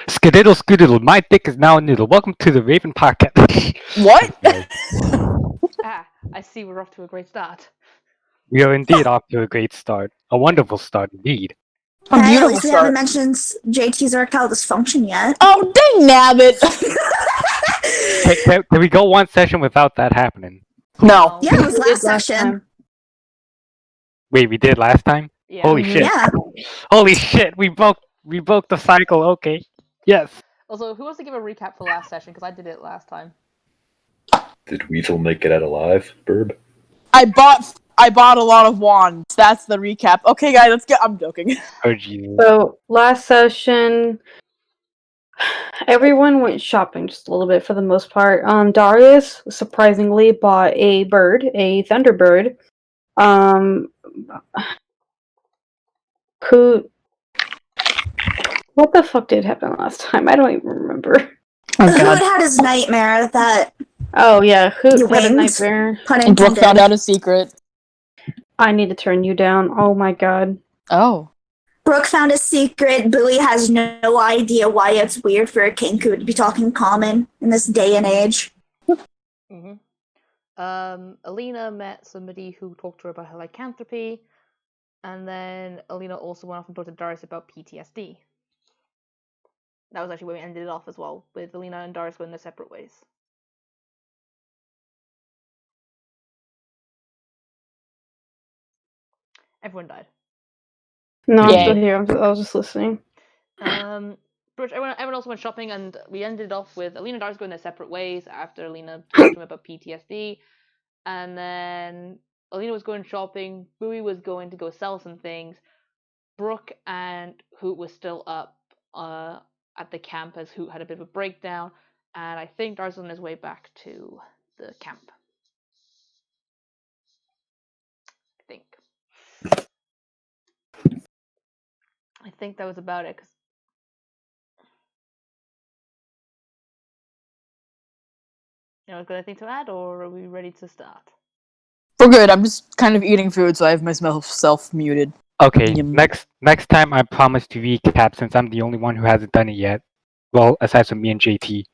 Skididdle Scoodiddle, my dick is now a noodle. Welcome to the Raven Podcast. What? I see we're off to a great start. We are indeed off to a great start. A wonderful start indeed. A Hey, at beautiful least we start. haven't mentioned JT's erectile dysfunction yet. Oh, dang nabbit! Can we go one session without that happening? No. Yeah, it was We did last session. time. Wait, we did last time? Yeah. Holy Mhm. shit. Yeah. Holy shit, we broke the cycle, okay. Yes. Also, who wants to give a recap for last session? Because I did it last time. Did Weasel make it out alive, Burb? I bought a lot of wands. That's the recap. Okay, guys, let's get. I'm joking. Oh Jesus. So last session, everyone went shopping just a little bit for the most part. Darius surprisingly bought a bird, a thunderbird. Who? What the fuck did happen last time? I don't even remember. Oh Hood had his nightmare that Oh yeah, who You had a winged? nightmare? pun And Brooke found intended. out a secret. I need to turn you down. Oh my god. Oh. Brooke found a secret. Bowie has no idea why it's weird for a Kenku to be talking common in this day and age. Mm-hmm. Alina met somebody who talked to her about her lycanthropy, and then Alina also went off and talked to Darius about PTSD. That was actually where we ended it off as well, with Alina and Darius going their separate ways. Everyone died. No, I'm Yay. still here. I was just listening. Everyone else went shopping, and we ended off with Alina and Darius going their separate ways after Alina talked to him about PTSD. And then Alina was going shopping, Bowie was going to go sell some things, Brooke and Hoot was still up at the camp as Hoot had a bit of a breakdown, and I think Darius was on his way back to the camp. I think that was about it. Got anything to add, or are we ready to start? We're good. I'm just kind of eating food, so I have myself muted. Okay, Yum. next time I promise to recap since I'm the only one who hasn't done it yet. Well, aside from me and JT.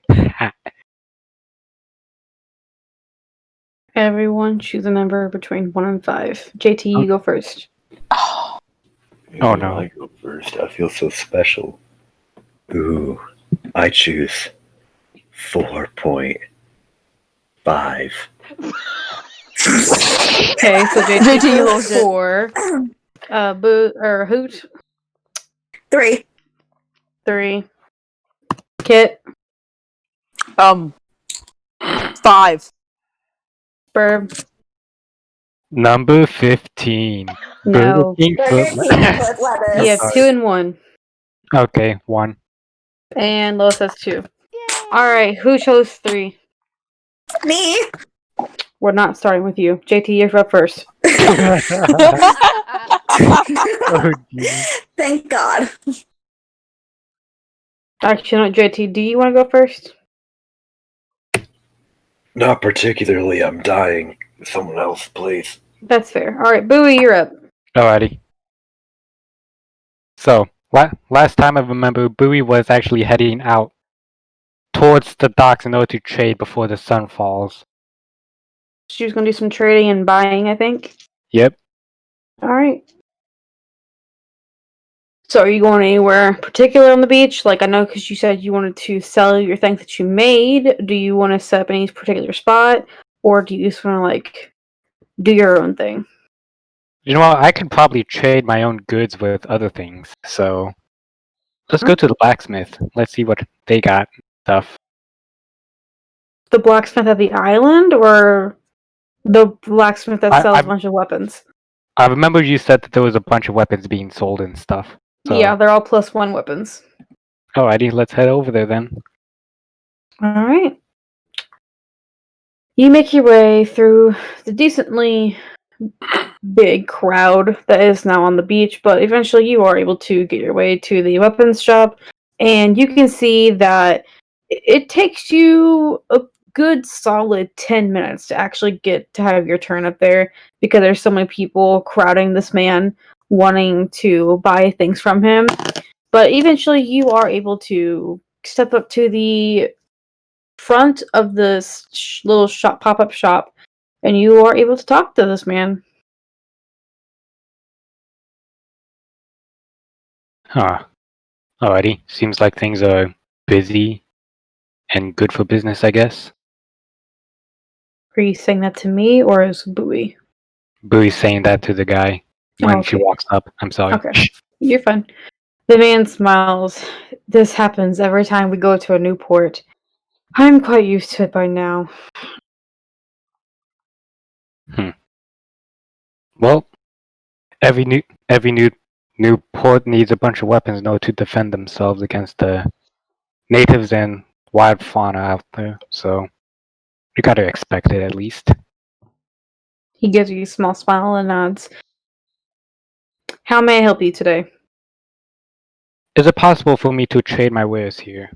Everyone choose a number between 1 and 5. JT, you go first. Oh, no. I go first. I feel so special. Ooh, I choose 4.5. Okay, so JT, you little goes shit. 4. Hoot 3. 3. Kit 5. Burb. Number 15. No. Burger King foot- You have 2 and 1. Okay, 1. And Lois has 2. Alright, who chose 3? Me. We're not starting with you. JT, you're up first. Oh, geez. Thank God. Actually, no, JT, do you want to go first? Not particularly. I'm dying. Someone else, please. That's fair. Alright, Bowie, you're up. Alrighty. So, last time I remember, Bowie was actually heading out towards the docks in order to trade before the sun falls. She was going to do some trading and buying, I think. Yep. Alright. So, are you going anywhere particular on the beach? Like, I know because you said you wanted to sell your things that you made. Do you want to set up any particular spot? Or do you just want to, like, do your own thing? You know what? I could probably trade my own goods with other things. So, let's go to the blacksmith. Let's see what they got. Stuff. The blacksmith at the island? Or the blacksmith that sells I- a bunch of weapons? I remember you said that there was a bunch of weapons being sold and stuff. So, Yeah, they're all +1 weapons. Alrighty, let's head over there then. Alright. You make your way through the decently big crowd that is now on the beach, but eventually you are able to get your way to the weapons shop, and you can see that it takes you a good solid 10 minutes to actually get to have your turn up there, because there's so many people crowding this man wanting to buy things from him. But eventually, you are able to step up to the front of this little shop, pop-up shop, and you are able to talk to this man. Huh. Alrighty. Seems like things are busy and good for business, I guess. Are you saying that to me or as Bowie? Bowie's saying that to the guy when she Okay. walks up. I'm sorry. Okay. You're fine. The man smiles. This happens every time we go to a new port. I'm quite used to it by now. Well, every new port needs a bunch of weapons in order to defend themselves against the natives and wild fauna out there. So you gotta expect it at least. He gives you a small smile and nods. How may I help you today? Is it possible for me to trade my wares here?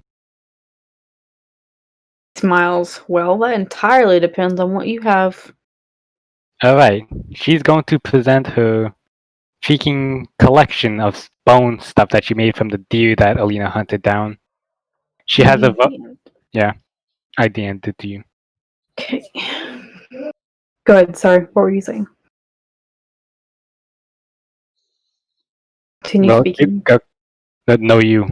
Smiles. Well, that entirely depends on what you have. Alright. She's going to present her freaking collection of bone stuff that she made from the deer that Alina hunted down. She has a I DM'd it to you. Okay. Go ahead, sorry. What were you saying? Continue Well, speaking. no, you.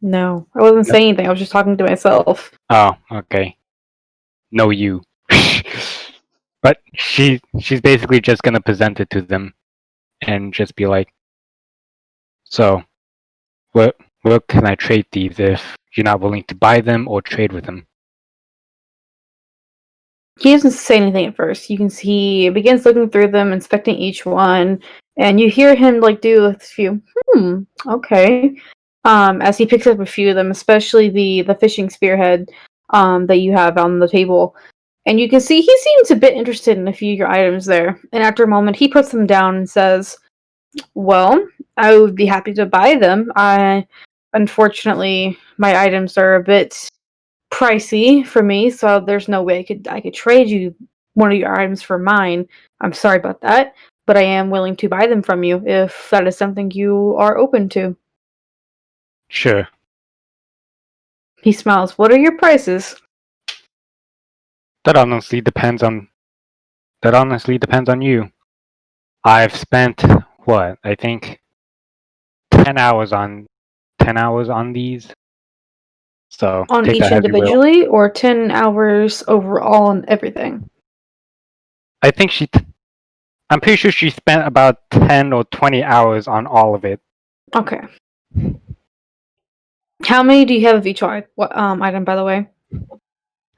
No, I wasn't No. saying anything. I was just talking to myself. Oh, okay. No, you. But she's basically just gonna present it to them, and just be like, "So, where can I trade these if you're not willing to buy them or trade with them?" He doesn't say anything at first. You can see he begins looking through them, inspecting each one, and you hear him like do a few. Okay. As he picks up a few of them, especially the fishing spearhead, that you have on the table, and you can see he seems a bit interested in a few of your items there. And after a moment, he puts them down and says, "Well, I would be happy to buy them. Unfortunately, my items are a bit pricey for me, so there's no way I could trade you one of your items for mine. I'm sorry about that, but I am willing to buy them from you if that is something you are open to." Sure. He smiles. What are your prices? That honestly depends on you. I've spent what I think 10 hours on these. So On take each that as you will. individually, or 10 hours overall on everything? I think I'm pretty sure she spent about 10 or 20 hours on all of it. Okay. How many do you have of each item, by the way?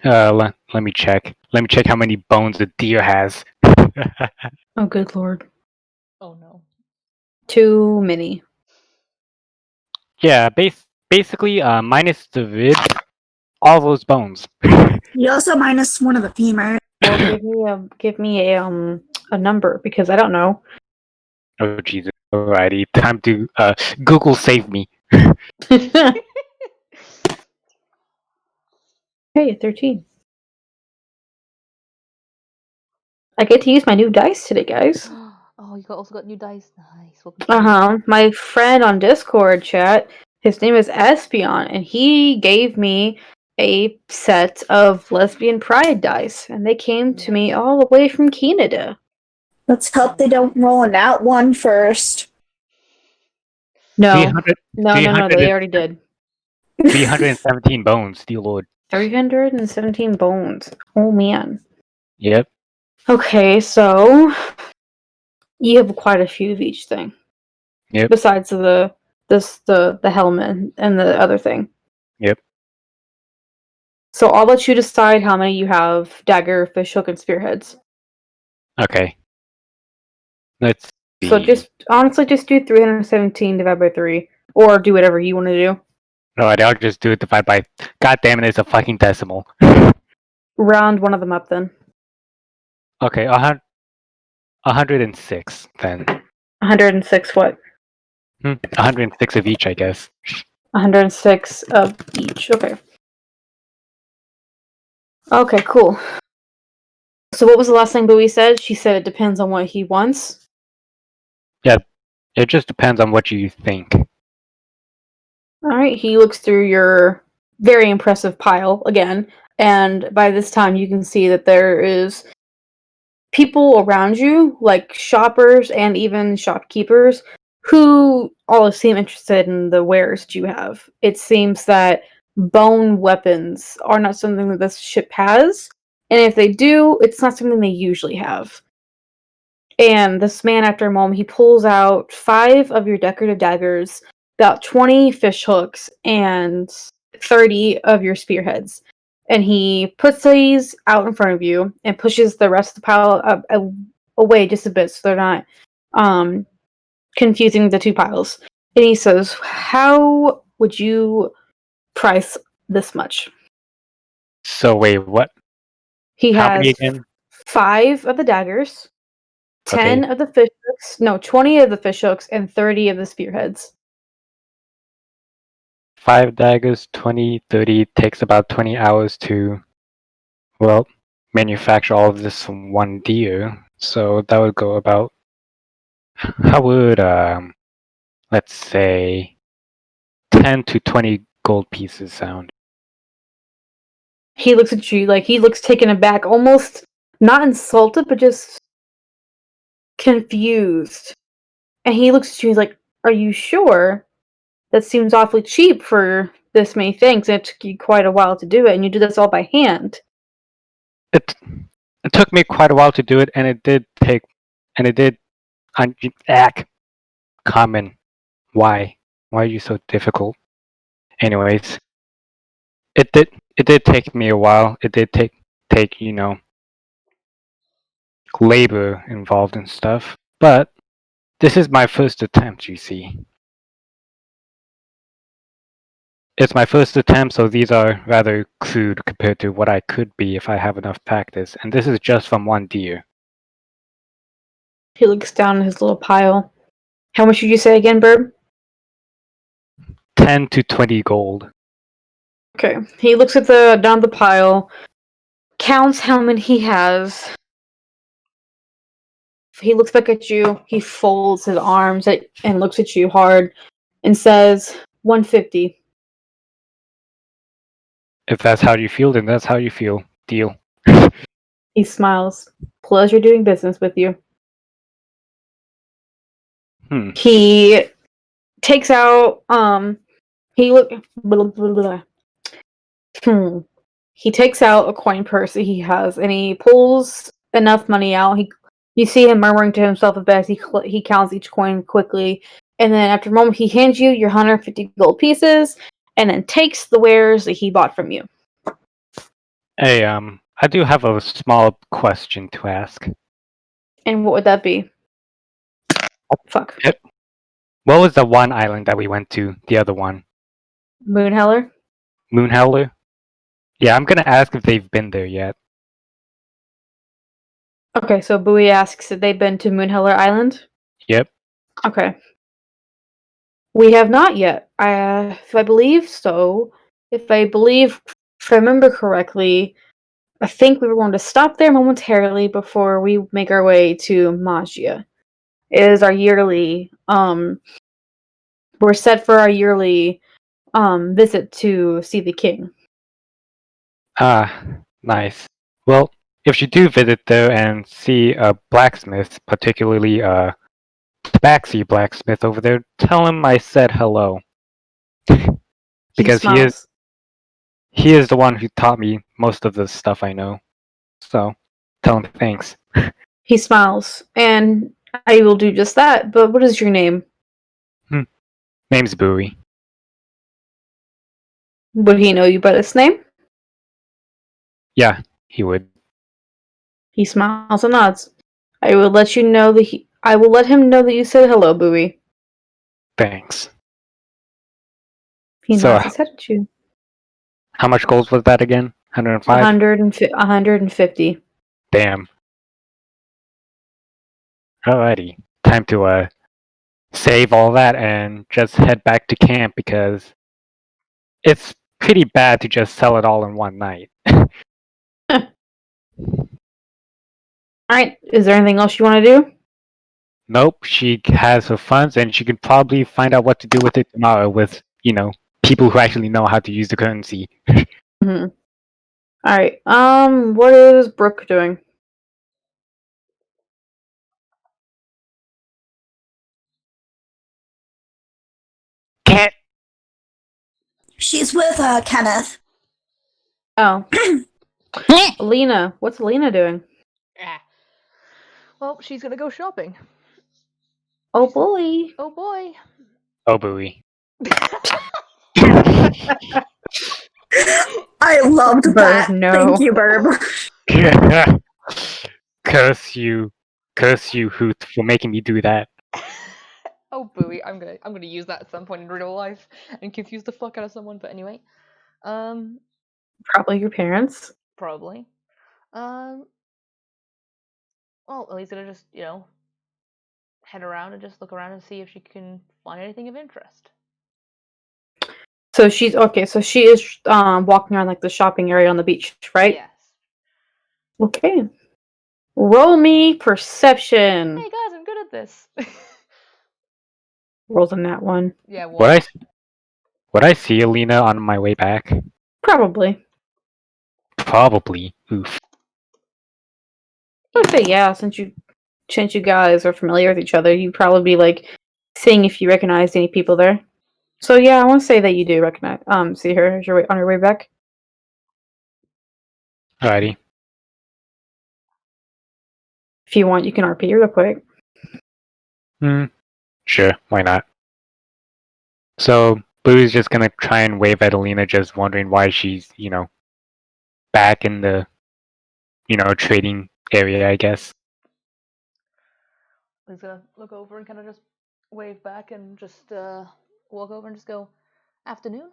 Let me check. Let me check how many bones a deer has. Oh, good lord. Oh no. Too many. Yeah, basically, minus the ribs, all those bones. You also minus one of the femurs. Well, give me a number because I don't know. Oh Jesus! Alrighty, time to Google save me. Hey, 13. I get to use my new dice today, guys. Oh, you also got new dice. Nice. Welcome to the My friend on Discord chat, his name is Espion, and he gave me a set of lesbian pride dice, and they came to me all the way from Canada. Let's hope they don't roll an out one first. No, 300, no, they already did. 317 bones, dear lord. 317 bones. Oh man. Yep. Okay, so you have quite a few of each thing. Yep. Besides the helmet and the other thing. Yep. So I'll let you decide how many you have: dagger, fishhook, and spearheads. Okay. Let's see. So just do 317 divided by 3, or do whatever you want to do. Alright, I'll just do it divided by. God damn it! It's a fucking decimal. Round one of them up then. Okay, 106 then. 106 what? 106 of each, I guess. 106 of each. Okay. Okay, cool. So what was the last thing Bowie said? She said it depends on what he wants. Yeah, it just depends on what you think. Alright, he looks through your very impressive pile again, and by this time you can see that there is people around you, like shoppers and even shopkeepers, who all seem interested in the wares that you have. It seems that bone weapons are not something that this ship has, and if they do, it's not something they usually have. And this man, after a moment, he pulls out 5 of your decorative daggers, about 20 fish hooks, and 30 of your spearheads. And he puts these out in front of you and pushes the rest of the pile away just a bit so they're not confusing the two piles. And he says, "How would you price this much?" So wait, what? He How many has again? 5 of the daggers, 10 Okay. of the fish hooks, no, 20 of the fish hooks, and 30 of the spearheads. 5 daggers, 20, 30, takes about 20 hours to, well, manufacture all of this from one deer. So that would go about, how would, let's say, 10 to 20 gold pieces sound? He looks at you like he looks taken aback, almost not insulted, but just confused. And he looks at you, he's like, "Are you sure? That seems awfully cheap for this many things, and it took you quite a while to do it, and you did this all by hand." It, it took me quite a while to do it, and it did take, and it did, common. Why? Why are you so difficult? Anyways, it did, it did take me a while. It did take, labor involved and stuff. But this is my first attempt, you see. It's my first attempt, so these are rather crude compared to what I could be if I have enough practice. And this is just from one deer. He looks down at his little pile. "How much did you say again, Burb?" 10 to 20 gold. Okay. He looks at the down the pile, counts how many he has. He looks back at you. He folds his arms and looks at you hard, and says, 150. If that's how you feel, then that's how you feel. Deal. He smiles. "Pleasure doing business with you." He takes out he look blah, blah, blah. He takes out a coin purse that he has, and he pulls enough money out. You see him murmuring to himself a bit as he counts each coin quickly, and then after a moment he hands you your 150 gold pieces, and then takes the wares that he bought from you. Hey, I do have a small question to ask. And what would that be? Fuck. What was the one island that we went to? The other one? Moonheller? Moonheller? Yeah, I'm gonna ask if they've been there yet. Okay, so Bowie asks if they've been to Moonheller Island? Yep. Okay. We have not yet. If I believe so. If I remember correctly, I think we were going to stop there momentarily before we make our way to Magia. It is our yearly, we're set for our yearly, visit to see the king. Ah, nice. Well, if you do visit there and see a blacksmith, particularly a tabaxi blacksmith over there, tell him I said hello. Because he is the one who taught me most of the stuff I know. So, tell him thanks. He smiles, and I will do just that, but what is your name? Name's Bowie. Would he know you by this name? Yeah, he would. He smiles and nods. I will let him know that you said hello, Bowie. Thanks. He So, nods his head at you. How much gold was that again? 105? 150. Damn. Alrighty. Time to save all that and just head back to camp because it's pretty bad to just sell it all in one night. Alright, is there anything else you want to do? Nope, she has her funds and she can probably find out what to do with it tomorrow with, people who actually know how to use the currency. Mm-hmm. All right. What is Brooke doing? Can't. She's with Kenneth. Oh, Alina. What's Alina doing? Ah. Well, she's gonna go shopping. Oh boy. Oh boy. Oh, buoy. I loved Burb, that. no. Thank you, Burb. Curse you, Hoot, for making me do that. Oh buoy. I'm gonna use that at some point in real life and confuse the fuck out of someone. But anyway, Probably your parents. probably. Well, Ellie's gonna just head around and just look around and see if she can find anything of interest. So she's okay. So she is walking around like the shopping area on the beach, right? Yes. Okay. Roll me perception. Hey guys, I'm good at this. Rolls in that one. Yeah. Would I see Alina on my way back? Probably. Probably. Oof. I would say yeah. Since you guys are familiar with each other, you'd probably be like seeing if you recognized any people there. So yeah, I want to say that you do recognize see her as on your way back. Alrighty. If you want, you can RP real quick. Sure, why not? So, Blue's just gonna try and wave at Alina, just wondering why she's, back in the, trading area, I guess. He's gonna look over and kind of just wave back and just walk over and just go, "Afternoon."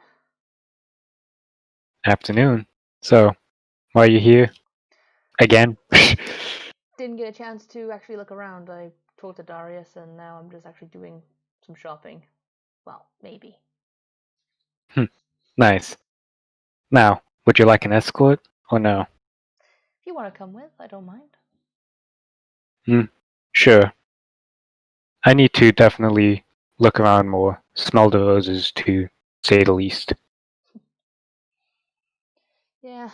Afternoon. So, why are you here? Again? Didn't get a chance to actually look around. I talked to Darius, and now I'm just actually doing some shopping. Well, maybe. Nice. Now, would you like an escort, or no? If you want to come with, I don't mind. Sure. I need to definitely look around more, smell the roses, to say the least. Yeah,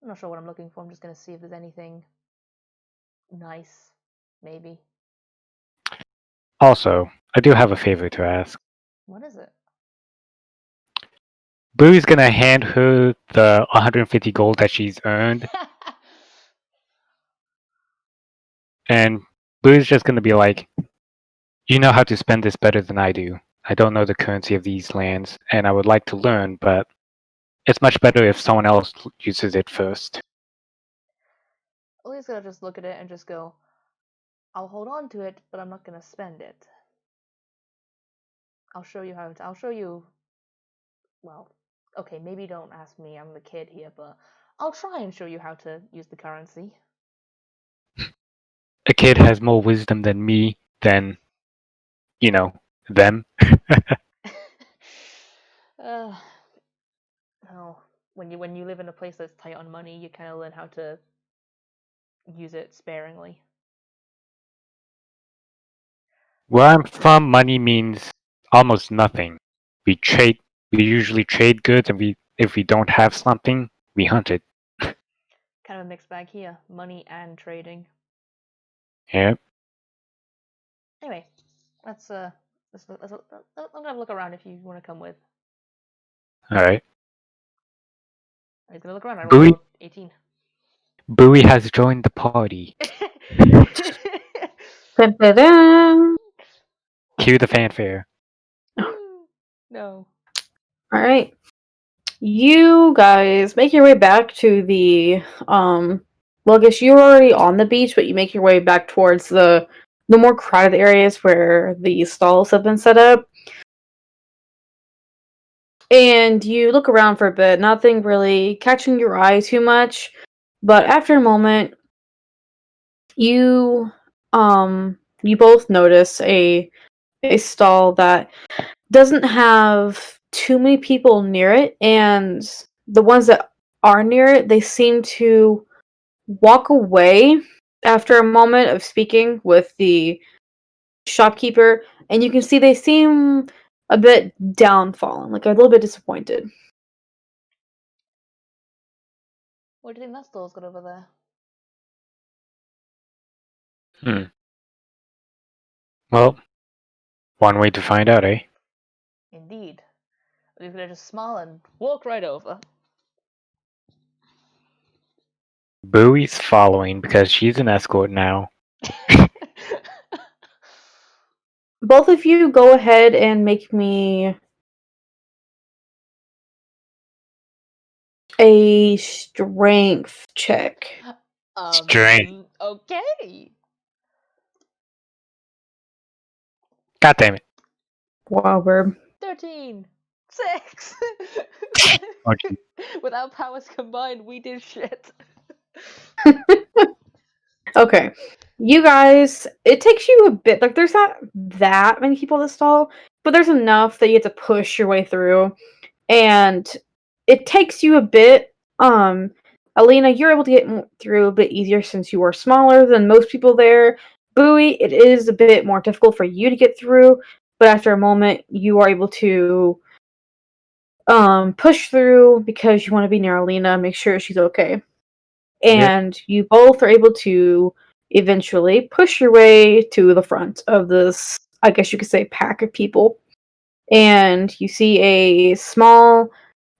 I'm not sure what I'm looking for. I'm just gonna see if there's anything nice, maybe. Also, I do have a favor to ask. What is it? Boo's gonna hand her the 150 gold that she's earned, and Boo's just gonna be like, you know how to spend this better than I do. I don't know the currency of these lands, and I would like to learn, but it's much better if someone else uses it first. Lily's gonna just look at it and just go, "I'll hold on to it, but I'm not gonna spend it. I'll show you how to. I'll show you. Well, okay, maybe don't ask me. I'm the kid here, but I'll try and show you how to use the currency." A kid has more wisdom than me, than, them. uh, oh, when you live in a place that's tight on money, you kind of learn how to use it sparingly. Where I'm from, money means almost nothing. We usually trade goods, and if we don't have something, we hunt it. Kind of a mixed bag here, money and trading. Yep. Anyway, let's I'm gonna have a look around if you want to come with. Alright. He's gonna look around. I Bowie, rolled 18. Bowie has joined the party. Dun-dun-dun. Cue the fanfare. No. All right. You guys make your way back to the well, I guess you're already on the beach, but you make your way back towards the more crowded areas where the stalls have been set up. And you look around for a bit, nothing really catching your eye too much. But after a moment, you both notice a stall that doesn't have too many people near it, and the ones that are near it, they seem to walk away after a moment of speaking with the shopkeeper, and you can see they seem a bit downfallen, like a little bit disappointed. What do you think that store's got over there? Well, one way to find out, eh? Indeed. He's gonna just smile and walk right over. Bowie's following because she's an escort now. Both of you go ahead and make me a strength check. Strength. Okay. God damn it. Wow, Verb. 13. 6. Okay. With our powers combined, we did shit. Okay. You guys, it takes you a bit. Like, there's not that many people at the stall, but there's enough that you have to push your way through. And it takes you a bit. Alina, you're able to get through a bit easier since you are smaller than most people there. Bowie, it is a bit more difficult for you to get through, but after a moment, you are able to push through because you want to be near Alina, make sure she's okay. And you both are able to eventually push your way to the front of this, I guess you could say, pack of people. And you see a small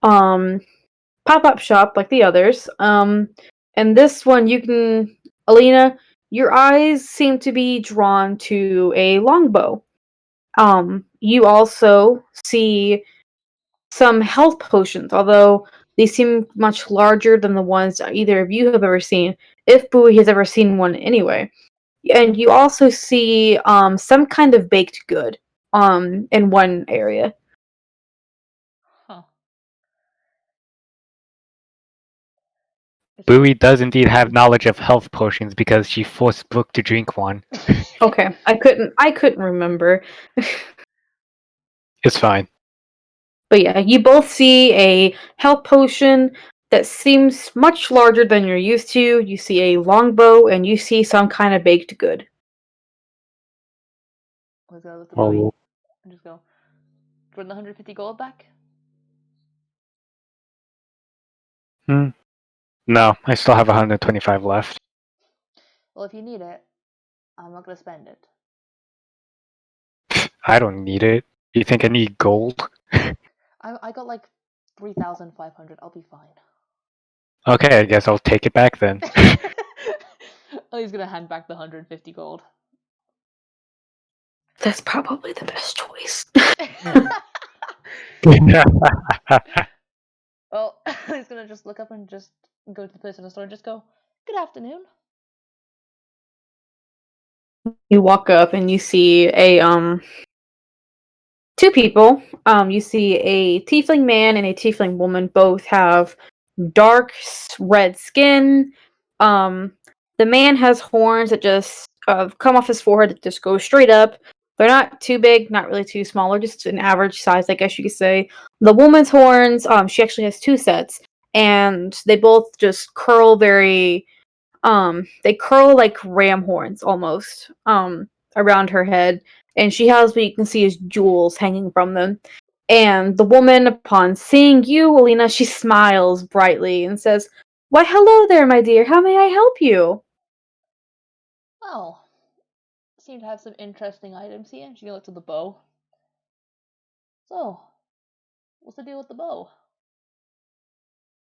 pop-up shop like the others. And this one you can, Alina, your eyes seem to be drawn to a longbow. You also see some health potions, although they seem much larger than the ones either of you have ever seen, if Bowie has ever seen one anyway. And you also see some kind of baked good in one area. Huh. Bowie does indeed have knowledge of health potions because she forced Brooke to drink one. Okay, I couldn't remember. It's fine. But yeah, you both see a health potion that seems much larger than you're used to. You see a longbow, and you see some kind of baked good. Let's go look at Well, Bowie and just go. Do you want the 150 gold back? No, I still have 125 left. Well, if you need it, I'm not gonna spend it. I don't need it. You think I need gold? I got like 3,500. I'll be fine. Okay, I guess I'll take it back then. Oh, he's gonna hand back the 150 gold. That's probably the best choice. Well, he's gonna just look up and just go to the person in the store and just go, "Good afternoon." You walk up and you see a two people. You see a tiefling man and a tiefling woman. Both have dark red skin. The man has horns that just come off his forehead that just go straight up. They're not too big, not really too small. They're just an average size, I guess you could say. The woman's horns, she actually has two sets, and they both just curl very. They curl like ram horns almost. Around her head, and she has what you can see as jewels hanging from them. And the woman, upon seeing you, Alina, she smiles brightly and says, "Why, hello there, my dear. How may I help you?" Well, seem to have some interesting items here. She looks at the bow. So, what's the deal with the bow?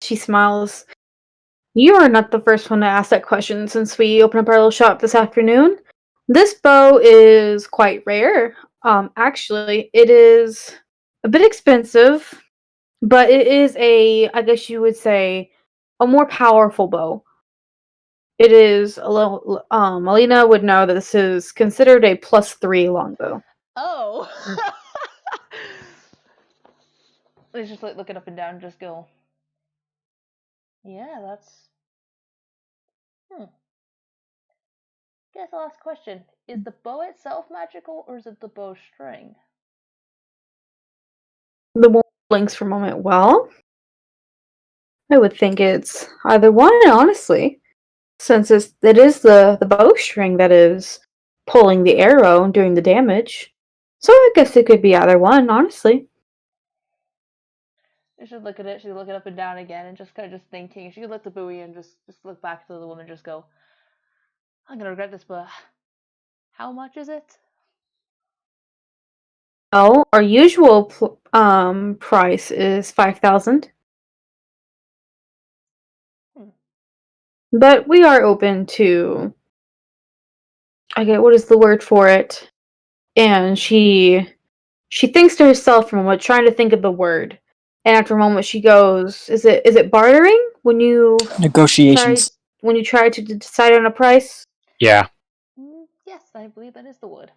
She smiles. "You are not the first one to ask that question since we opened up our little shop this afternoon. This bow is quite rare. Actually, it is a bit expensive, but it is I guess you would say, a more powerful bow. It is a little, Alina would know that this is considered a +3 longbow." Oh! They just like looking up and down and just go, yeah, that's. Guess I'll ask a question. Is the bow itself magical or is it the bowstring? The woman blinks for a moment. "Well, I would think it's either one, honestly, since it is the bowstring that is pulling the arrow and doing the damage. So I guess it could be either one, honestly. She should look at it. She'd look it up and down again, and just kind of just thinking. She could look to Bowie and just look back to the woman, and just go, "I'm gonna regret this, but how much is it?" Well, our usual price is 5,000. But we are open to. Okay, what is the word for it? And she thinks to herself for a moment, trying to think of the word. And after a moment, she goes, "Is it bartering when you Negotiations. try to decide on a price?" Yeah. Yes, I believe that is the word.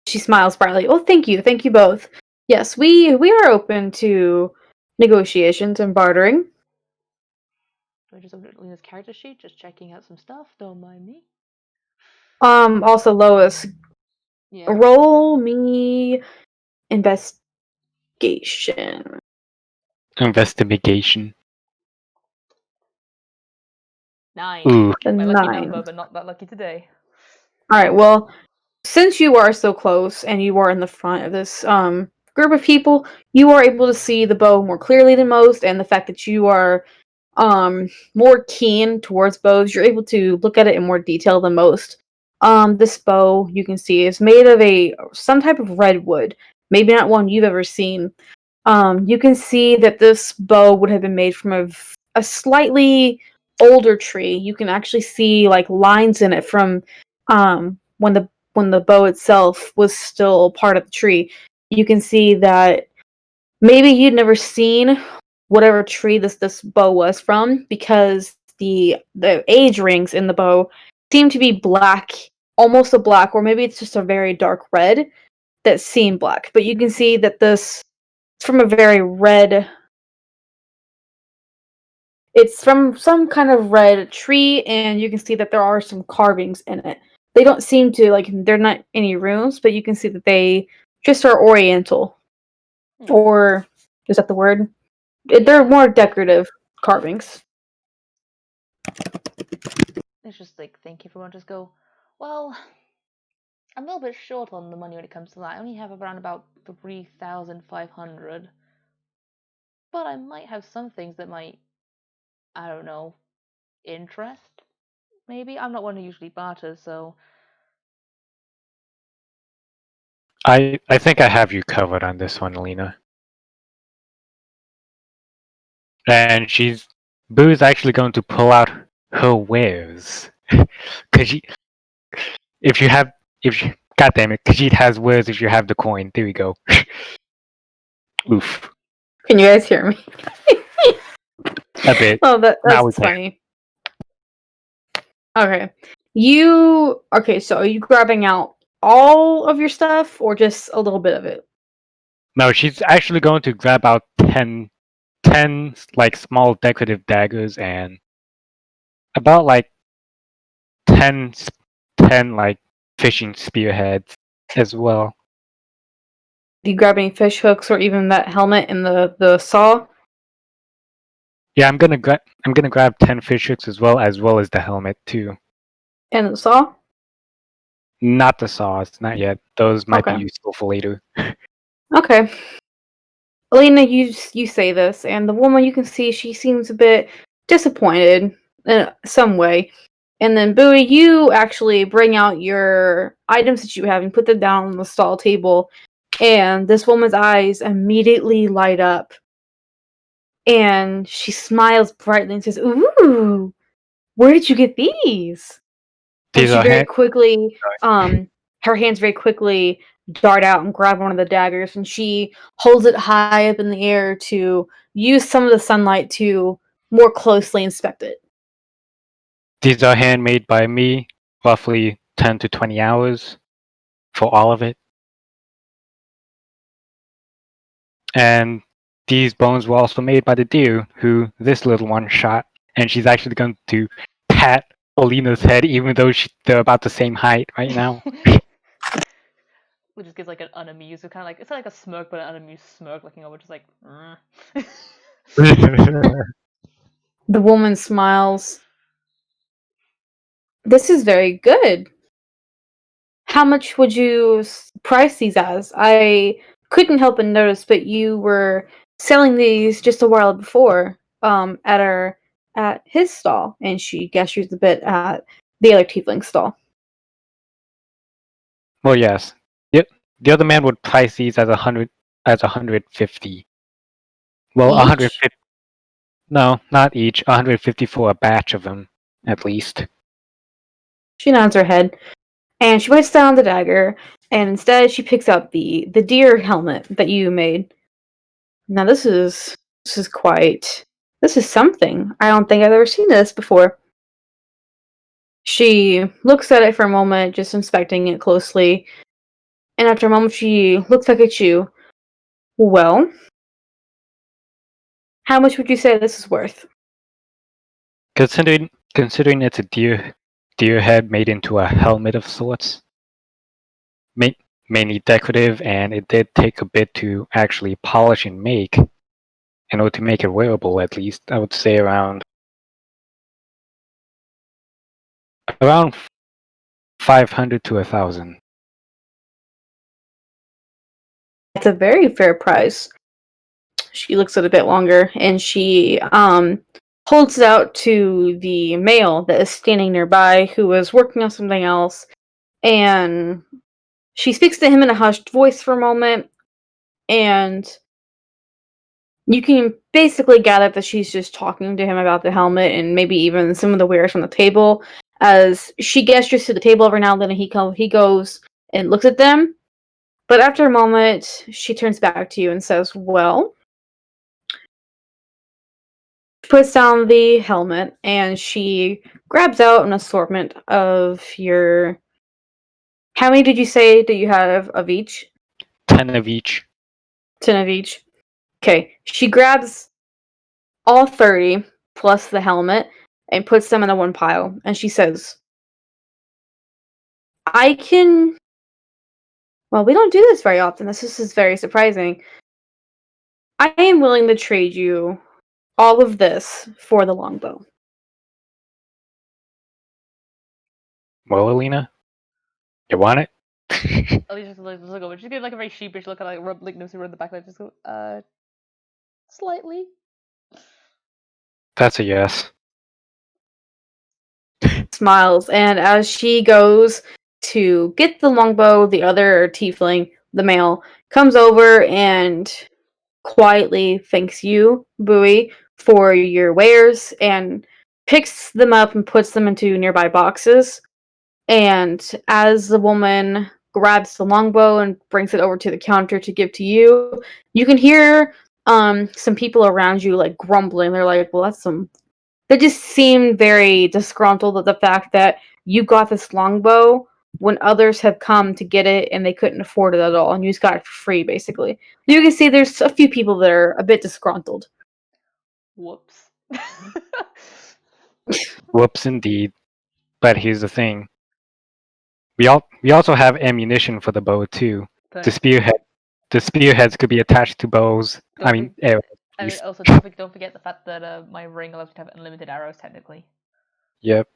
She smiles brightly. "Oh, thank you both. Yes, we are open to negotiations and bartering." I just opened Lena's character sheet, just checking out some stuff. Don't mind me. Also, Lois, Yeah. roll me investigation. Investigation. 9. Ooh. My lucky 9. number, but not that lucky today. All right. Well, since you are so close and you are in the front of this group of people, you are able to see the bow more clearly than most, and the fact that you are more keen towards bows, you're able to look at it in more detail than most. This bow you can see is made of some type of redwood, maybe not one you've ever seen. You can see that this bow would have been made from a slightly older tree. You can actually see like lines in it from when the bow itself was still part of the tree. You can see that maybe you'd never seen whatever tree this bow was from, because the age rings in the bow seem to be black, almost a black, or maybe it's just a very dark red that seem black. But you can see that this it's from a very red. It's from some kind of red tree, and you can see that there are some carvings in it. They don't seem to, like, they're not any runes, but you can see that they just are oriental. Or, is that the word? They're more decorative carvings. It's just like, thank you for one. Just go, well, I'm a little bit short on the money when it comes to that. I only have around about 3,500. But I might have some things that might, I don't know, interest. Maybe I'm not one who usually barters, so I think I have you covered on this one, Alina. And Boo's actually going to pull out her wares. Cause God damn it, Khajiit has wares if you have the coin. There we go. Oof. Can you guys hear me? A bit. Oh, Now we that's can. funny. Okay. So are you grabbing out all of your stuff or just a little bit of it? No, she's actually going to grab out 10 like small decorative daggers and about like 10 like fishing spearheads as well. Do you grab any fish hooks or even that helmet and the saw? Yeah, I'm gonna grab 10 fish hooks as well as the helmet too. And the saw? Not the saws, not yet. Those might be Okay. useful for later. Okay. Alina, you say this, and the woman, you can see she seems a bit disappointed in some way. And then Bowie, you actually bring out your items that you have and put them down on the stall table, and this woman's eyes immediately light up. And she smiles brightly and says, "Ooh, where did you get these?" And These she are very quickly, her hands very quickly dart out and grab one of the daggers, and she holds it high up in the air to use some of the sunlight to more closely inspect it. These are handmade by me, roughly 10 to 20 hours for all of it. And these bones were also made by the deer who this little one shot. And she's actually going to pat Alina's head, even though they're about the same height right now. which just gives like an unamused, kind of like it's like a smirk, but an unamused smirk, looking over, just like. The woman smiles. "This is very good. How much would you price these as? I couldn't help but notice, but you were selling these just a while before, at his stall, and she gestures a bit at the other tiefling stall. Well, yes. The other man would price these as 150. Well, Each? 150. No, not each. 150 for a batch of them, at least. She nods her head, and she puts down the dagger, and instead she picks up the deer helmet that you made. Now this is something. I don't think I've ever seen this before. She looks at it for a moment, just inspecting it closely, and after a moment she looks back at you. Well, how much would you say this is worth? Considering it's a deer head made into a helmet of sorts, mainly decorative, and it did take a bit to actually polish and make, in order to make it wearable. At least I would say around 500 to 1,000. It's a very fair price. She looks at it a bit longer, and she holds it out to the male that is standing nearby, who is working on something else, and she speaks to him in a hushed voice for a moment, and you can basically gather that she's just talking to him about the helmet and maybe even some of the wares from the table. As she gestures to the table every now and then, and he goes and looks at them. But after a moment, she turns back to you and says, "Well," puts down the helmet, and she grabs out an assortment of your. How many did you say that you have of each? 10 of each. 10 of each. Okay. She grabs all 30 plus the helmet and puts them in the one pile, and she says, I can. Well, we don't do this very often. This is very surprising. I am willing to trade you all of this for the longbow. Well, Alina, you want it? Alicia just look over. She's giving like a very sheepish look, and like rub like nose around the back, like just go, slightly. That's a yes. Smiles, and as she goes to get the longbow, the other tiefling, the male, comes over and quietly thanks you, Bowie, for your wares, and picks them up and puts them into nearby boxes. And as the woman grabs the longbow and brings it over to the counter to give to you, you can hear some people around you like grumbling. They're like, well, that's some. They just seem very disgruntled at the fact that you got this longbow when others have come to get it and they couldn't afford it at all, and you just got it for free, basically. You can see there's a few people that are a bit disgruntled. Whoops. Whoops, indeed. But here's the thing. We also have ammunition for the bow too. The spearheads could be attached to bows. Arrows. And also, don't forget the fact that my ring allows you to have unlimited arrows, technically. Yep.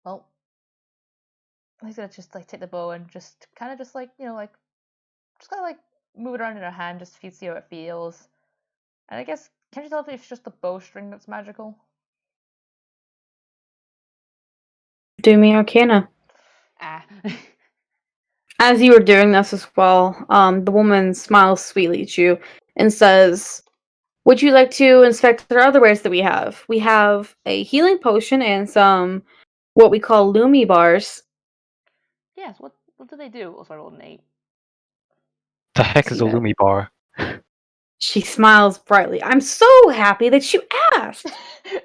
Well, he's gonna just like take the bow and just kind of just like just kind of like move it around in her hand, just see how it feels. And I guess, can you tell if it's just the bowstring that's magical? Do me Arcana. Ah. As you were doing this as well, the woman smiles sweetly at you and says, would you like to inspect the other wares that we have? We have a healing potion and some what we call Lumi bars. Yes, what do they do? Oh, sorry, rolled an 8. The heck is a Lumi bar? She smiles brightly. I'm so happy that you asked.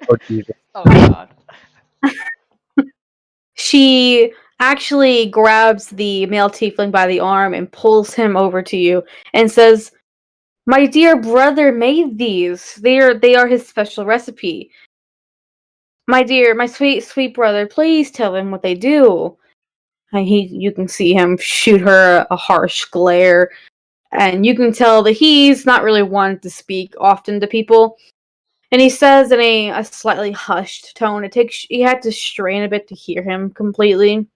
Oh, Jesus. Oh god. She actually grabs the male tiefling by the arm and pulls him over to you and says, my dear brother made these. They are his special recipe. My sweet brother, please tell him what they do. And you can see him shoot her a harsh glare, and you can tell that he's not really one to speak often to people. And he says in a slightly hushed tone, you had to strain a bit to hear him completely.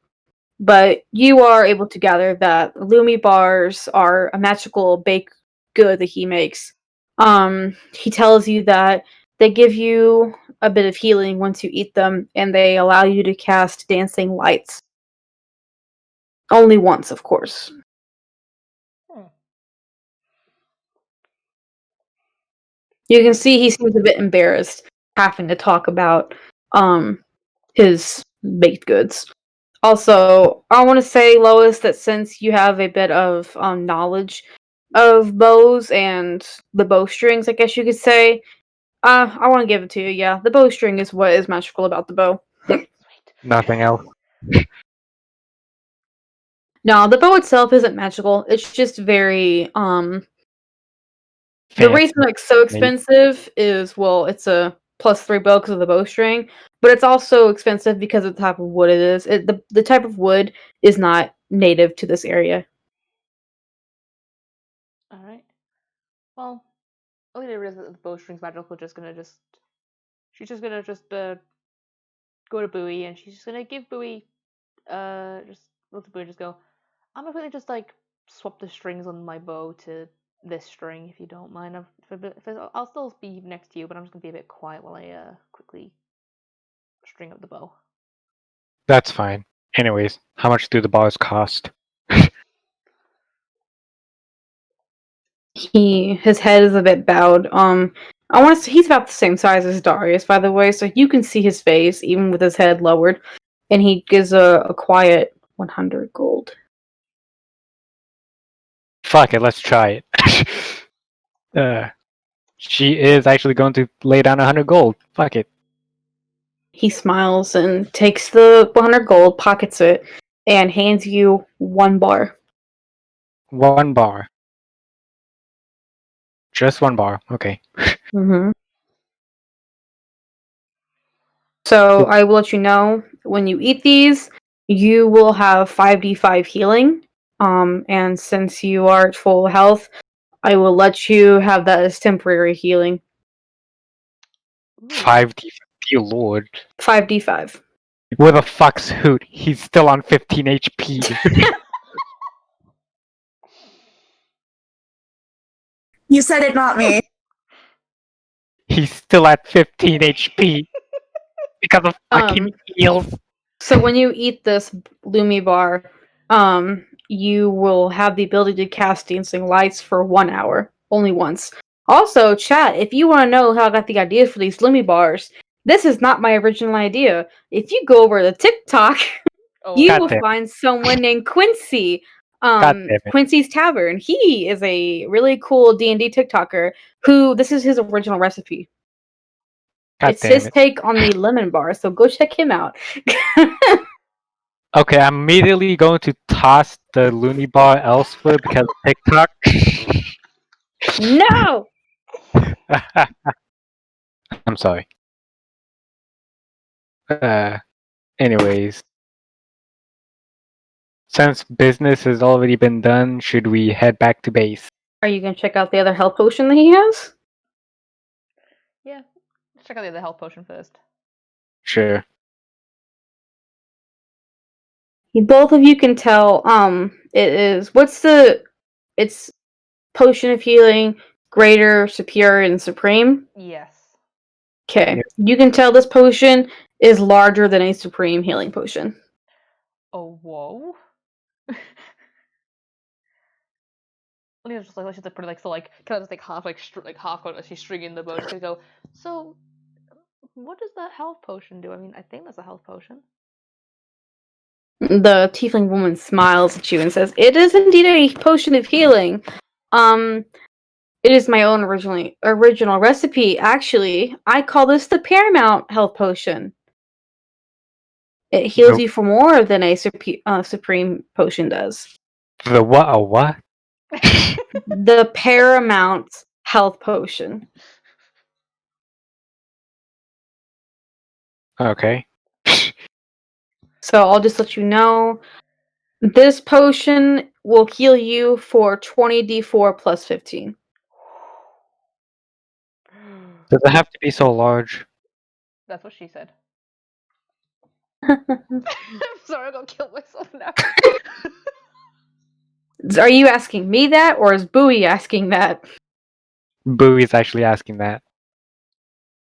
but you are able to gather that Lumi bars are a magical baked good that he makes. He tells you that they give you a bit of healing once you eat them, and they allow you to cast dancing lights. Only once, of course. Hmm. You can see he seems a bit embarrassed having to talk about his baked goods. Also, I want to say, Lois, that since you have a bit of knowledge of bows and the bowstrings, I guess you could say, I want to give it to you. Yeah, the bowstring is what is magical about the bow. Sweet. Nothing else. No, the bow itself isn't magical. It's just very The Fancy. reason it's so expensive is, well, it's a +3 bow because of the bowstring, but it's also expensive because of the type of wood it is. The type of wood is not native to this area. All right. Well, Alina realizes that the bowstring's magical. She's just gonna go to Bowie, and she's just gonna give Bowie just look at Bowie and just go, I'm gonna just like swap the strings on my bow to this string if you don't mind. I'll still be next to you, but I'm just gonna be a bit quiet while I quickly string up the bow. That's fine. Anyways, how much do the bars cost? His head is a bit bowed. I want to say he's about the same size as Darius, by the way, so you can see his face even with his head lowered, and he gives a quiet 100 gold. Fuck it, let's try it. She is actually going to lay down 100 gold. Fuck it. He smiles and takes the 100 gold, pockets it, and hands you 1 bar. 1 bar. Just 1 bar. Okay. Mm-hmm. So I will let you know when you eat these, you will have 5d5 healing. And since you are at full health, I will let you have that as temporary healing. Ooh. 5d. Dear lord. 5d5. Where the fuck's Hoot? He's still on 15 HP. You said it, not me. He's still at 15 HP. Because of fucking heals. So when you eat this Lumi bar, you will have the ability to cast dancing lights for 1 hour, only once. Also, chat, if you want to know how I got the idea for these Lumi bars, this is not my original idea. If you go over to TikTok, Oh, you God will damn it. find someone named Quincy. God damn it. Quincy's Tavern. He is a really cool D&D TikToker who this is his original recipe. God It's damn his it. take on the lemon bar, so go check him out. Okay, I'm immediately going to toss the Looney bar elsewhere because of TikTok. No! I'm sorry. Anyways. Since business has already been done, should we head back to base? Are you gonna check out the other health potion that he has? yeah. Let's check out the other health potion first. Sure. Both of you can tell, it is, it's potion of healing, greater, superior, and supreme. Yes. Okay. Yeah. You can tell this potion is larger than a supreme healing potion. Oh, whoa. Lena's just like, she's like pretty like, so like, kind of just like half like half as she's stringing the bow, just gonna go, so what does that health potion do? I mean, I think that's a health potion. The tiefling woman smiles at you and says, "It is indeed a potion of healing. It is my own original recipe. Actually, I call this the Paramount Health Potion. It heals Nope. you for more than a supreme potion does. The what? A what? The Paramount Health Potion. Okay. So I'll just let you know. This potion will heal you for 20d4 plus 15. Does it have to be so large? That's what she said. I'm sorry, I'm gonna kill myself now. Are you asking me that, or is Bowie asking that? Bowie's actually asking that.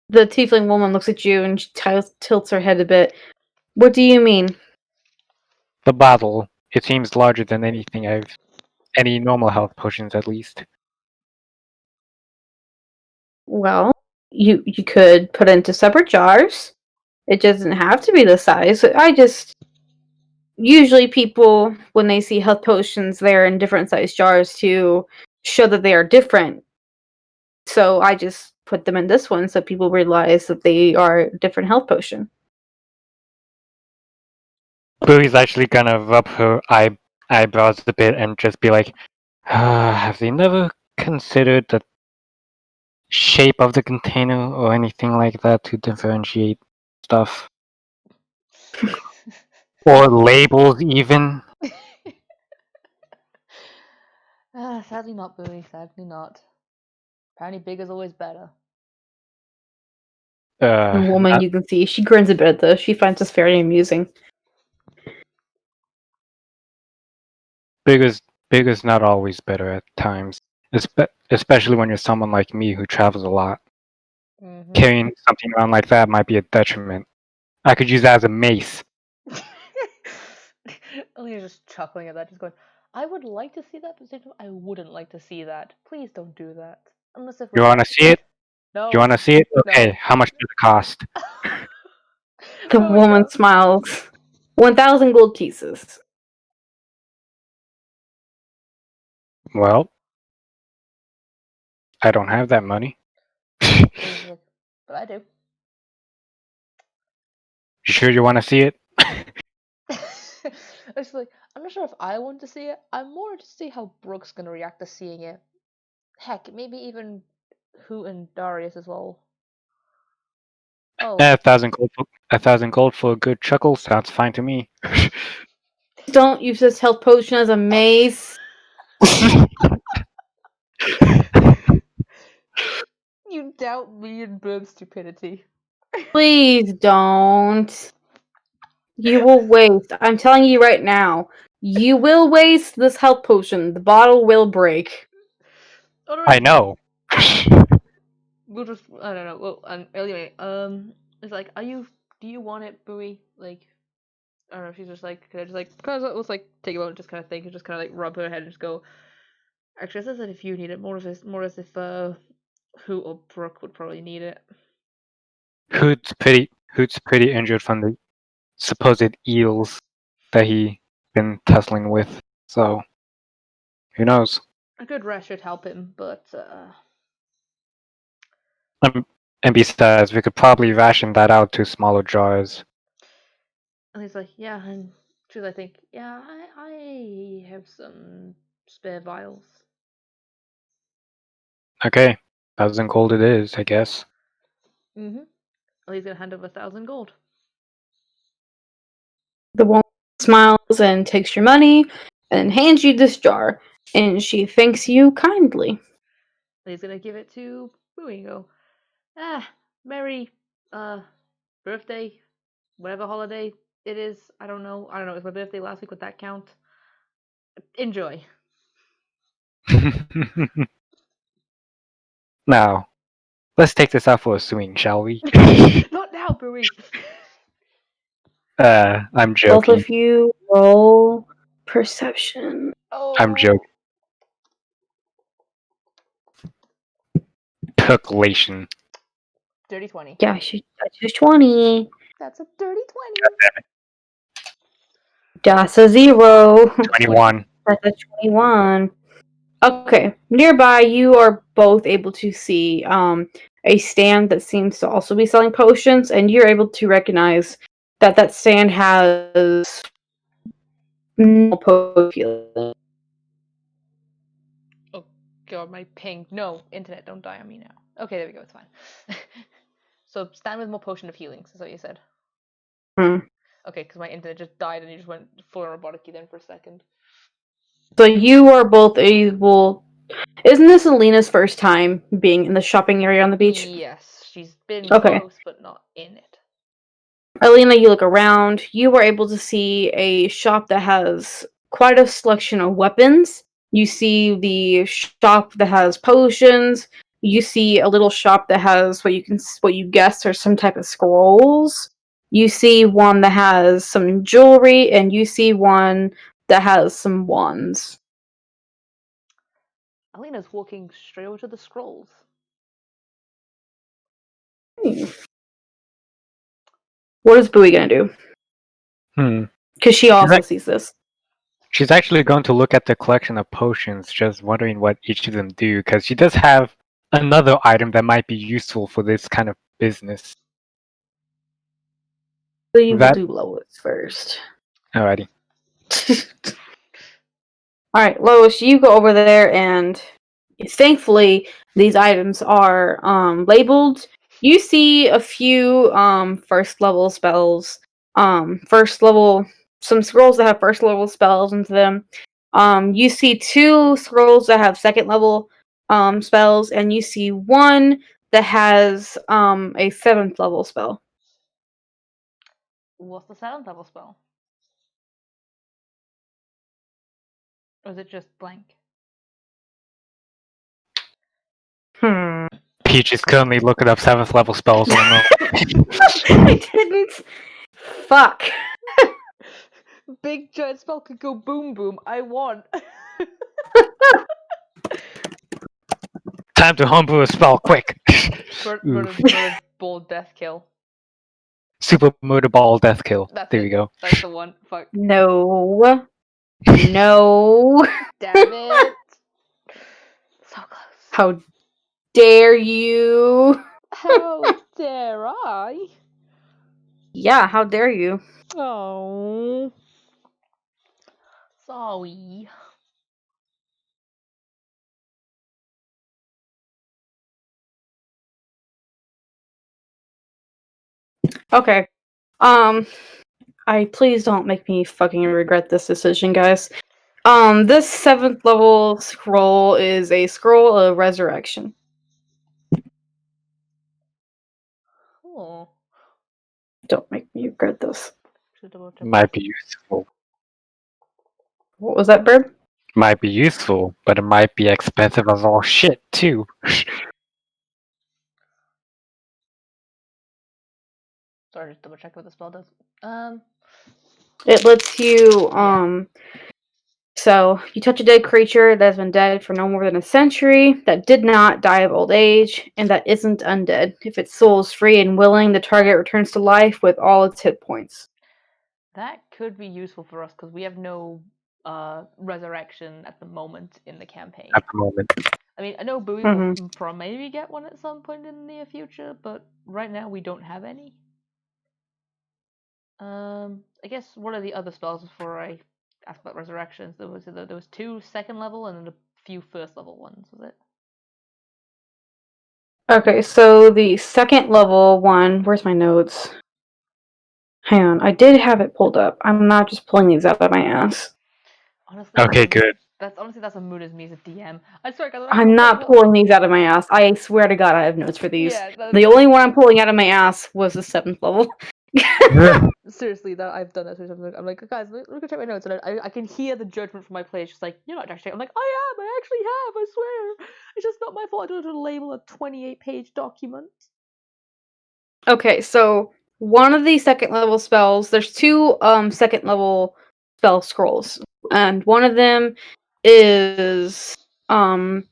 The tiefling woman looks at you and she tilts her head a bit. What do you mean? The bottle. It seems larger than any normal health potions at least. Well, you could put it into separate jars. It doesn't have to be the size. Usually people, when they see health potions, they're in different size jars to show that they are different. So I just put them in this one so people realize that they are a different health potion. Bowie's actually gonna rub her eyebrows a bit and just be like, have they never considered the shape of the container or anything like that to differentiate stuff? Or labels even? Sadly not, Bowie. Sadly not. Apparently, big is always better. The woman, you can see, she grins a bit though. She finds this very amusing. Bigger's not always better at times. Especially when you're someone like me who travels a lot. Mm-hmm. Carrying something around like that might be a detriment. I could use that as a mace. Alina's just chuckling at that, just going, I would like to see that, but I wouldn't like to see that. Please don't do that. Unless if You wanna see it? No. You wanna see it? Okay, No. how much does it cost? The Bowie, woman no. smiles. 1,000 gold pieces. Well, I don't have that money. Alina's like, but I do. You sure you wanna see it? It's like, I'm not sure if I want to see it. I'm more to see how Brooke's gonna react to seeing it. Heck, maybe even Hoot and Darius as well. Oh, 1,000 gold for a good chuckle sounds fine to me. Don't use this health potion as a mace. you doubt me and Boom's stupidity. Please don't. You will waste. I'm telling you right now. You will waste this health potion. The bottle will break. I know. We'll just, I don't know. Well, anyway, it's like, do you want it, Bowie? Like, I don't know. She's just like, kind of, let's like take a moment, just kind of think, and just kind of like rub her head and just go. Actually, it says that if you need it, more as if Hoot or Brooke would probably need it. Hoot's pretty injured from the supposed eels that he been tussling with. So who knows? A good rest should help him, but And besides, we could probably ration that out to smaller jars. and he's like, yeah, and she's, I think, yeah, I have some spare vials. Okay, 1,000 gold it is, I guess. Mm-hmm. Well, he's gonna hand over 1,000 gold. The woman smiles and takes your money and hands you this jar, and she thanks you kindly. And he's gonna give it to Bowie and go, merry birthday, whatever holiday it is. I don't know. It was my birthday last week. Would that count? Enjoy. Now, let's take this out for a swing, shall we? Not now, Bowie. I'm Both joking. of you roll perception. Oh. I'm joking. Percolation. Dirty 20. Yeah, that's just 20. That's a dirty 20. That's a 0. 21. That's a 21. Okay, nearby you are both able to see a stand that seems to also be selling potions, and you're able to recognize that stand has no potion. Oh god, my ping. No, internet, don't die on me now. Okay, there we go, it's fine. So stand with more potion of healing, is what you said. Hmm. Okay, because my internet just died and you just went full robotic then for a second. So you are both able. Isn't this Alina's first time being in the shopping area on the beach? Yes, she's been Okay. close, but not in it. Alina, you look around. You were able to see a shop that has quite a selection of weapons. You see the shop that has potions. You see a little shop that has what you guess are some type of scrolls. You see one that has some jewelry, and you see one that has some wands. Alina's walking straight over to the scrolls. What is Bowie gonna do? Hmm. Because she also sees this. She's actually going to look at the collection of potions, just wondering what each of them do, because she does have another item that might be useful for this kind of business. We will do Lois first. Alrighty. Alright, Lois, you go over there, and thankfully these items are labeled. You see a few first level spells. Some scrolls that have first level spells into them. You see 2 scrolls that have second level spells, and you see one that has a 7th level spell. What's the 7th level spell? Or is it just blank? Peach is currently looking up 7th level spells. Oh no. I didn't. Fuck. Big giant spell could go boom boom. I want. Time to humble a spell, quick! Murder ball death kill. Super murder ball death kill. That's There it. we go. That's the one. Fuck. No. No. Damn it. So close. How dare you? How dare I? Yeah, how dare you? Oh. Sorry. Okay. Please don't make me fucking regret this decision, guys. This 7th level scroll is a scroll of resurrection. Oh. Don't make me regret this. Might be useful. What was that, Bird? Might be useful, but it might be expensive as all shit too. Sorry, just double check what the spell does. It lets you, So, you touch a dead creature that has been dead for no more than a century, that did not die of old age, and that isn't undead. If its soul is free and willing, the target returns to life with all its hit points. That could be useful for us because we have no resurrection at the moment in the campaign. At the moment. I mean, I know Bowie will maybe get one at some point in the near future, but right now we don't have any. I guess what are the other spells before I ask about resurrections? There was 2 second level and then a few first level ones, was it? Okay, so the second level one, where's my notes? Hang on, I did have it pulled up. I'm not just pulling these out of my ass. Honestly, Okay, good. That's a mood as me as a DM. I swear, guys, I'm not pulling these out of my ass. I swear to God, I have notes for these. Yeah, The only one I'm pulling out of my ass was the 7th level. Seriously, that I've done that. I'm like, guys, look at my notes, and I can hear the judgment from my players. Just like, you're not actually. I'm like, I actually have. I swear. It's just not my fault. I don't know how to label a 28-page document. Okay, so one of the second level spells, there's 2 second level spell scrolls, and one of them is Acid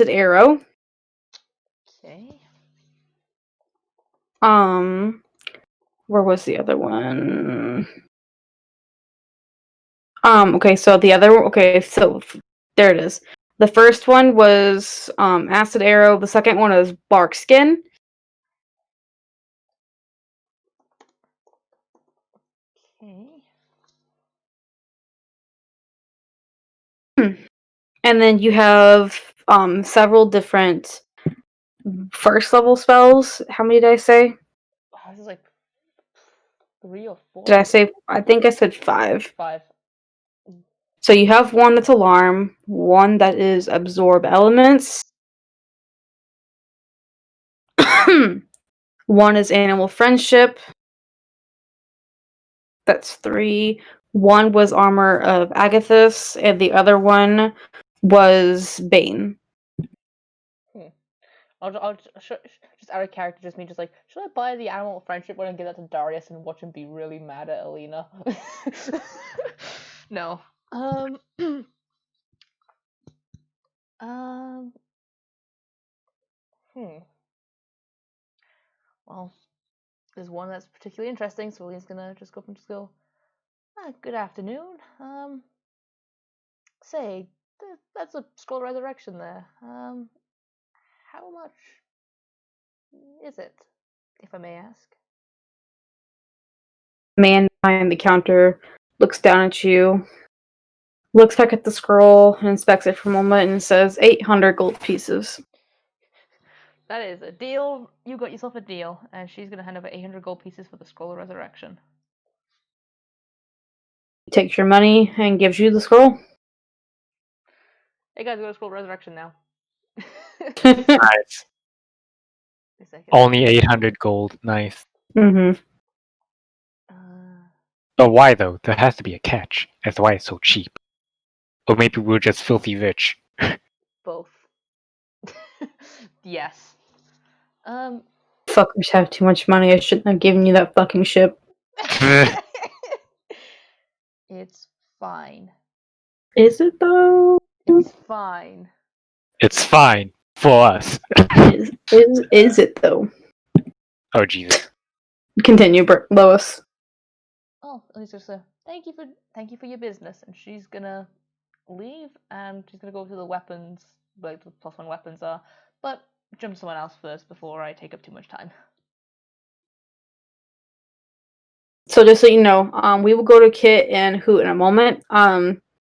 Arrow. Okay. Where was the other one? Okay, so there it is. The first one was Acid Arrow, the second one is Bark Skin. Okay. And then you have several different first level spells. How many did I say? This is like 3 or 4. Did I say? I think I said 5. 5. So you have one that's Alarm, one that is Absorb Elements, One is animal friendship. That's 3. One was armor of Agathis, and the other one was Bane. I'll just out of character, just me, just like, should I buy the animal friendship one and give that to Darius and watch him be really mad at Alina? No. Um. Well, there's one that's particularly interesting, so Alina's gonna just go up and just go, good afternoon. Say, that's a scroll resurrection there. How much is it, if I may ask? Man behind the counter looks down at you, looks back at the scroll, and inspects it for a moment and says 800 gold pieces. That is a deal. You got yourself a deal, and she's gonna hand over 800 gold pieces for the scroll of resurrection. He takes your money and gives you the scroll. Hey guys, we got a scroll of resurrection now. Nice. A second. Only 800 gold. Nice. Mm-hmm. But why though? There has to be a catch as to why it's so cheap. Or maybe we're just filthy rich. Both. Yes. Fuckers have too much money. I shouldn't have given you that fucking ship. It's fine. Is it though? It's fine. It's fine for us. Is it though? Oh Jesus. Continue, Lois. Oh, Elise just thank you for your business, and she's gonna leave, and she's gonna go to the weapons, like the +1 weapons are, but jump to someone else first before I take up too much time. So just so you know, we will go to Kit and Hoot in a moment.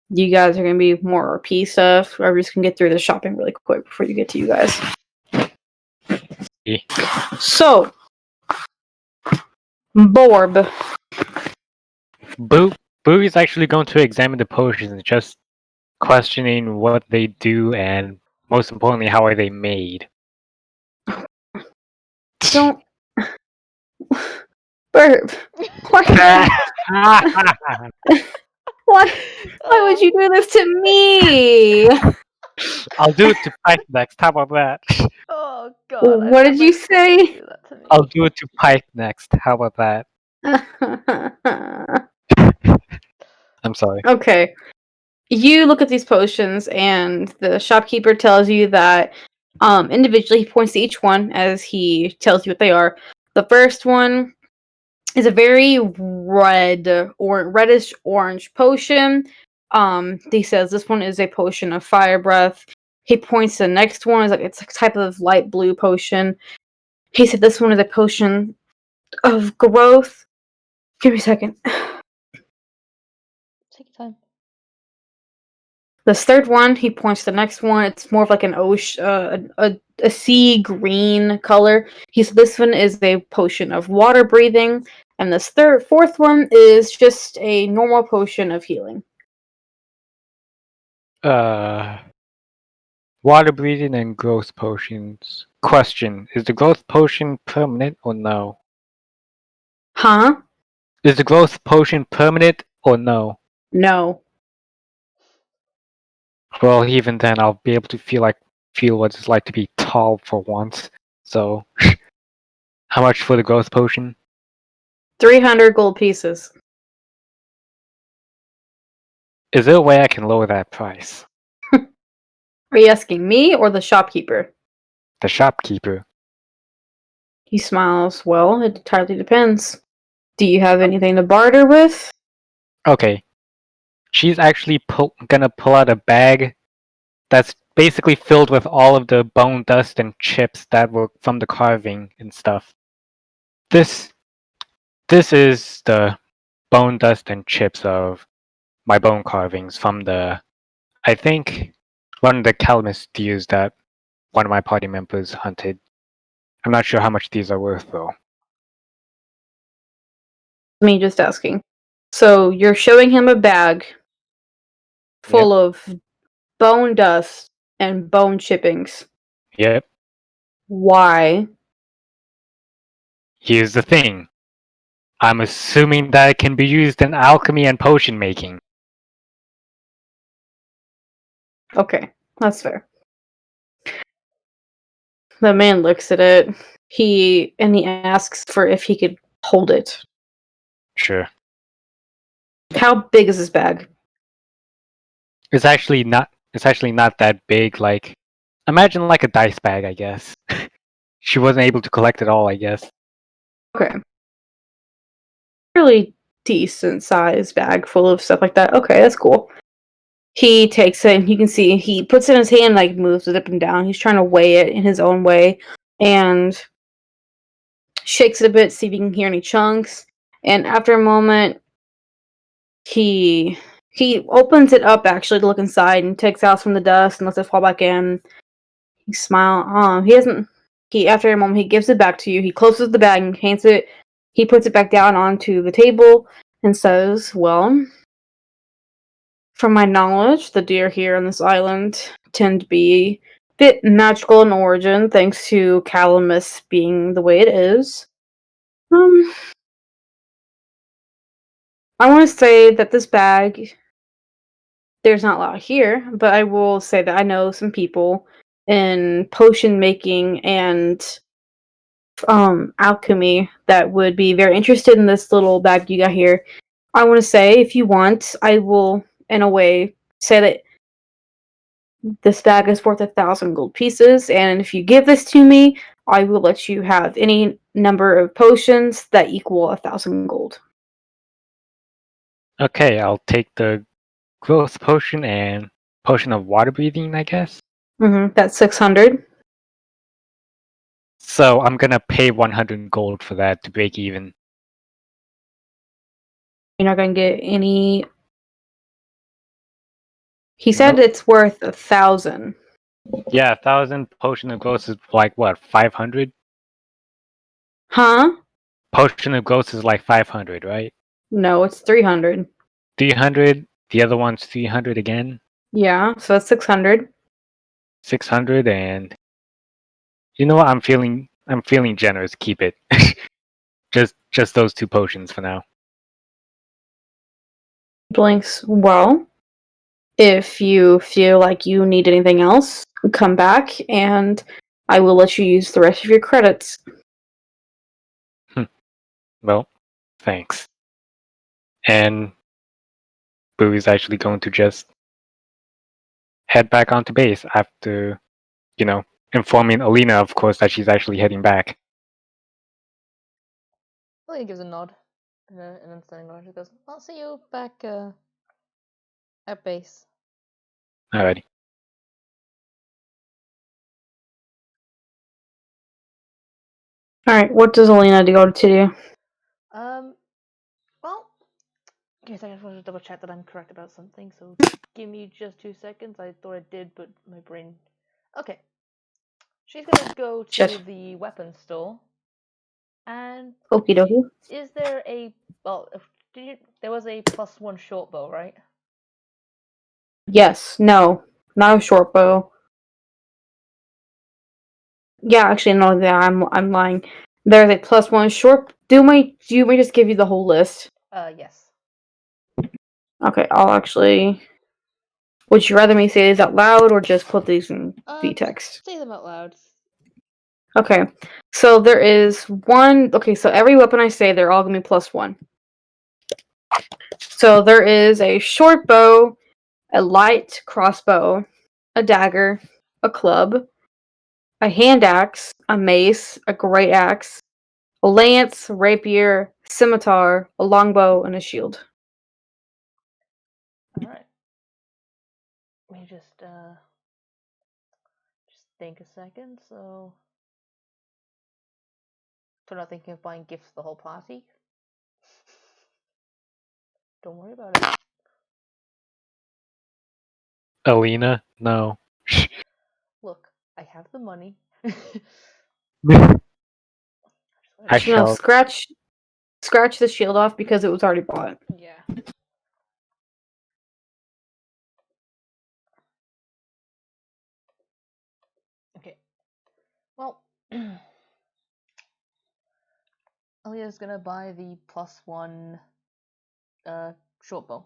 You guys are gonna be more RP stuff. We're just gonna get through the shopping really quick before you get to you guys. Yeah. So, Borb. Boo is actually going to examine the potions, just questioning what they do and most importantly, how are they made. Don't. Burp. Why would you do this to me? I'll do it to Pike next. How about that? Oh god. What did you say? Do that to me. I'll do it to Pike next. How about that? I'm sorry. Okay. You look at these potions, and the shopkeeper tells you that individually he points to each one as he tells you what they are. The first one is a very red or reddish orange potion. He says this one is a potion of fire breath. He points to the next one, it's a type of light blue potion. He said this one is a potion of growth. Give me a second. Take your time. This third one, he points to the next one. It's more of like an ocean, a sea green color. He said this one is a potion of water breathing, and this fourth one is just a normal potion of healing. Water breathing and growth potions. Question: is the growth potion permanent or no? Huh? Is the growth potion permanent or no? No. Well, even then, I'll be able to feel what it's like to be tall for once. So, how much for the growth potion? 300 gold pieces. Is there a way I can lower that price? Are you asking me or the shopkeeper? The shopkeeper. He smiles. Well, it entirely depends. Do you have anything to barter with? Okay. She's actually gonna pull out a bag that's basically filled with all of the bone dust and chips that were from the carving and stuff. This is the bone dust and chips of my bone carvings from I think, one of the Calamus deers that one of my party members hunted. I'm not sure how much these are worth though. Me just asking. So you're showing him a bag full of bone dust and bone chippings. Yep. Why? Here's the thing. I'm assuming that it can be used in alchemy and potion making. Okay, that's fair. The man looks at it. He asks for if he could hold it. Sure. How big is this bag? It's actually not that big, like imagine like a dice bag, I guess. She wasn't able to collect it all, I guess. Okay. Really decent sized bag full of stuff like that. Okay, that's cool. He takes it and you can see he puts it in his hand, like moves it up and down. He's trying to weigh it in his own way and shakes it a bit, see if he can hear any chunks. And after a moment, he opens it up actually to look inside and takes out some of the dust and lets it fall back in. He smiles. He hasn't. He after a moment he gives it back to you. He closes the bag and hands it. He puts it back down onto the table and says, "Well, from my knowledge, the deer here on this island tend to be a bit magical in origin, thanks to Calamus being the way it is. I want to say that this bag, there's not a lot here, but I will say that I know some people in potion making and alchemy that would be very interested in this little bag you got here. I want to say, if you want, I will, in a way, say that this bag is worth 1,000 gold pieces, and if you give this to me, I will let you have any number of potions that equal 1,000 gold." Okay, I'll take the growth potion and potion of water breathing, I guess. That's 600. So I'm gonna pay 100 gold for that to break even. You're not gonna get any. He said Nope. it's worth 1,000. Yeah, 1,000 potion of growth is like what, 500? Huh? Potion of growth is like 500, right? No, it's 300. 300. The other one's 300 again. Yeah, so that's 600. 600, and you know what? I'm feeling generous. Keep it. just those two potions for now. Blinks. Well, if you feel like you need anything else, come back and I will let you use the rest of your credits. Well, thanks. And Bowie's actually going to just head back onto base after, informing Alina, of course, that she's actually heading back. Lily gives a nod, an understanding nod. She goes, "I'll see you back at base." Alrighty. Alright, what does Alina go to do? Well, give me a second. I just wanted to double check that I'm correct about something. So give me just 2 seconds. I thought I did, but my brain. Okay. She's gonna go to Shit. the weapons store. And Okie dokie. is there a there was a +1 short bow, right? Yes, no, not a short bow. Yeah, actually, no, I'm lying. There's a +1 short. Do we just give you the whole list? Yes. Okay, I'll actually. Would you rather me say these out loud or just put these in the text? Say them out loud. Okay, so there is one. Okay, so every weapon I say, they're all gonna be +1. So there is a short bow, a light crossbow, a dagger, a club, a hand axe, a mace, a great axe, a lance, rapier, scimitar, a longbow, and a shield. All right. Let me just think a second. So, not thinking of buying gifts for the whole party. Don't worry about it. Alina, no. Look, I have the money. I Actually, no, shall. scratch the shield off because it was already bought. Yeah. Okay. Well, Alina's gonna buy the +1 short bow.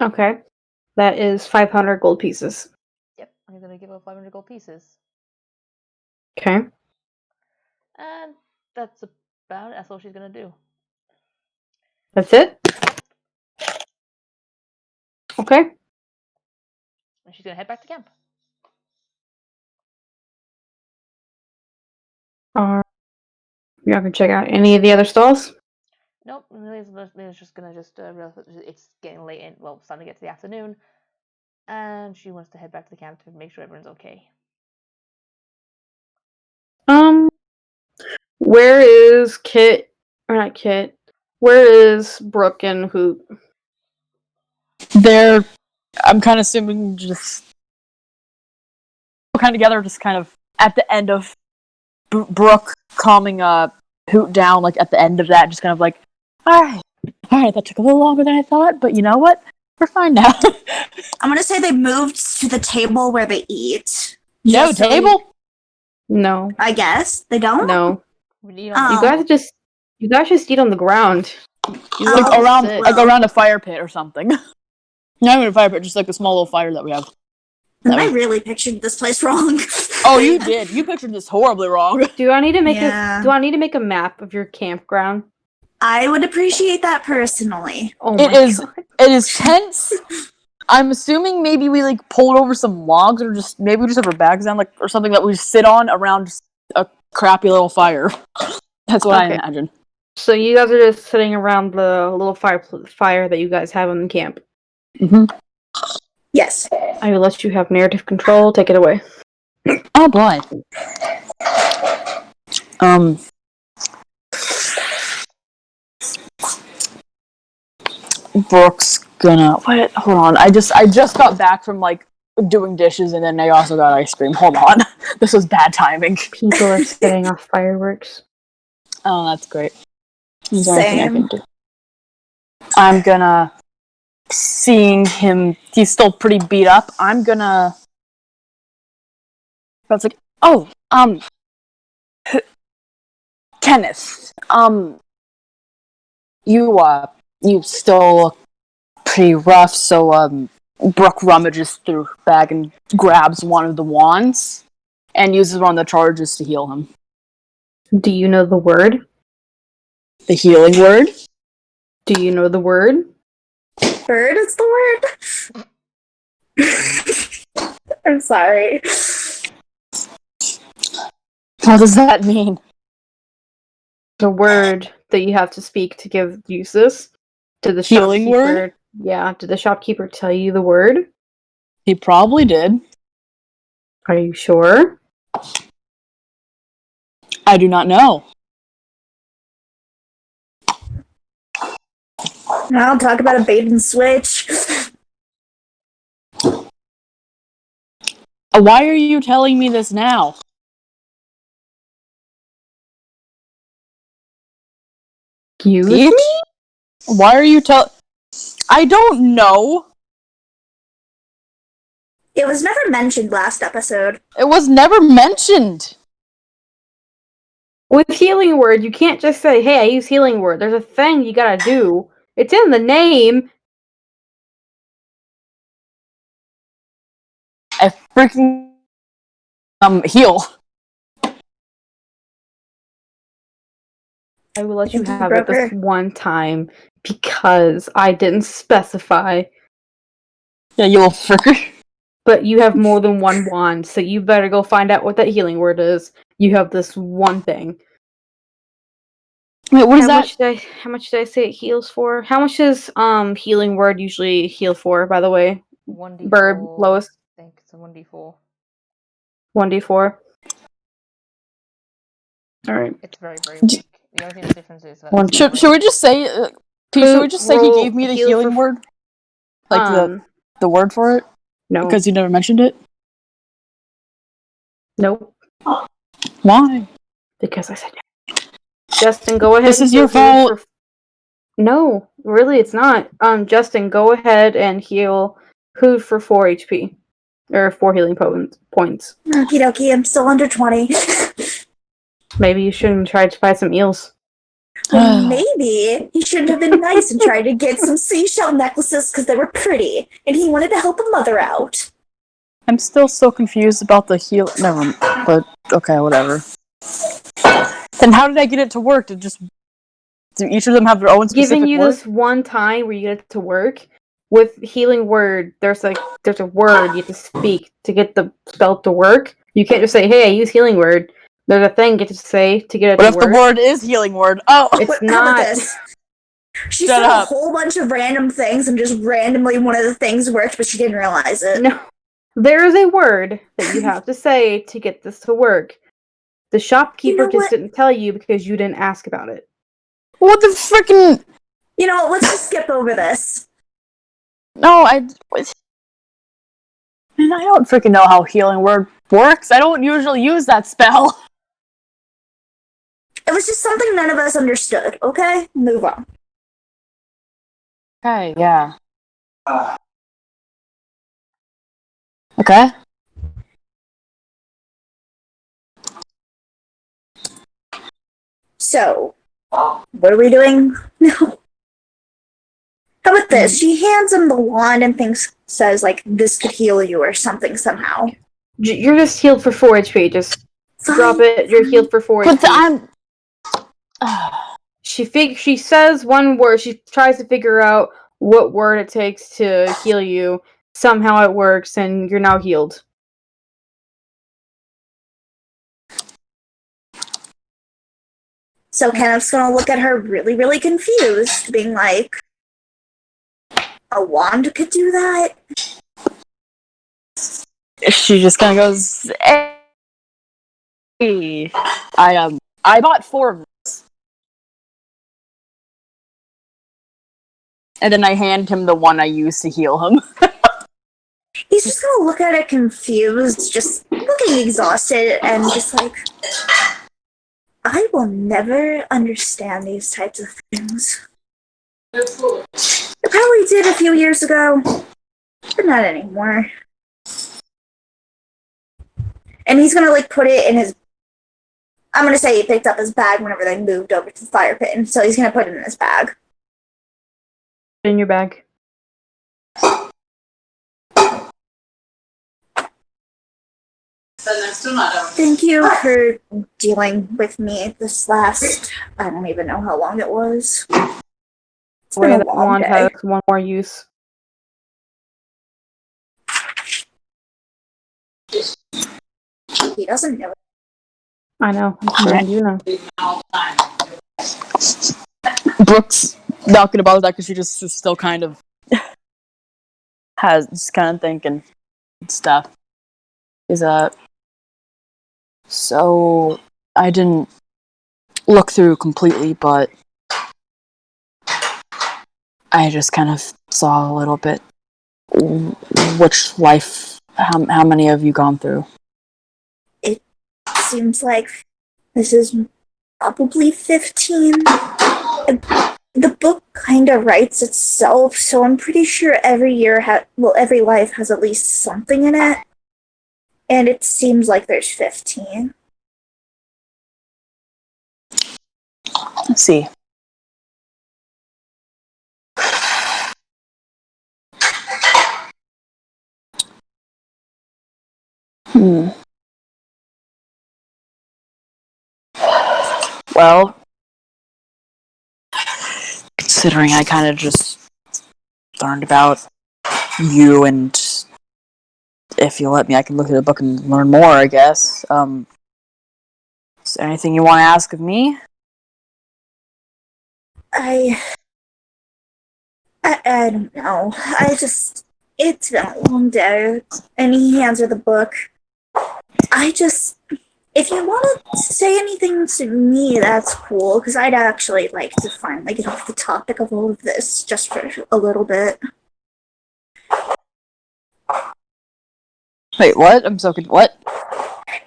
Okay. That is 500 gold pieces. Yep, I'm gonna give her 500 gold pieces. Okay. And that's about it. That's all she's gonna do. That's it? Okay. And she's gonna head back to camp. You're not gonna check out any of the other stalls? Nope, Lily's just gonna realize that it's getting late in, well, starting to get to the afternoon, and she wants to head back to the camp to make sure everyone's okay. Where is Kit? Or not Kit. Where is Brooke and Hoot? They're, I'm kind of assuming, just kind of together, just kind of at the end of Brooke calming Hoot down, like at the end of that, just kind of like, alright, that took a little longer than I thought, but you know what? We're fine now. I'm gonna say they moved to the table where they eat. No Just so table? No. I guess they don't. No. We need Oh. You guys just eat on the ground. You Like Oh, around, sit. like around a fire pit or something. Not even a fire pit, just like a small little fire that we have. I really pictured this place wrong. Oh, you did. You pictured this horribly wrong. Do I need to make Yeah. do I need to make a map of your campground? I would appreciate that personally. Oh It my is- god. It is tense. I'm assuming maybe we like pulled over some logs, or just maybe we just have our bags down, like or something that we sit on around just a crappy little fire. That's what I Okay. imagine. So you guys are just sitting around the little fire that you guys have in the camp. Mm-hmm. Yes. I will let you have narrative control. Take it away. Oh boy. Brooke's gonna wait. Hold on. I just got back from like doing dishes, and then I also got ice cream. Hold on. This was bad timing. People are setting off fireworks. Oh, that's great. Is there anything I Same. can do? I'm gonna, seeing him, he's still pretty beat up. I'm gonna. That's like, oh, Kenneth, you still look pretty rough. So, Brooke rummages through her bag and grabs one of the wands and uses one of the charges to heal him. Do you know the word? The healing word. Do you know the word? Bird is the word. I'm sorry. What does that mean? The word that you have to speak to use this. Did the Healing shopkeeper? word? Yeah. Did the shopkeeper tell you the word? He probably did. Are you sure? I do not know. I'll talk about a bait and switch. Why are you telling me this now? Excuse Peach? me? Why are you I don't know. It was never mentioned last episode. It was never mentioned. With healing word, you can't just say, "Hey, I use healing word." There's a thing you gotta do. It's in the name. I freaking heal. I will let you Thank you, have it this broker. one time because I didn't specify. Yeah, you little fricker. But you have more than one wand, so you better go find out what that healing word is. You have this one thing. Wait, what is How that? much did I say it heals for? How much does healing word usually heal for, by the way? 1d4. Bird, Lois. I think it's a 1d4. 1d4. Alright. It's very, very weak. The only thing the difference is that One- it's not Should we just say, Pete, should we Hoot, just say he roll gave me the heal healing for- word? Like the word for it? No. Because you never mentioned it? Nope. Why? Because I said no. Justin, go ahead. This and is your heal Hoot fault. No, really, it's not. Justin, go ahead and heal Hoot for 4 HP. Or 4 healing points. Okie dokie, I'm still under 20. Maybe you shouldn't try to buy some eels. Well, maybe he shouldn't have been nice and tried to get some seashell necklaces because they were pretty, and he wanted to help a mother out. I'm still so confused about the heal. Never, but okay, whatever. Then how did I get it to work? Do each of them have their own specific Giving you word? this one time where you get it to work with healing word. There's a word you have to speak to get the spell to work. You can't just say, "Hey, I use healing word." There's a thing you have to say to get it What to if work. the word is healing word? Oh, It's How about not. this? She Shut said a up. whole bunch of random things, and just randomly one of the things worked, but she didn't realize it. No. There is a word that you have to say to get this to work. The shopkeeper just what? didn't tell you because you didn't ask about it. what the freaking? You know what? Let's just skip over this. No, Man, I don't freaking know how healing word works. I don't usually use that spell. It was just something none of us understood, okay? Move on. Okay, yeah. Okay. So, what are we doing? No. How about this? She hands him the wand and says, like, this could heal you or something somehow. You're just healed for 4 HP. Just drop it. You're healed for 4 But HP. She says one word. She tries to figure out what word it takes to heal you. Somehow it works, and you're now healed. So Kenneth's gonna look at her really, really confused, being like, a wand could do that? She just kind of goes, "Hey, I bought 4 of those," and then I hand him the one I used to heal him. He's just gonna look at it confused, just looking exhausted, and just like, I will never understand these types of things. I probably did a few years ago, but not anymore. And he's gonna like put it in his. I'm gonna say he picked up his bag whenever they moved over to the fire pit, and so he's gonna put it in his bag. In your bag. Thank you for dealing with me this last. I don't even know how long it was. It's been Way a that long wand day. has one more use. He doesn't know. I know. I'm sure you know. Brooke's talking about that because she just is still kind of thinking stuff. Is so I didn't look through completely, but I just kind of saw a little bit. Which life? How many have you gone through? It seems like this is probably 15. The book kind of writes itself, so I'm pretty sure every life has at least something in it. And it seems like there's 15. Let's see. Well, considering I kind of just learned about you, and if you let me, I can look at the book and learn more, I guess. Is there anything you want to ask of me? I don't know. It's been a long day. And he hands her the book. If you want to say anything to me, that's cool, because I'd actually like to finally get off the topic of all of this just for a little bit. Wait, what? I'm so confused. What?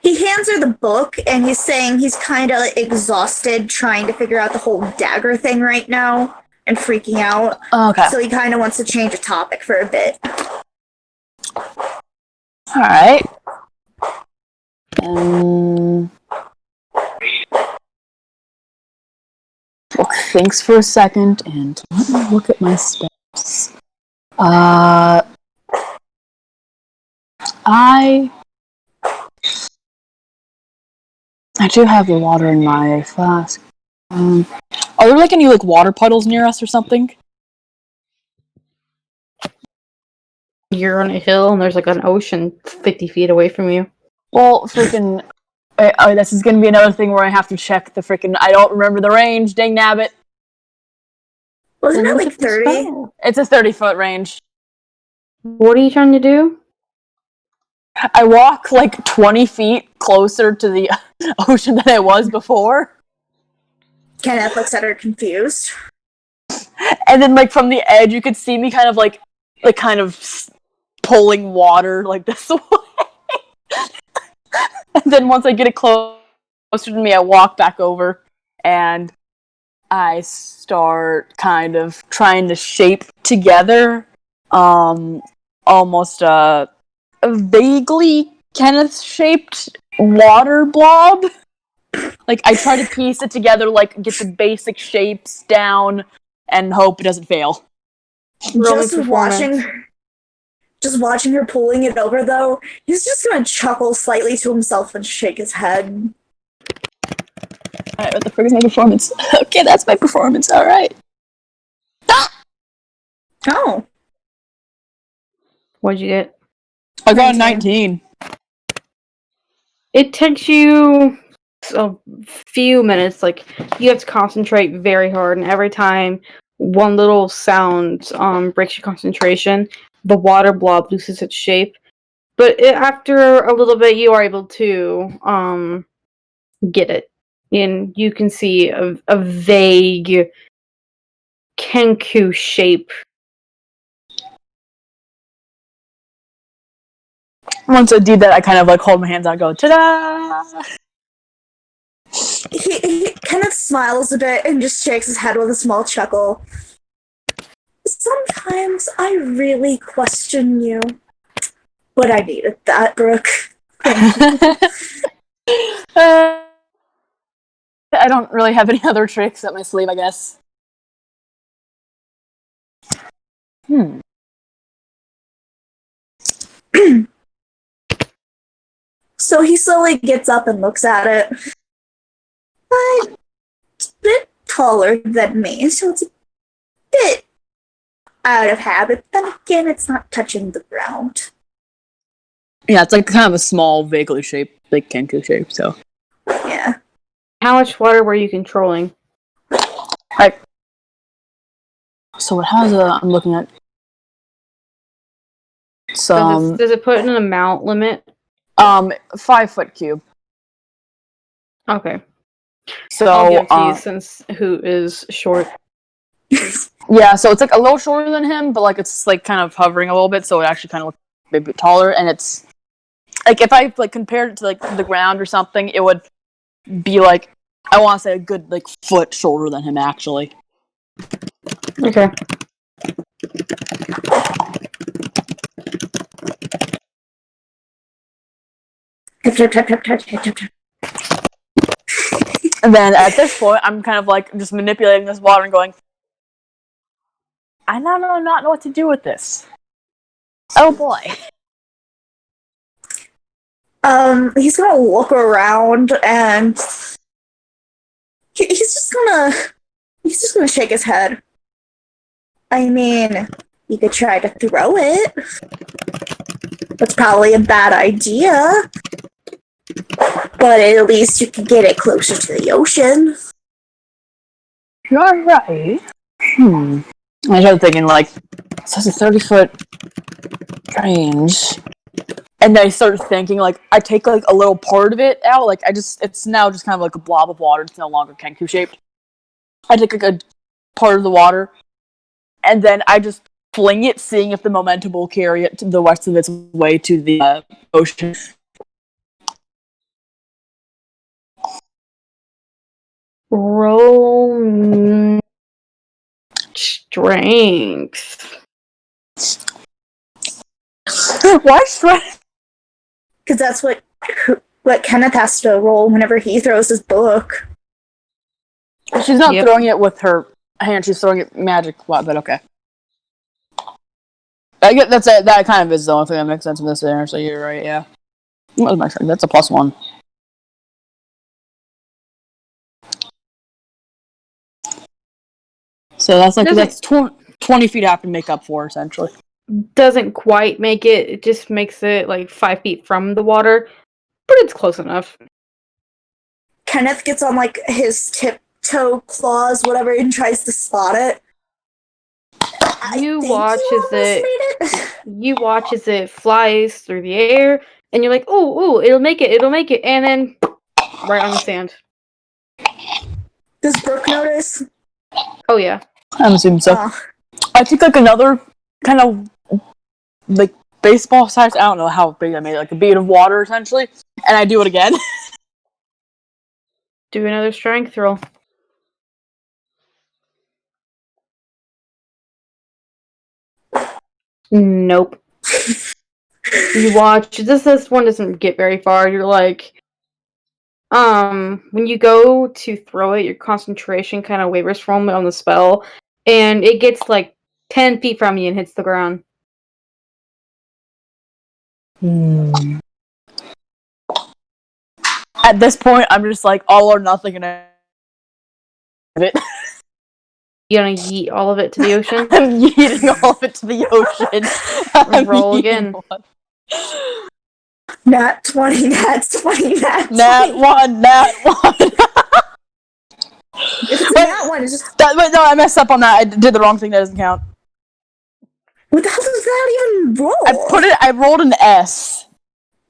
He hands her the book, and he's saying he's kind of exhausted trying to figure out the whole dagger thing right now and freaking out. Okay. So he kind of wants to change a topic for a bit. Alright. thinks for a second, and let me look at my steps. I do have the water in my flask. Are there like any like water puddles near us or something? You're on a hill and there's like an ocean 50 feet away from you. Well, freaking. This is gonna be another thing where I have to check the freaking. I don't remember the range. Dang nabbit. Wasn't Then it look like at the 30? spell. It's a 30-foot range. What are you trying to do? I walk like 20 feet closer to the ocean than I was before. Kenneth looks at her confused. And then like from the edge you could see me kind of pulling water like this way. And then once I get it closer to me, I walk back over and I start kind of trying to shape together almost a vaguely Kenneth shaped water blob. Like I try to piece it together, like get the basic shapes down and hope it doesn't fail. Roll me Just performance. watching her pulling it over, though, he's just gonna chuckle slightly to himself and shake his head. Alright, what the frick is my performance? Okay, that's my performance, alright. Oh, What'd you get? I got a 19. It takes you a few minutes. Like you have to concentrate very hard, and every time one little sound breaks your concentration, the water blob loses its shape. But after a little bit, you are able to get it, and you can see a vague Kenku shape. Once I do that, I kind of like hold my hands out and go, ta-da! he kind of smiles a bit and just shakes his head with a small chuckle. Sometimes I really question you. But I needed that, Brooke. I don't really have any other tricks up my sleeve, I guess. So he slowly gets up and looks at it. But it's a bit taller than me, so it's a bit out of habit. Then again, it's not touching the ground. Yeah, it's like kind of a small, vaguely shaped, like Kenku shape, so. Yeah. How much water were you controlling? So it has a, I'm looking at some, Does it put in an amount limit? 5-foot cube. Okay. So, I'll give it to you since who is short. yeah, so it's like a little shorter than him, but like it's like kind of hovering a little bit, so it actually kind of looks a bit taller, and it's, like if I like compared it to like the ground or something, it would be like, I want to say a good like foot shorter than him actually. Okay. And then at this point, I'm kind of like just manipulating this water and going, I now not know what to do with this. Oh boy. He's gonna look around and he's just gonna shake his head. I mean, you could try to throw it. That's probably a bad idea. But at least you can get it closer to the ocean. You're right. I started thinking like, so it's a 30-foot range. And I started thinking like, I take like a little part of it out, like it's now just kind of like a blob of water, it's no longer Kenku shaped. I take like a part of the water, and then I just fling it, seeing if the momentum will carry it to the rest of its way to the ocean. Roll strength. Why strength? Because that's what Kenneth has to roll whenever he throws his book. She's not Yep. throwing it with her hand. She's throwing it magic. But okay. I get that kind of is the only thing that makes sense in this scenario. So you're right. Yeah. That's a +1. So that's like that's 20 feet I have to make up for essentially. Doesn't quite make it. It just makes it like 5 feet from the water, but it's close enough. Kenneth gets on like his tiptoe claws, whatever, and tries to spot it. You I watch think you as it. almost made it. You watch as it flies through the air, and you're like, "Oh, it'll make it," and then right on the sand. Does Brooke notice? Oh yeah. I'm assuming so. Oh. I take like another kind of like baseball size. I don't know how big I made it, like a bead of water essentially, and I do it again. Do another strength roll. Nope. You watch. This one doesn't get very far. You're like, when you go to throw it, your concentration kind of wavers from it on the spell, and it gets like 10 feet from you and hits the ground. At this point, I'm just like all or nothing, and I it. You gonna yeet all of it to the ocean? I'm yeeting all of it to the ocean. I'm Roll yeeting again. one. Nat 20, nat 20, nat 20. Nat 1, nat 1. If it's a nat 1, it's just. Wait, no, I messed up on that. I did the wrong thing. That doesn't count. What the hell does that even roll? I rolled an S.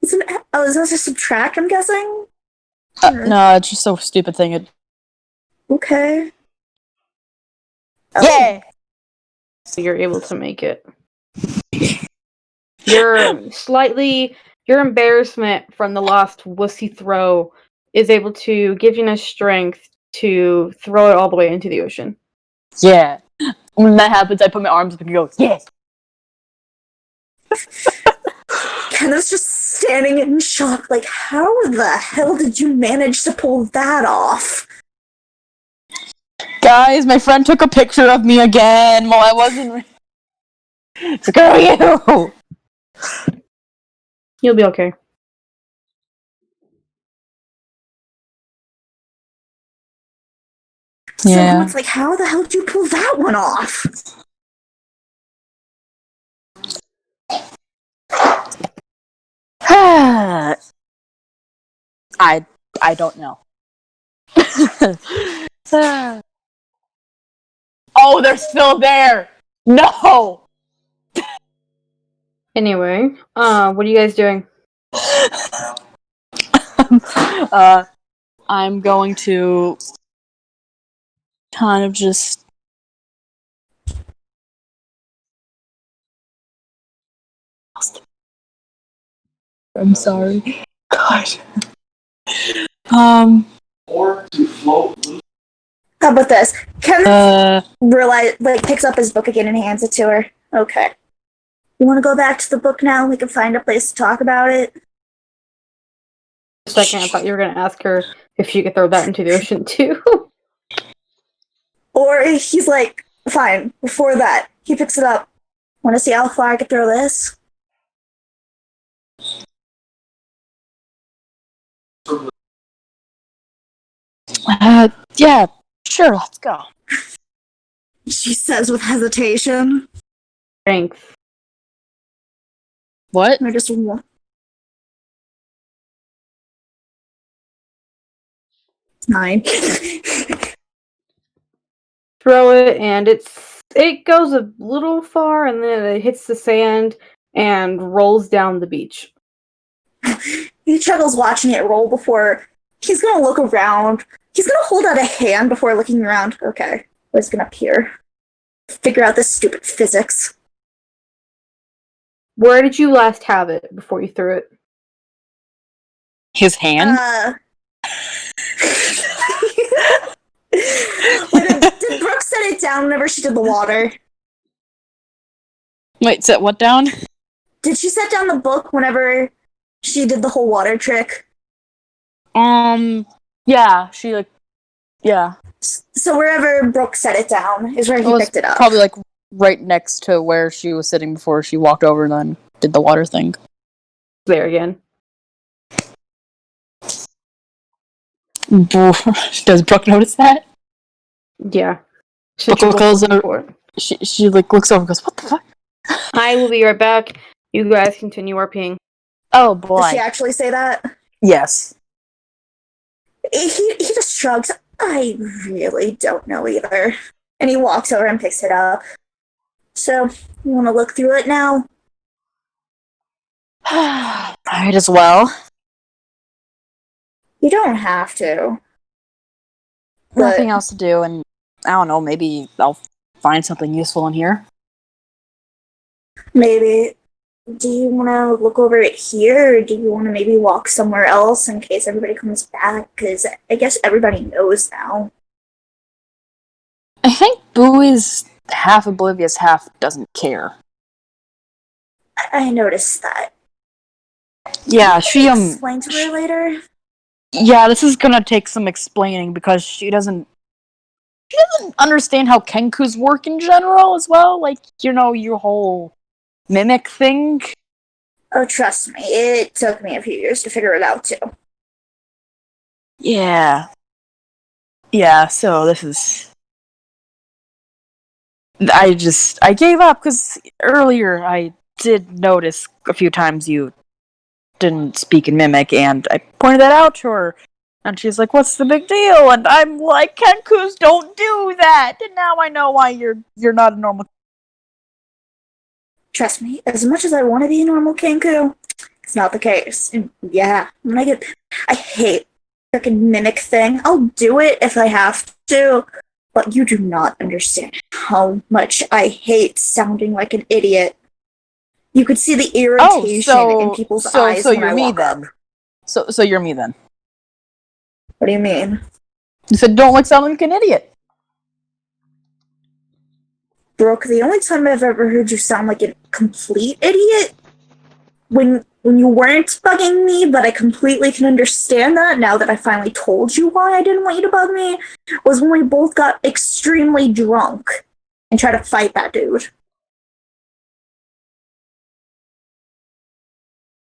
It's an. Oh, is that just subtract, I'm guessing? No, it's just a stupid thing. Okay. Oh. Yeah! So you're able to make it. Your embarrassment from the last wussy throw is able to give you enough strength to throw it all the way into the ocean. Yeah. When that happens, I put my arms up and go, yeah! Kenneth's just standing in shock, like, how the hell did you manage to pull that off? Guys, my friend took a picture of me again while I wasn't. Screw you! You'll be okay. Yeah. So it's like, how the hell did you pull that one off? I don't know. Oh, they're still there! No! Anyway, what are you guys doing? I'm going to kind of just I'm sorry. God. How about this? Kenneth picks up his book again and hands it to her. Okay. You want to go back to the book now? We can find a place to talk about it. For a second, I thought you were going to ask her if she could throw that into the ocean too. Or he's like, fine, before that, he picks it up. Want to see how far I could throw this? Yeah, sure, let's go. She says with hesitation. Strength. What? I just 9. Throw it, and it goes a little far, and then it hits the sand and rolls down the beach. He chuckles watching it roll before he's gonna look around. He's gonna hold out a hand before looking around. Okay, what's gonna appear? Figure out this stupid physics. Where did you last have it before you threw it? His hand? Did Brooke set it down whenever she did the water? Wait, set what down? Did she set down the book whenever she did the whole water trick? Yeah, she yeah. So wherever Brooke set it down is where he It was picked it up. probably like right next to where she was sitting before she walked over and then did the water thing. There again. Does Brooke notice that? Yeah. Brooke She goes looking over. for it. She like looks over and goes, "What the fuck?" I will be right back. You guys continue RPing. Oh Does she boy. actually say that? Yes. He just shrugs. I really don't know either. And he walks over and picks it up. So, you want to look through it now? Might as well. You don't have to. Nothing else to do, and I don't know. Maybe I'll find something useful in here. Maybe. Do you want to look over it here, or do you want to maybe walk somewhere else in case everybody comes back? Because I guess everybody knows now. I think Bowie's half oblivious, half doesn't care. I noticed that. Yeah, she Explain to her later. Yeah, this is gonna take some explaining because she doesn't understand how Kenkus work in general as well. Like, your whole mimic thing. Oh, trust me, it took me a few years to figure it out too. Yeah. Yeah, so this is... I gave up because earlier I did notice a few times you didn't speak in mimic, and I pointed that out to her. And she's like, "What's the big deal?" And I'm like, "Kenkus don't do that." And now I know why you're not a normal. Trust me, as much as I want to be a normal Kenku, it's not the case. And yeah, I hate freaking mimic thing. I'll do it if I have to, but you do not understand how much I hate sounding like an idiot. You could see the irritation in people's eyes so when you're I me walk then. up. So you're me then. What do you mean? You said don't like sounding like an idiot. Brooke, the only time I've ever heard you sound like a complete idiot when you weren't bugging me, but I completely can understand that now that I finally told you why I didn't want you to bug me, was when we both got extremely drunk and tried to fight that dude.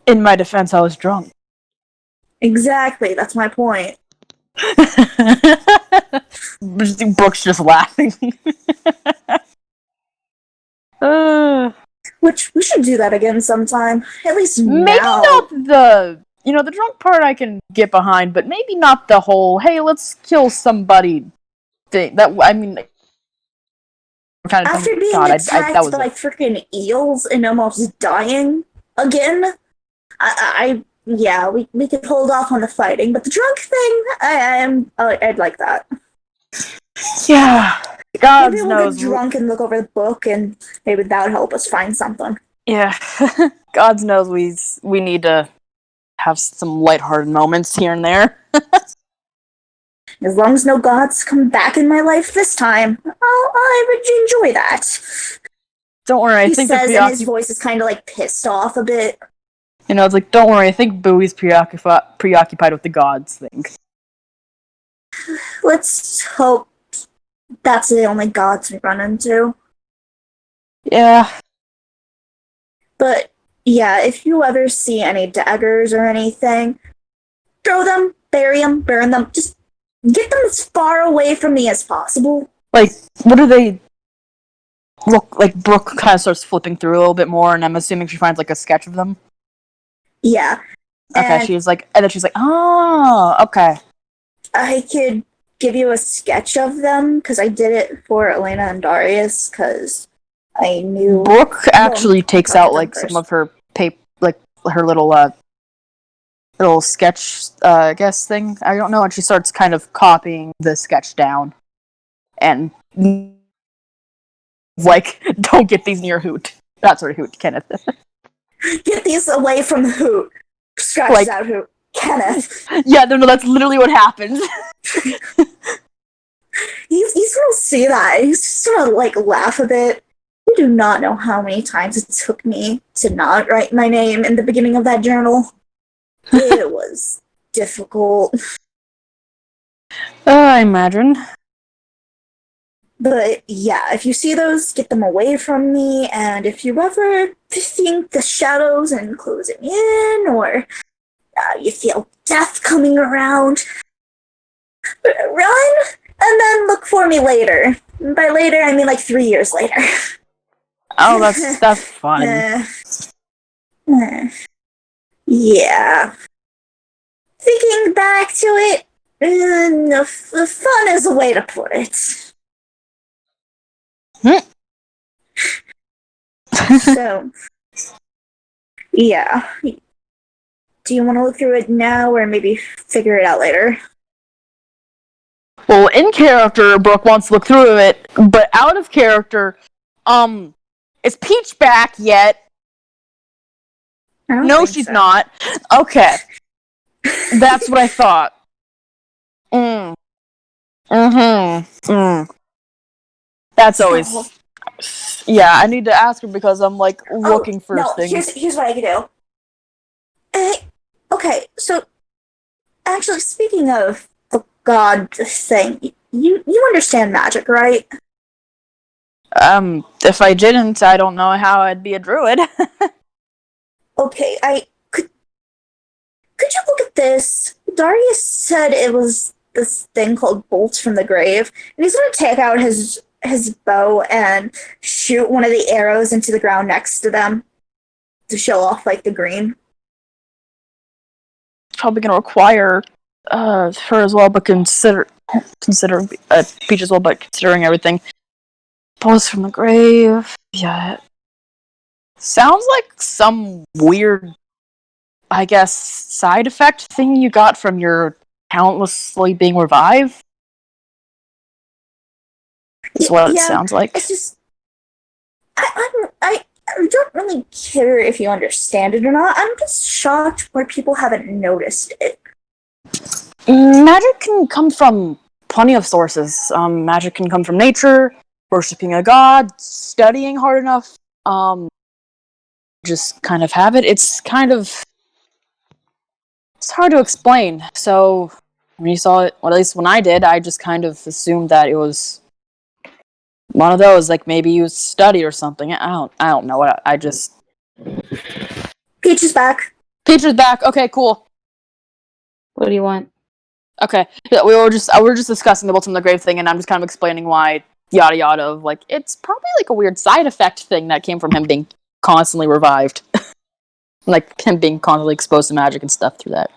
In my defense, I was drunk. Exactly, that's my point. Brooke's just laughing. Which, we should do that again sometime. At least Maybe now. not the drunk part I can get behind, but maybe not the whole, hey, let's kill somebody thing. That, I mean... After being that attacked was by freaking eels and almost dying again, yeah, we could hold off on the fighting, but the drunk thing, I'd like that. Yeah. God Maybe we'll knows. get drunk and look over the book, and maybe that would help us find something. Yeah. God knows we need to have some lighthearted moments here and there. As long as no gods come back in my life this time, I would enjoy that. Don't worry, I He think says, and his voice is kind of like pissed off a bit. it's like, don't worry, I think Bowie's preoccupied with the gods thing. Let's hope that's the only gods we run into. Yeah. But yeah, if you ever see any daggers or anything, throw them, bury them, burn them. Just get them as far away from me as possible. Like, what do they look like? Brooke kind of starts flipping through a little bit more, and I'm assuming she finds like a sketch of them. Yeah. Okay, And she's like, oh, okay. I could give you a sketch of them because I did it for Elena and Darius because I knew. Brooke actually takes out them like first. some of her like her little sketch, I guess thing. I don't know, and she starts kind of copying the sketch down, and like, don't get these near Hoot. Not sort of Hoot, Kenneth. Get these away from Hoot. Scratch out Hoot. Kenneth. Yeah, no, that's literally what happens. He's gonna see that. He's just gonna like laugh a bit. You do not know how many times it took me to not write my name in the beginning of that journal. It was difficult. I imagine. But yeah, if you see those, get them away from me. And if you ever think the shadows and closing in, or you feel death coming around, run and then look for me later. By later, I mean like 3 years later. Oh, that's fun. Yeah. Thinking back to it, the fun is a way to put it. So, yeah. Do you want to look through it now or maybe figure it out later? Well, in character, Brooke wants to look through it, but out of character, is Peach back yet? No, she's not. Okay. That's what I thought. That's always... Yeah, I need to ask her because I'm, like, looking for things. Here's what I can do. Okay, so, actually, speaking of the god thing, you understand magic, right? If I didn't, I don't know how I'd be a druid. Okay, could you look at this? Darius said it was this thing called bolts from the grave, and he's gonna take out his bow and shoot one of the arrows into the ground next to them to show off like the green. Probably gonna require her as well, but consider Peach as well, but considering everything. Bolts from the grave. Yeah. Sounds like some weird, I guess, side effect thing you got from your countlessly being revived. Is what it sounds like. It's just I don't really care if you understand it or not. I'm just shocked where people haven't noticed it. Magic can come from plenty of sources. Magic can come from nature, worshipping a god, studying hard enough, just kind of have it. It's hard to explain. So when you saw it, well, at least when I did, I just kind of assumed that it was one of those, like maybe you study or something. I don't know what I just... Peach is back. Peach is back. Okay, cool. What do you want? Okay, yeah, we were just discussing the bolts from the grave thing, and I'm just kind of explaining why yada yada of like it's probably like a weird side effect thing that came from him being constantly revived, like him being constantly exposed to magic and stuff through that.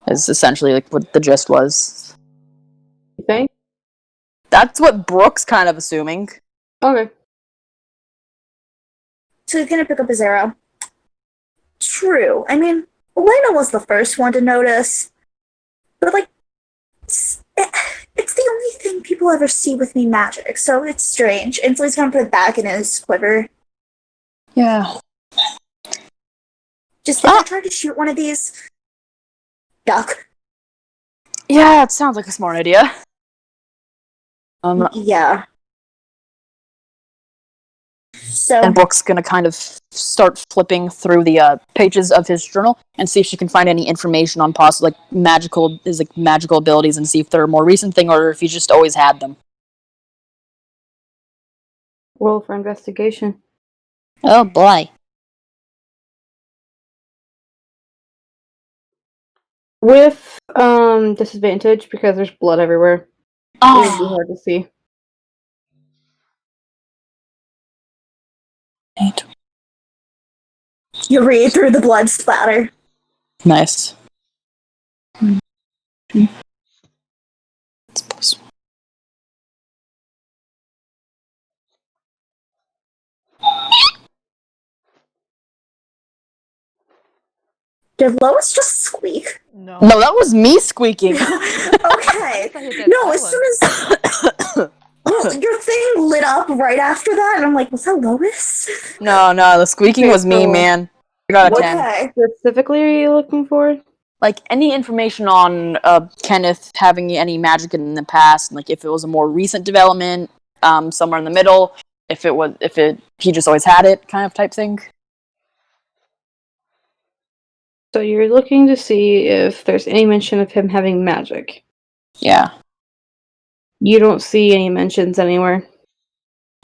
Is essentially like what the gist was. You think? That's what Brooke's kind of assuming. Okay. So he's gonna pick up his arrow. True. I mean, Elena was the first one to notice. But, like, it's the only thing people ever see with me magic, so it's strange. And so he's gonna put it back in his quiver. Yeah. Just if I try to shoot one of these, duck. Yeah, it sounds like a smart idea. Yeah. So, And Brooke's gonna kind of start flipping through the pages of his journal and see if she can find any information on possible magical abilities and see if they're a more recent thing or if he just always had them. Roll for investigation. Oh boy. With disadvantage because there's blood everywhere. It would be hard to see. 8. you read through the blood splatter. Nice. It's +1. Did Lois just squeak? No. No, that was me squeaking. Okay. I hit that No, as soon as your thing lit up right after that, and I'm like, was that Lois? No, the squeaking was me, man. I got a 10. Okay. Specifically, are you looking for? Like, any information on Kenneth having any magic in the past, and, like, if it was a more recent development, somewhere in the middle, he just always had it, kind of type thing. So you're looking to see if there's any mention of him having magic. Yeah. You don't see any mentions anywhere.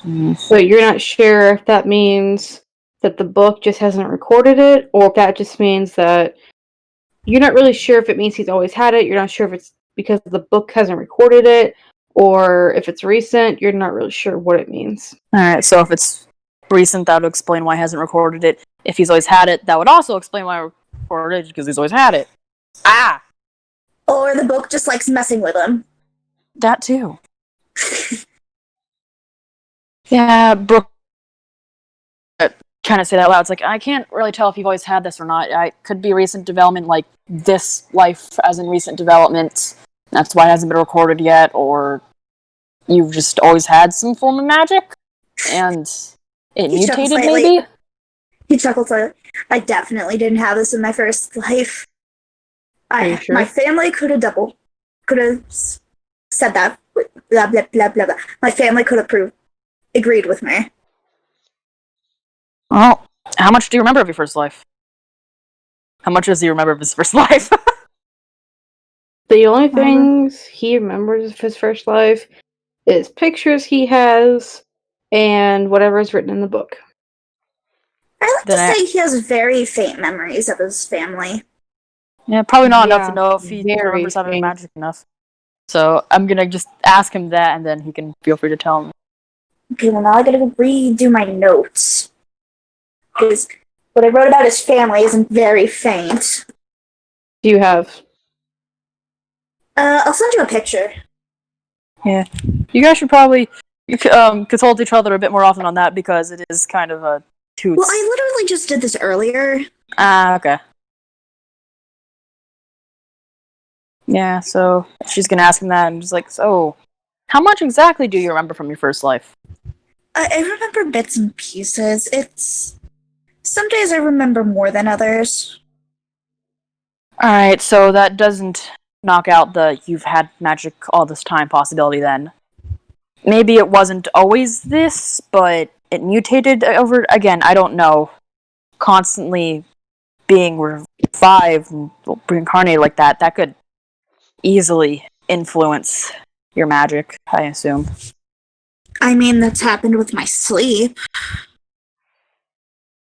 Mm. But you're not sure if that means that the book just hasn't recorded it, or if that just means that you're not really sure if it means he's always had it. You're not sure if it's because the book hasn't recorded it, or if it's recent. You're not really sure what it means. Alright, so if it's recent, that would explain why he hasn't recorded it. If he's always had it, that would also explain why he recorded it, because he's always had it. Ah! Or the book just likes messing with him. That too. Yeah, Brooke kind of say that loud. It's like, I can't really tell if you've always had this or not. It could be recent development, like this life as in recent development. That's why it hasn't been recorded yet, or you've just always had some form of magic, and it He chuckled mutated, slightly. maybe? He chuckled slightly. I definitely didn't have this in my first life. Are you sure? My family could have said that. Blah, blah, blah, blah, blah. My family could have agreed with me. Well, how much do you remember of your first life? How much does he remember of his first life? The only things he remembers of his first life is pictures he has and whatever is written in the book. I like to say he has very faint memories of his family. Yeah, probably not enough to Yeah, know if he very remembers having faint. magic enough. So I'm gonna just ask him that, and then he can feel free to tell me. Okay, well now I gotta redo my notes. Because what I wrote about his family isn't very faint. Do you have? I'll send you a picture. Yeah, you guys should probably consult each other a bit more often on that, because it is kind of a toots. Well, I literally just did this earlier. Okay. Yeah, so she's gonna ask him that, and just like, so, how much exactly do you remember from your first life? I remember bits and pieces. Some days I remember more than others. Alright, so that doesn't knock out the you've had magic all this time possibility then. Maybe it wasn't always this, but it mutated over. Again, I don't know. Constantly being revived and reincarnated like that could easily influence your magic, I assume. I mean, that's happened with my sleep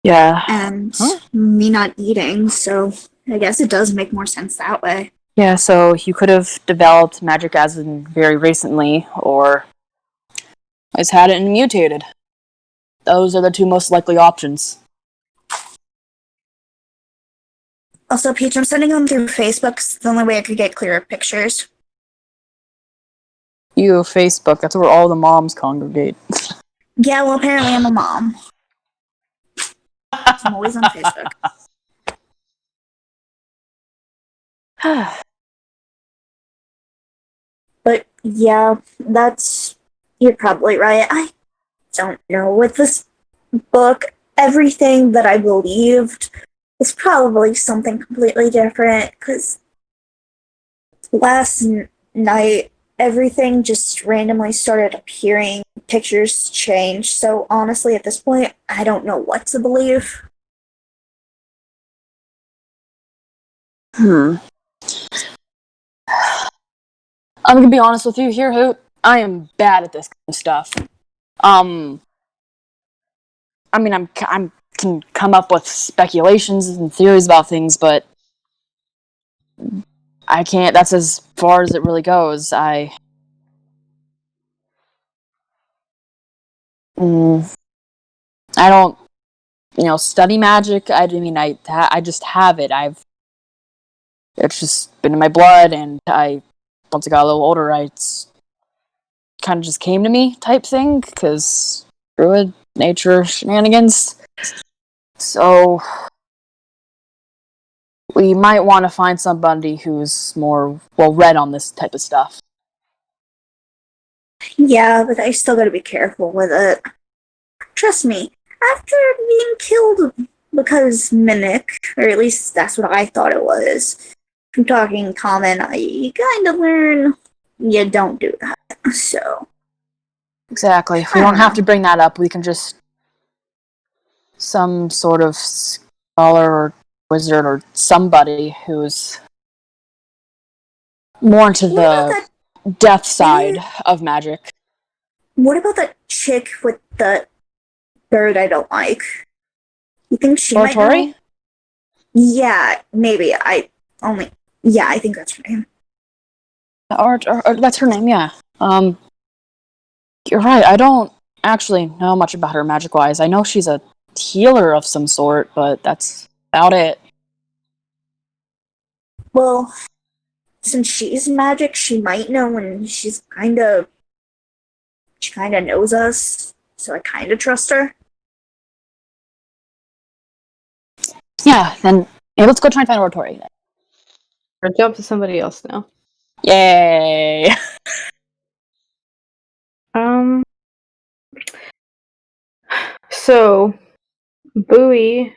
Yeah. and me not eating, so I guess it does make more sense that way. Yeah, so you could have developed magic as in very recently, or has had it and mutated. Those are the two most likely options. Also, Peach, I'm sending them through Facebook 'cause it's the only way I could get clearer pictures. Facebook, that's where all the moms congregate. Yeah, well, apparently I'm a mom. I'm always on Facebook. But yeah, you're probably right. I don't know. With this book, everything that I believed was probably something completely different, because last night, everything just randomly started appearing, pictures changed, so honestly, at this point, I don't know what to believe. I'm gonna be honest with you here, Hoot. I am bad at this kind of stuff. I mean, I can come up with speculations and theories about things, but I can't. That's as far as it really goes. I don't, study magic. I mean, I just have it. It's just been in my blood, and once I got a little older, it's kind of just came to me type thing, because druid nature shenanigans. So we might want to find somebody who's more well read on this type of stuff. Yeah, but I still gotta be careful with it. Trust me, after being killed because Mimic, or at least that's what I thought it was, from talking common, I kind of learn you don't do that. So. Exactly. We don't have to bring that up. We can just some sort of scholar or wizard or somebody who's more into death side of magic. What about that chick with the bird I don't like? You think she might Oratory? know? Yeah, maybe. Yeah, I think that's her name. Or that's her name, yeah. You're right. I don't actually know much about her magic-wise. I know she's a healer of some sort, but that's about it. Well, since she's magic, she might know, and she kind of knows us, so I kind of trust her. Yeah, then let's go try and find Oratory then. Or jump to somebody else now. Yay! So, Bowie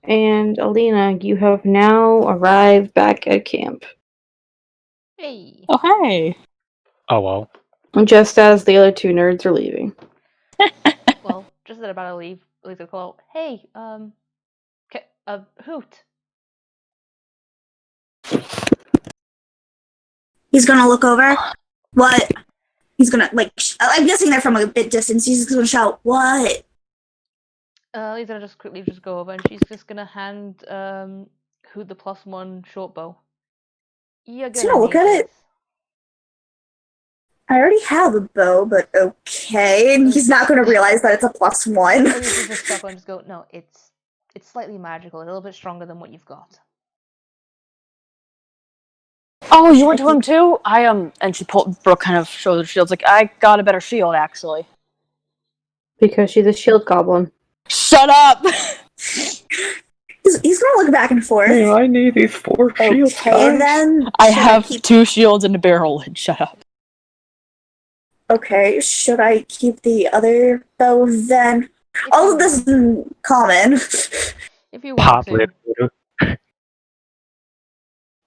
and Alina, you have now arrived back at camp. Hey. Oh, hey. Oh well. Just as the other two nerds are leaving. Well, just as they're about to leave, Lily's gonna call out, "Hey, Hoot." He's gonna look over. What? He's gonna, like, I'm guessing they're from a bit distance. He's gonna shout, what? Lily's gonna just quickly just go over and she's just gonna hand Hoot the +1 short bow. You're He's gonna gonna look need at this. it. I already have a bow, but okay. And he's not gonna realize that it's a +1. Lily's just chuckle and just go, "No, it's slightly magical, a little bit stronger than what you've got." Oh, you went to him too? And she pulled Brooke kind of showed her shields. Like, I got a better shield actually. Because she's a shield goblin. Shut up! He's gonna look back and forth. Hey, I need these 4 shields, Okay, guys. then. I should have keep- 2 shields and a barrel. Shut up. Okay, should I keep the other bow then? All of this is in common. If you want Pot to. lid holder.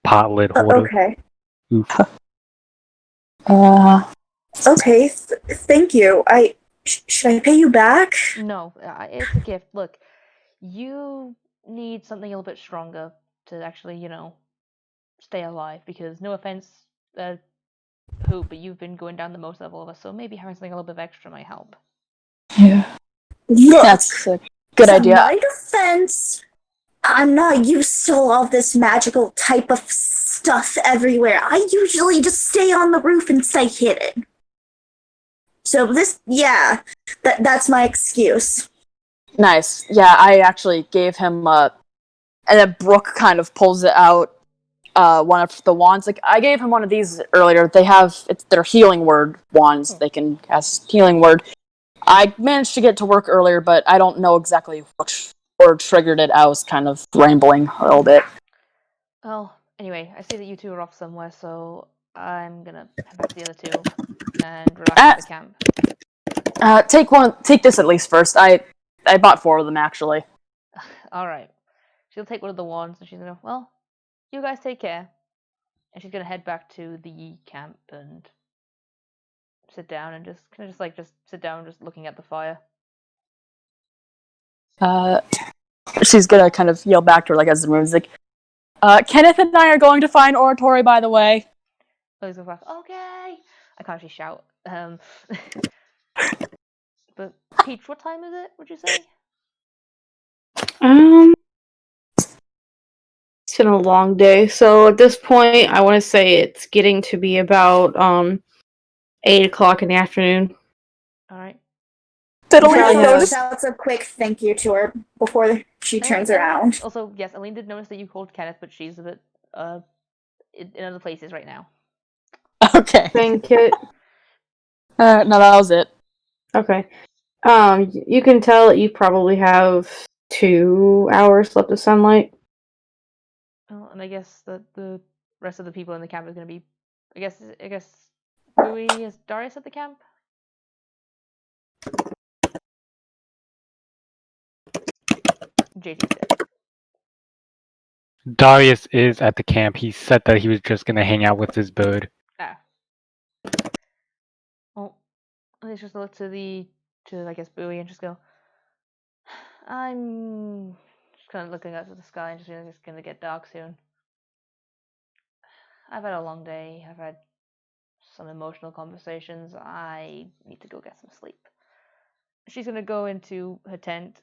Pot lid holder. Okay. Oof. Okay, thank you. Should I pay you back? No, it's a gift. Look, you need something a little bit stronger to actually, stay alive. Because no offense, Hoot, but you've been going down the most level of us, so maybe having something a little bit of extra might help. Yeah. Look, That's a good in idea. my defense, I'm not used to all of this magical type of stuff everywhere. I usually just stay on the roof and stay hidden. So that's my excuse. Nice. Yeah, I actually gave him and then Brooke kind of pulls it out. One of the wands. Like, I gave him one of these earlier. They're healing word wands. They can cast healing word. I managed to get to work earlier, but I don't know exactly which word triggered it. I was kind of rambling a little bit. Well, anyway, I see that you two are off somewhere, so I'm gonna head back to the other two and relax at the camp. Take this at least first. I bought 4 of them actually. Alright. She'll take one of the wands and she's gonna, well, you guys take care. And she's gonna head back to the camp and sit down and just sit down just looking at the fire. She's gonna kind of yell back to her like as the room's like, Kenneth and I are going to find Oratory, by the way. Lily's gonna be like, okay. I can't actually shout. But Peach, what time is it, would you say? It's been a long day, so at this point, I want to say it's getting to be about 8 o'clock in the afternoon. Alright. Alina shouts a quick thank you to her before she turns around. Also, yes, Aline did notice that you called Kenneth, but she's a bit in other places right now. Okay. Thank you. No, that was it. Okay. You can tell that you probably have 2 hours left of sunlight. Well, and I guess that the rest of the people in the camp is going to be, I guess, Bowie is Darius at the camp? JT's dead. Darius is at the camp. He said that he was just gonna hang out with his bird. Ah. Well, let's just look to I guess, Bowie and just go, I'm just kind of looking up at the sky and just feeling it's going to get dark soon. I've had a long day. I've had some emotional conversations. I need to go get some sleep. She's gonna go into her tent,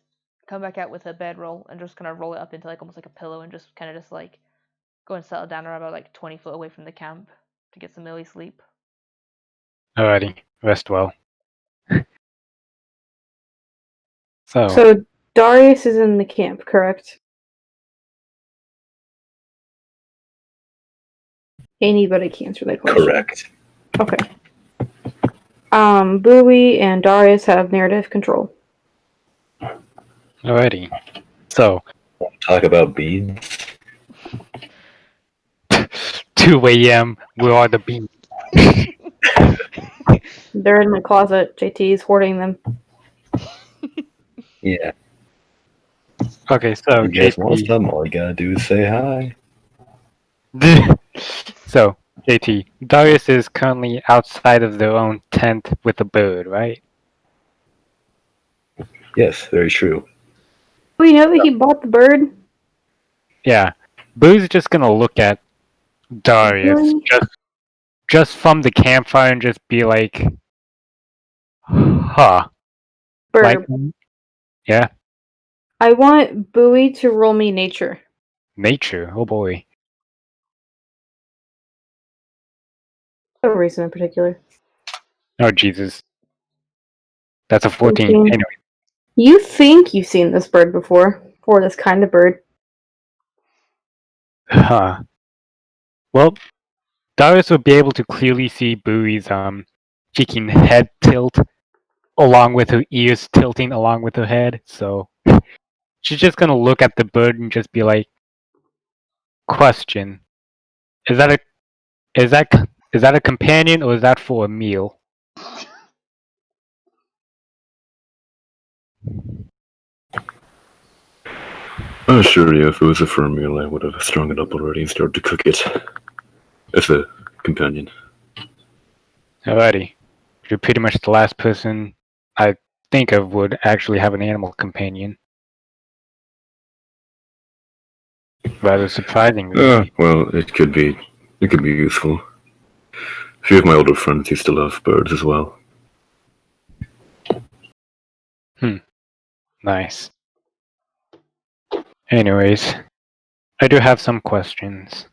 come back out with her bedroll, and just kind of roll it up into like almost like a pillow, and just kind of just like go and settle down around about like 20 foot away from the camp to get some early sleep. Alrighty, rest well. So, So Darius is in the camp, correct? Anybody can answer that question. Correct. Okay. Bowie and Darius have narrative control. alrighty. So, Talk about beads. 2 a.m. Where are the beans? They're in my closet. JT's hoarding them. Yeah. Okay, so You guys want JT. some? All you gotta do is say hi. So, JT, Darius is currently outside of their own tent with a bird, right? Yes, very true. We know that he bought the bird. Yeah. Boo's just gonna look at Darius Really? just from the campfire and just be like, huh. Like, Bird. yeah, I want Bowie to roll me nature. nature. Oh boy. No reason in particular. Oh Jesus. That's a 14. 14. Anyway. You think you've seen this bird before, or this kind of bird. Huh. Well, Darius would be able to clearly see Bowie's cheeking head tilt along with her ears tilting along with her head, so she's just gonna look at the bird and just be like, question. Is that a is that a companion or is that for a meal? I assure you, if it was a firm meal, I would have strung it up already and started to cook it. As a companion. Alrighty. You're pretty much the last person I think of would actually have an animal companion. Rather surprisingly. Well, it could be useful. A few of my older friends used to love birds as well. Nice. Anyways, I do have some questions.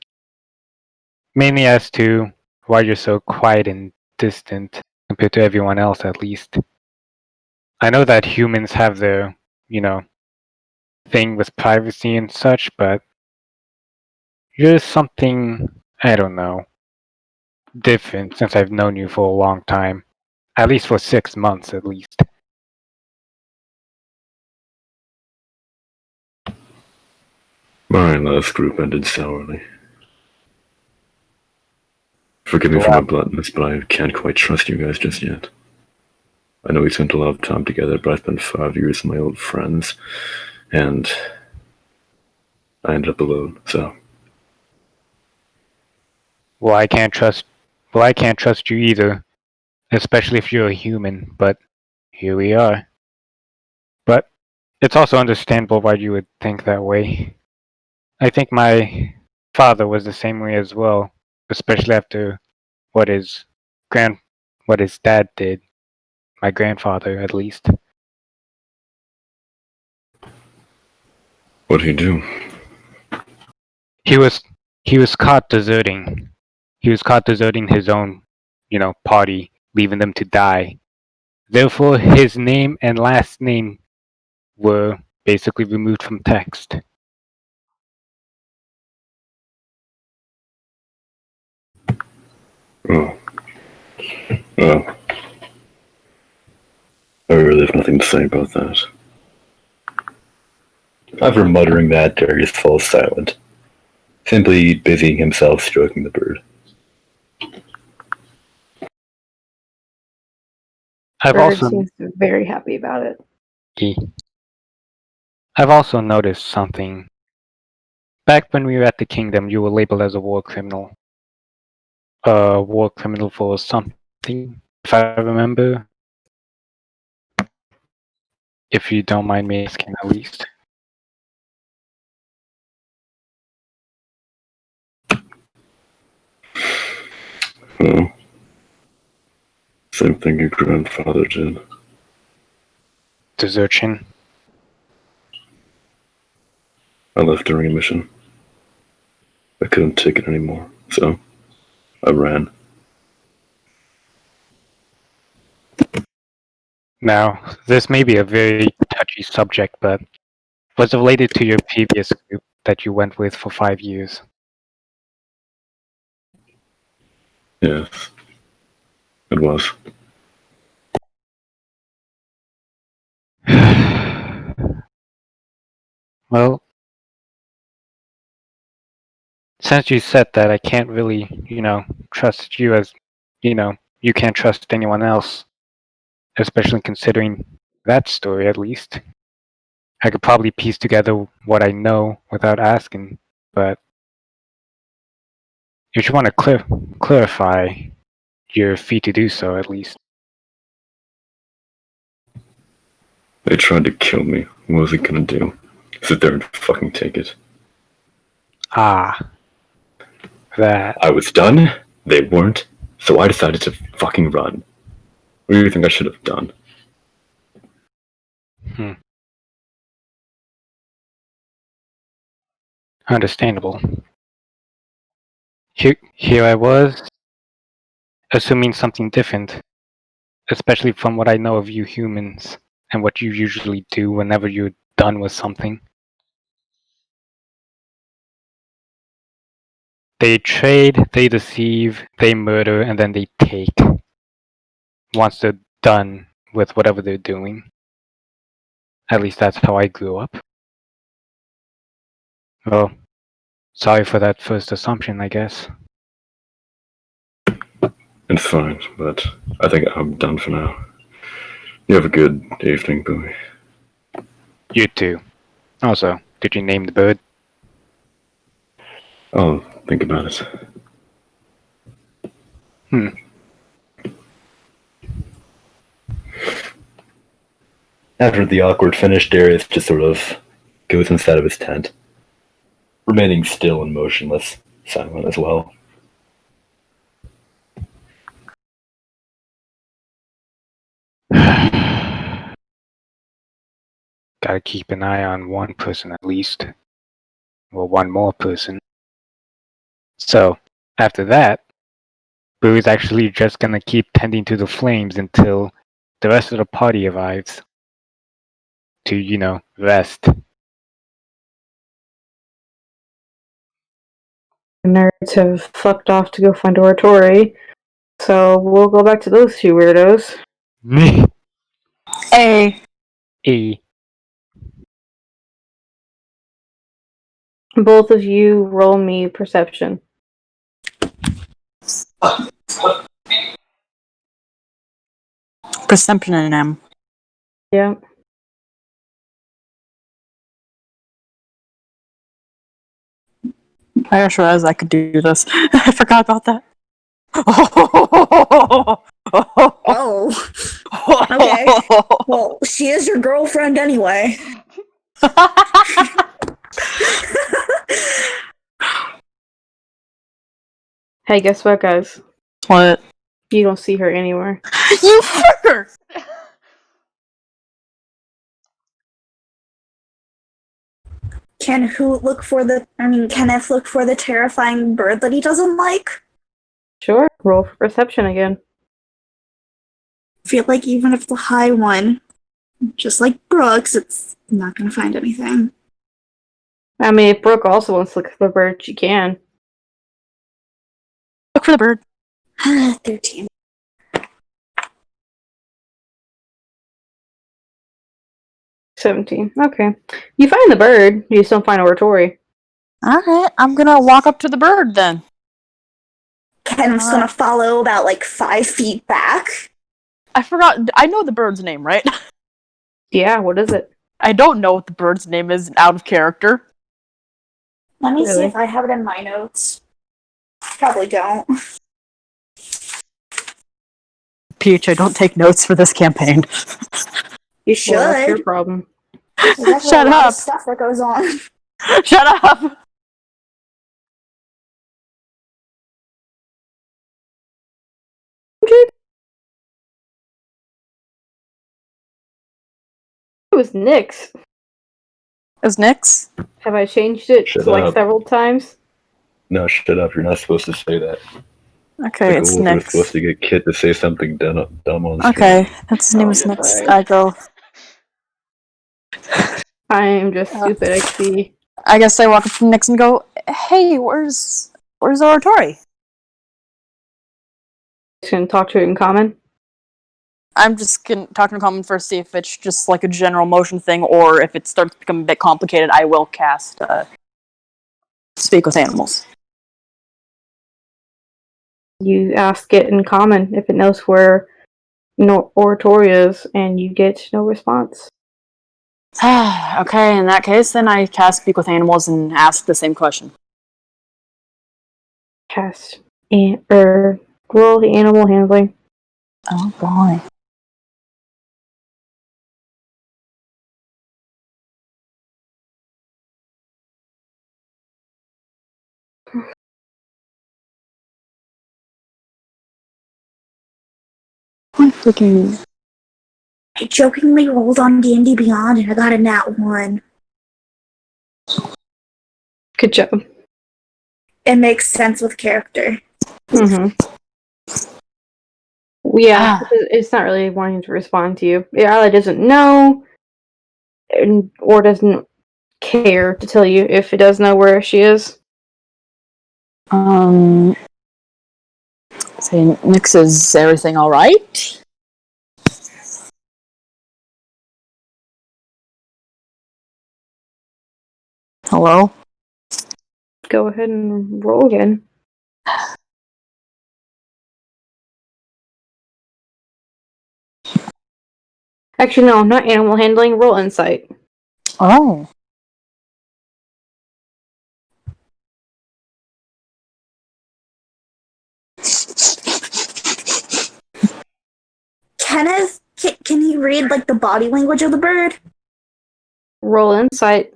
Mainly as to why you're so quiet and distant compared to everyone else, at least. I know that humans have their, thing with privacy and such, but you're something, I don't know, different since I've known you for a long time. At least for 6 months, at least. My last group ended sourly. Forgive me for Wow. my bluntness, but I can't quite trust you guys just yet. I know we spent a lot of time together, but I spent 5 years with my old friends, and I ended up alone, so. Well, I can't trust you either, especially if you're a human, but here we are. But it's also understandable why you would think that way. I think my father was the same way as well, especially after what his dad did. My grandfather, at least. What'd he do? He was caught deserting. He was caught deserting his own, party, leaving them to die. Therefore, his name and last name were basically removed from text. Oh. Well. I really have nothing to say about that. After muttering that, Darius falls silent, simply busying himself stroking the bird. Bird seems very happy about it. I've also noticed something. Back when we were at the kingdom, you were labeled as a war criminal. A war criminal for something, if I remember. If you don't mind me asking, at least. Well, Same thing your grandfather did. Desertion. I left during a mission. I couldn't take it anymore, so I ran. Now, this may be a very touchy subject, but was it related to your previous group that you went with for 5 years? Yes, it was. Well, since you said that, I can't really, trust you as, you can't trust anyone else, especially considering that story at least. I could probably piece together what I know without asking, but if you want to clarify, you're free to do so at least. They tried to kill me. What was I gonna do? Sit there and fucking take it. Ah, that. I was done, they weren't, so I decided to fucking run. What do you think I should have done? Understandable. Here I was, assuming something different, especially from what I know of you humans and what you usually do whenever you're done with something. They trade, they deceive, they murder, and then they take. Once they're done with whatever they're doing. At least that's how I grew up. Well, sorry for that first assumption, I guess. It's fine, but I think I'm done for now. You have a good evening, Bowie. You too. Also, did you name the bird? I'll think about it. After the awkward finish, Darius just sort of goes inside of his tent, remaining still and motionless, silent as well. Gotta keep an eye on one person at least. Or one more person. So, after that, Boo's actually just gonna keep tending to the flames until the rest of the party arrives. To, rest. Nerds have fucked off to go find oratory, so we'll go back to those two weirdos. Hey. E. Both of you roll me perception. Perception in him. Yeah. I just realized I could do this. I forgot about that. Oh. Okay. Well, she is your girlfriend anyway. Hey, guess what, guys? What? You don't see her anywhere. You fucker! Kenneth look for the terrifying bird that he doesn't like? Sure, roll for perception again. I feel like even if the high one, just like Brooks, it's not gonna find anything. I mean, if Brooke also wants to look for the bird, she can. Look for the bird. 13. 17. Okay. You find the bird, you just don't find oratory. Alright, I'm gonna walk up to the bird then. Kenneth's gonna follow about 5 feet back. I forgot. I know the bird's name, right? Yeah, what is it? I don't know what the bird's name is out of character. Let me see Really? if I have it in my notes. Probably don't. Peach, I don't take notes for this campaign. You should. Well, that's your problem. There's actually Shut a lot up. of stuff that goes on. Shut up! It was Nyx. It was Nyx? Have I changed it Shut like up. several times? No, shut up. You're not supposed to say that. Okay, The it's goal is we're supposed Nyx. to get Kit to say something dumb on screen. Okay, his name is yeah, Nyx. right. I go. I am just stupid, I see. I guess I walk up to Nyx and go, "Hey, where's Oratori?" Just gonna talk to it in common. I'm just talking to common first, see if it's just like a general motion thing, or if it starts to become a bit complicated, I will cast Speak with Animals. You ask it in common if it knows where Oratory is, and you get no response. Okay, in that case, then I cast Speak with Animals and ask the same question. Cast roll the animal handling. Oh boy. Freaking. I jokingly rolled on D&D Beyond and I got a nat 1. Good job. It makes sense with character. Mm-hmm. Yeah, it's not really wanting to respond to you. It either doesn't know or doesn't care to tell you if it does know where she is. Say, Nyx, is everything alright? Hello? Go ahead and roll again. Actually, no, not animal handling. Roll insight. Oh. Kenneth, can he read like the body language of the bird? Roll insight.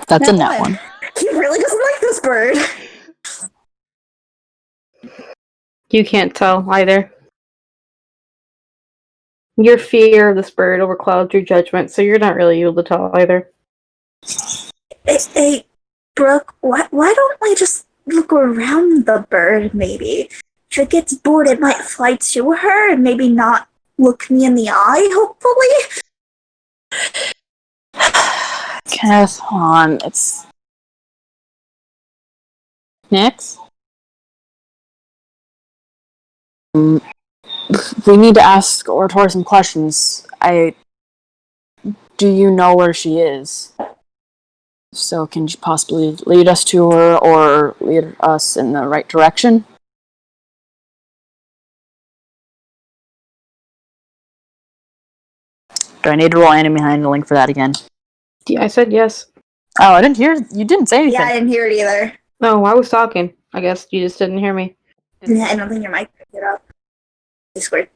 That's a net one. He really doesn't like this bird. You can't tell either. Your fear of this bird overclouds your judgment, so you're not really able to tell either. Hey, Brooke, why don't we just look around the bird, maybe? If it gets bored, it might fly to her and maybe not look me in the eye, hopefully? Kenneth, hold on. It's. Nyx? We need to ask Orator some questions. Do you know where she is? So can you possibly lead us to her or lead us in the right direction? Do I need to roll enemy handling for that again? Yeah, I said yes. Oh, I didn't hear. You didn't say anything. Yeah, I didn't hear it either. No, I was talking. I guess you just didn't hear me. Yeah, I don't think your mic picked it up. Discord.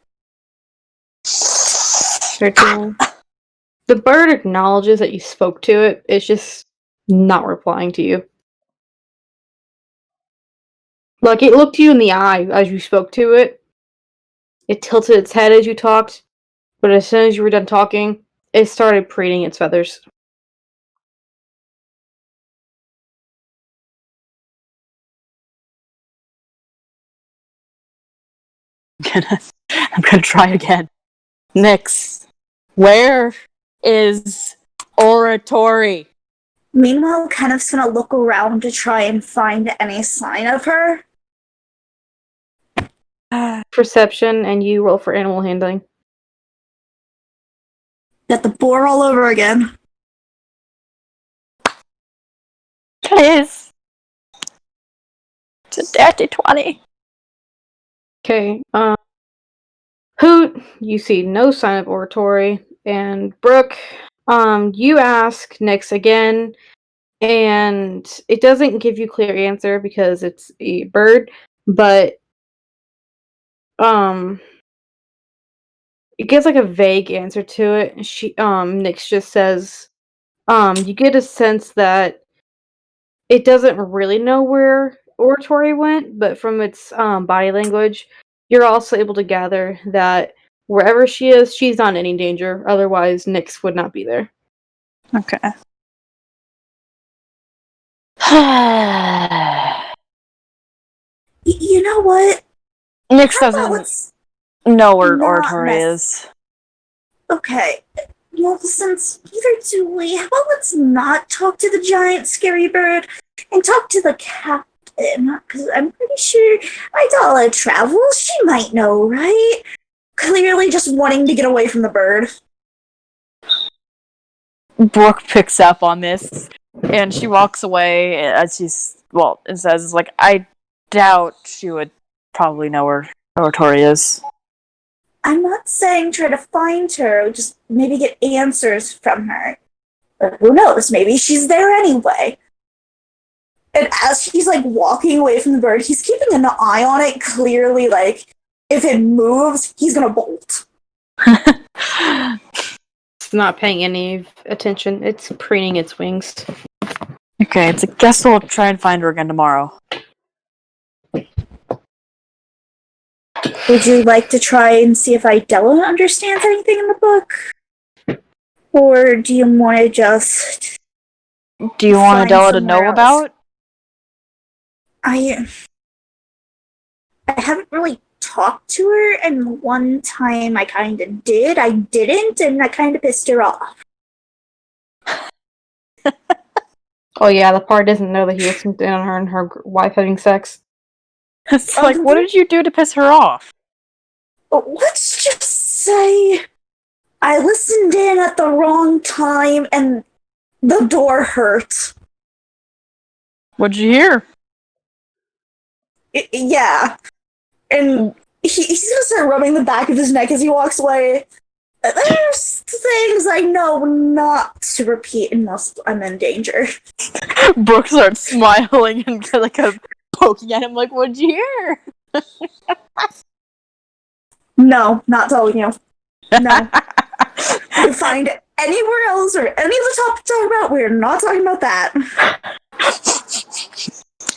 13. The bird acknowledges that you spoke to it. It's just not replying to you. Like, it looked you in the eye as you spoke to it. It tilted its head as you talked. But as soon as you were done talking, it started preening its feathers. I'm gonna try again. Nyx, where is Oratory? Meanwhile, Kenneth's gonna look around to try and find any sign of her. Perception, and you roll for animal handling. Got the boar all over again. Please. It's a dirty 20. Okay, Hoot, you see no sign of oratory, and Brooke, you ask Nyx again, and it doesn't give you clear answer because it's a bird, but it gives like a vague answer to it. And Nyx just says, you get a sense that it doesn't really know where Oratory went, but from its body language, you're also able to gather that wherever she is, she's not in any danger. Otherwise, Nyx would not be there. Okay. You know what? Nyx How about doesn't let's know where not Oratory mess- is. Okay. Well, since neither do we, how about let's not talk to the giant scary bird and talk to the captain? Because I'm pretty sure Idala travels. She might know, right? Clearly just wanting to get away from the bird. Brooke picks up on this, and she walks away as and says, like, I doubt she would probably know where Oratory is. I'm not saying try to find her, just maybe get answers from her. But who knows, maybe she's there anyway. And as she's like walking away from the bird, he's keeping an eye on it, clearly like if it moves, he's gonna bolt. It's not paying any attention. It's preening its wings. Okay, it's a guess we'll try and find her again tomorrow. Would you like to try and see if Idella understands anything in the book? Or do you want to just... Do you want find Adela to somewhere know else? about? I haven't really talked to her, and one time I kind of did, I didn't, and that kind of pissed her off. Oh yeah, the part doesn't know that he listened in on her and her wife having sex. It's like, what did you do to piss her off? Let's just say I listened in at the wrong time and the door hurt. What'd you hear? Yeah. And he's gonna start rubbing the back of his neck as he walks away. There's things I know not to repeat unless I'm in danger. Brooke starts smiling and kind of poking at him like, what'd you hear? No, not telling you. No. You can find it anywhere else or any of the topics talk about. We're not talking about that.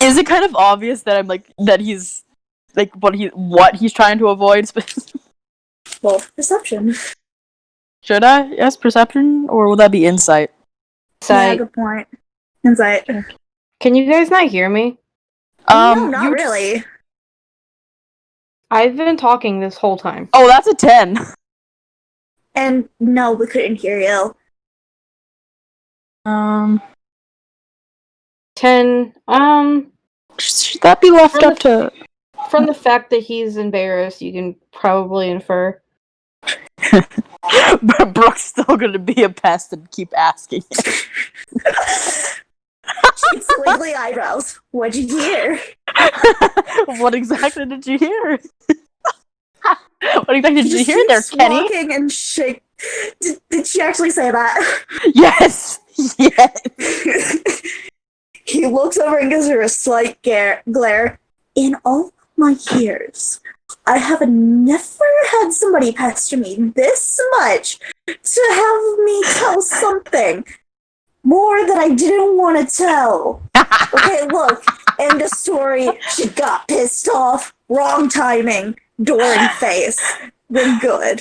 Is it kind of obvious that I'm like that he's like what he's trying to avoid? Well, perception. Should I ask perception or will that be insight? Yeah, good point. Insight. Can you guys not hear me? No, not really. I've been talking this whole time. Oh, that's a 10. And no, we couldn't hear you. 10. Should that be left up to? From the fact that he's embarrassed, you can probably infer. But Brooke's still gonna be a pest and keep asking it. She squiggly eyebrows. What'd you hear? What exactly did you hear? What exactly did you Just hear there, keeps Kenny? walking and shake. Did she actually say that? Yes! Yes! He looks over and gives her a slight glare. In all my years, I have never had somebody pester me this much to have me tell something more that I didn't want to tell. Okay, look, end of story. She got pissed off. Wrong timing. Door in face. We're good.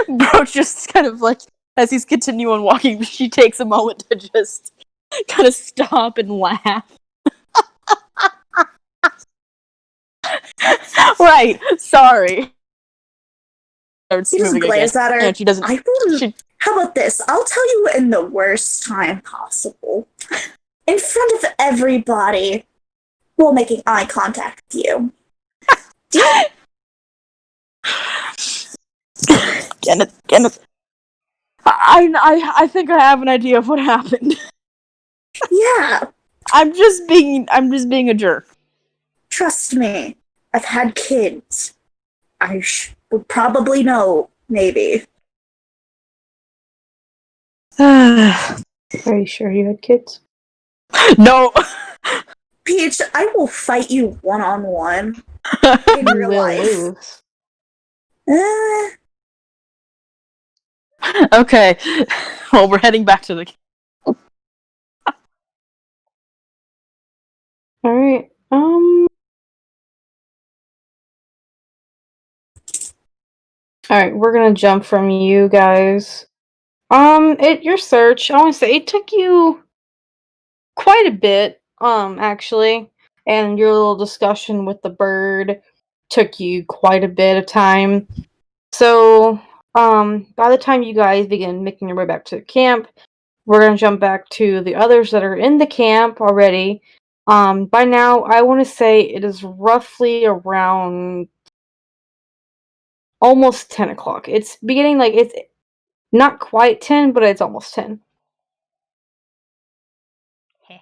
Bro just kind of like, as he's continuing walking, she takes a moment to just kind of stop and laugh. Right, sorry. He just glares at her. And she doesn't. How about this? I'll tell you in the worst time possible. In front of everybody, while making eye contact with you. Kenneth. I think I have an idea of what happened. Yeah. I'm just being a jerk. Trust me. I've had kids. I would probably know, maybe. Are you sure you had kids? No. Peach, I will fight you one-on-one in real life. Okay. Well, we're heading back to the. All right. All right, we're gonna jump from you guys. Your search. I want to say it took you quite a bit. Actually, and your little discussion with the bird took you quite a bit of time. So, by the time you guys begin making your way back to the camp, we're gonna jump back to the others that are in the camp already. By now, I want to say it is roughly around almost 10 o'clock. It's beginning, like, it's not quite 10, but it's almost 10. Heh.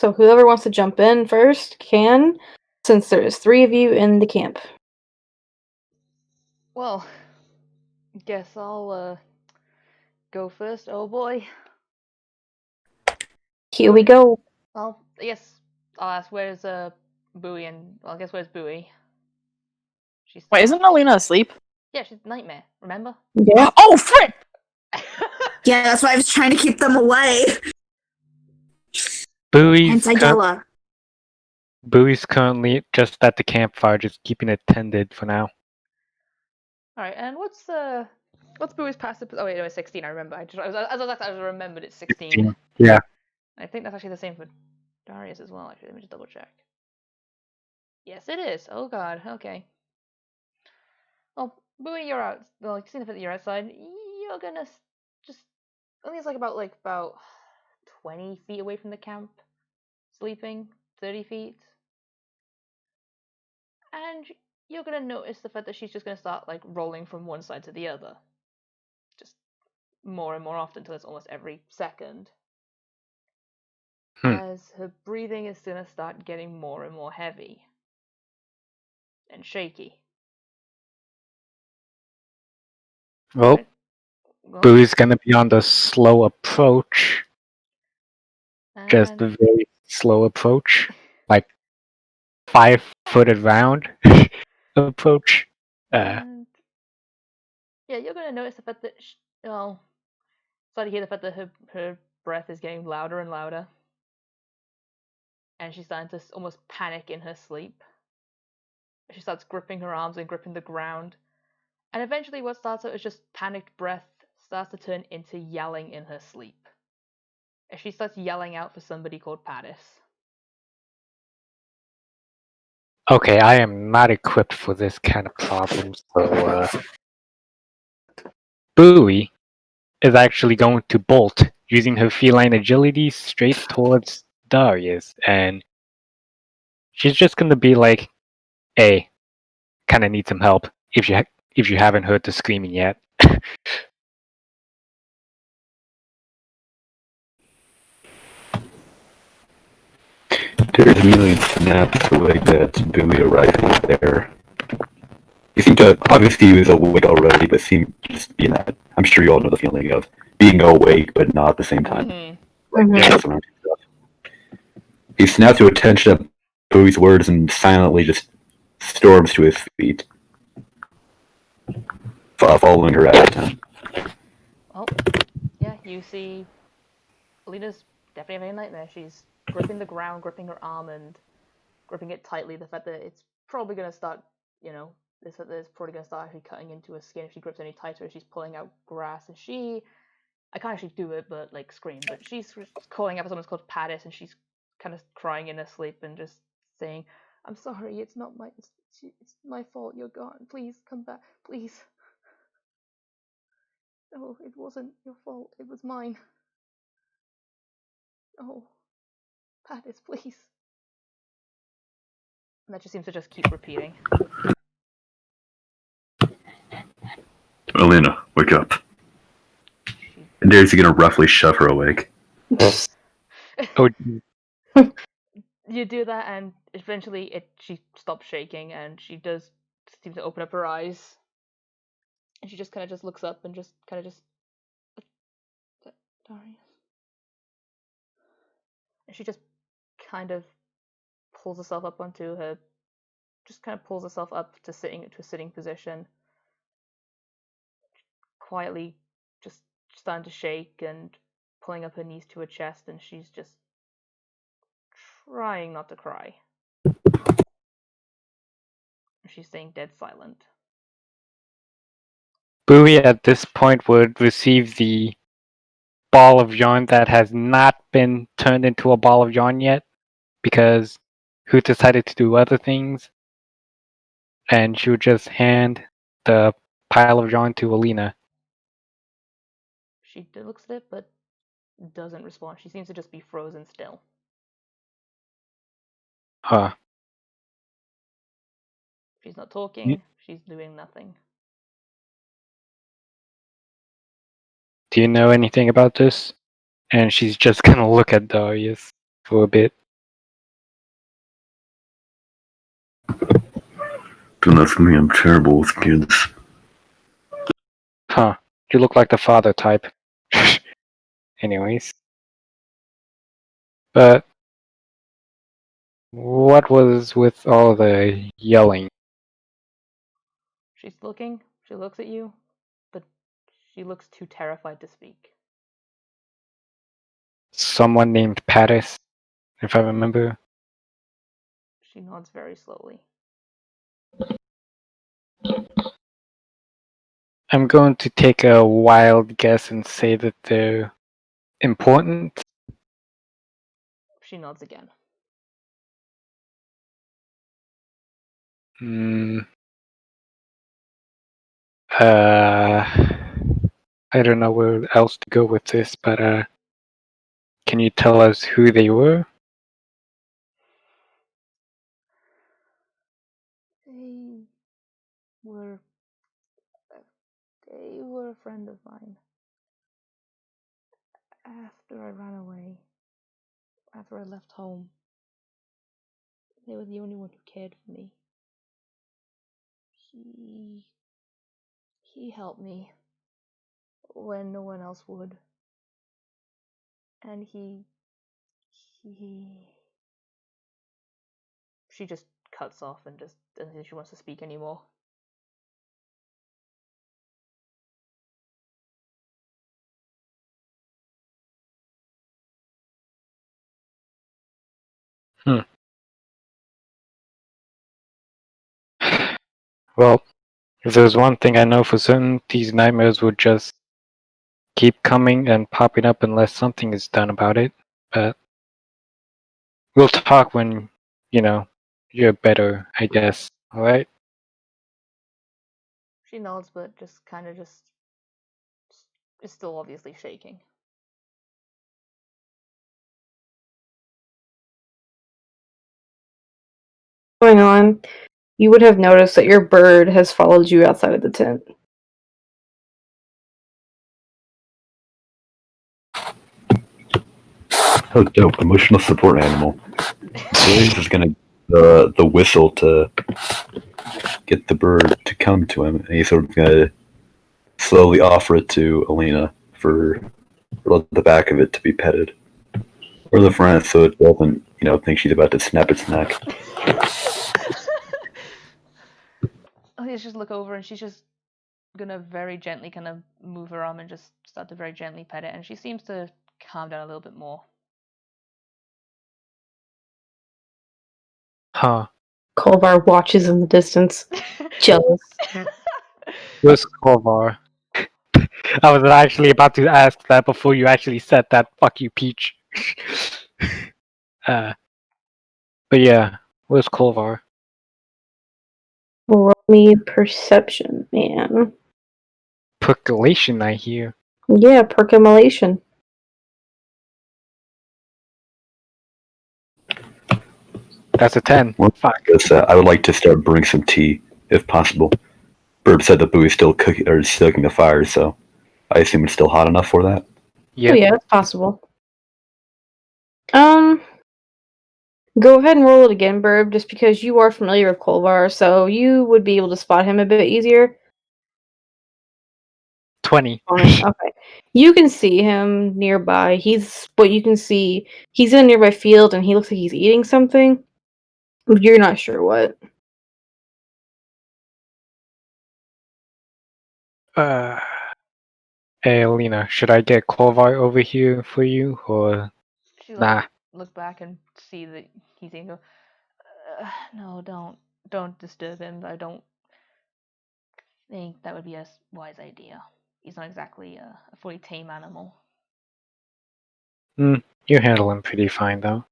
So whoever wants to jump in first can, since there is 3 of you in the camp. Well, guess I'll go first. Oh boy. Here we go. Well, I guess I'll ask where's Bowie and well, I guess where's Bowie? She's Wait, isn't Alina asleep? yeah, she's Nightmare. Remember? Yeah. Oh, frick! Yeah, that's why I was trying to keep them away. Bowie's, Hence Idella. Bowie's currently just at the campfire, just keeping it tended for now. All right, and what's Bowie's passive? Oh wait, it was 16. I remember. I remembered it's 16. Yeah. I think that's actually the same for Darius as well. Actually, let me just double check. Yes, it is. Oh god. Okay. Well, Bowie, you're out. Well, you see the fact that you're outside. You're gonna just. I think it's about 20 feet away from the camp, sleeping. 30 feet. And you're gonna notice the fact that she's just gonna start like rolling from one side to the other. Just more and more often until it's almost every second. As her breathing is gonna start getting more and more heavy. And shaky. Well, Right? Well, Bowie's gonna be on the slow approach. Just and a very slow approach. Like 5-footed round approach. and yeah, you're gonna notice the fact that start to hear the fact that her breath is getting louder and louder, and she's starting to almost panic in her sleep. She starts gripping her arms and gripping the ground, and eventually, what starts out as just panicked breath starts to turn into yelling in her sleep. As she starts yelling out for somebody called Pattis. Okay, I am not equipped for this kind of problem, so Bowie is actually going to bolt using her feline agility straight towards Darius, and she's just gonna be like, "Hey, kind of need some help. If you haven't heard the screaming yet." There's a million snaps the way that Bowie arrived there. He seemed to, obviously he was awake already, but seemed just being that. I'm sure you all know the feeling of being awake, but not at the same time. Mm-hmm. Yeah, that's what I'm talking about. He snaps to attention at Bowie's words and silently just storms to his feet, following her out of town. Well, yeah, you see Alina's definitely having a nightmare. She's gripping the ground, gripping her arm, and gripping it tightly. The fact that it's probably going to start, this is probably going to start actually cutting into her skin if she grips any tighter. She's pulling out grass, and I can't actually do it, but like scream. But she's calling out for someone called Pattis, and she's kind of crying in her sleep and just saying, "I'm sorry, it's not my, it's my fault. You're gone. Please come back, please." No, it wasn't your fault. It was mine. Oh, Pattis, please. And that just seems to just keep repeating. Alina, wake up. She... And Darius is gonna roughly shove her awake. Oh, You do that, and eventually she stops shaking, and she does seem to open up her eyes, and she just kind of just looks up and just kind of just Darius, and she just kind of pulls herself up onto her, just kind of pulls herself up to a sitting position, quietly just starting to shake and pulling up her knees to her chest, and she's just trying not to cry. She's staying dead silent. Bowie at this point would receive the ball of yarn that has not been turned into a ball of yarn yet, because who decided to do other things, and she would just hand the pile of yarn to Alina. She looks at it, but doesn't respond. She seems to just be frozen still. Huh. She's not talking. She's doing nothing. Do you know anything about this? And she's just gonna look at Darius for a bit. Don't ask me, I'm terrible with kids. Huh. You look like the father type. Anyways. But what was with all the yelling? She's looking. She looks at you, but she looks too terrified to speak. Someone named Paris, if I remember. She nods very slowly. I'm going to take a wild guess and say that they're important. She nods again. I don't know where else to go with this, but can you tell us who they were? They were a friend of mine. After I ran away, after I left home, they were the only one who cared for me. He helped me when no one else would. And he she just cuts off and just doesn't think she wants to speak anymore. Well, if there's one thing I know for certain, these nightmares would just keep coming and popping up unless something is done about it. But we'll talk when, you're better, I guess. Alright? She nods, but just kind of just is still obviously shaking. Going on, you would have noticed that your bird has followed you outside of the tent. Oh, dope. Emotional support animal. Blaze is gonna the whistle to get the bird to come to him, and he's sort of gonna slowly offer it to Alina for the back of it to be petted, or the front, so it doesn't, think she's about to snap its neck. Let's just look over, and she's just gonna very gently kind of move her arm and just start to very gently pet it, and she seems to calm down a little bit more. Huh. Kolvar watches in the distance, jealous. Where's Korvar? I was actually about to ask that before you actually said that. Fuck you, Peach. But yeah, where's Kolvar? Roll me perception, man. Percolation, I hear. Yeah, percolation. That's a 10. Well, Fuck. I would like to start brewing some tea, if possible. Burb said that Bowie's still cooking or stoking the fire, so I assume it's still hot enough for that. Yeah. Oh yeah, it's possible. Go ahead and roll it again, Burb, just because you are familiar with Kolvar, so you would be able to spot him a bit easier. 20. Okay. You can see him nearby. He's in a nearby field and he looks like he's eating something. But you're not sure what. Hey, Alina, should I get Clovar over here for you, or She nah? look back and see that he's in. Go, no, don't disturb him. I don't think that would be a wise idea. He's not exactly a fully tame animal. You handle him pretty fine, though.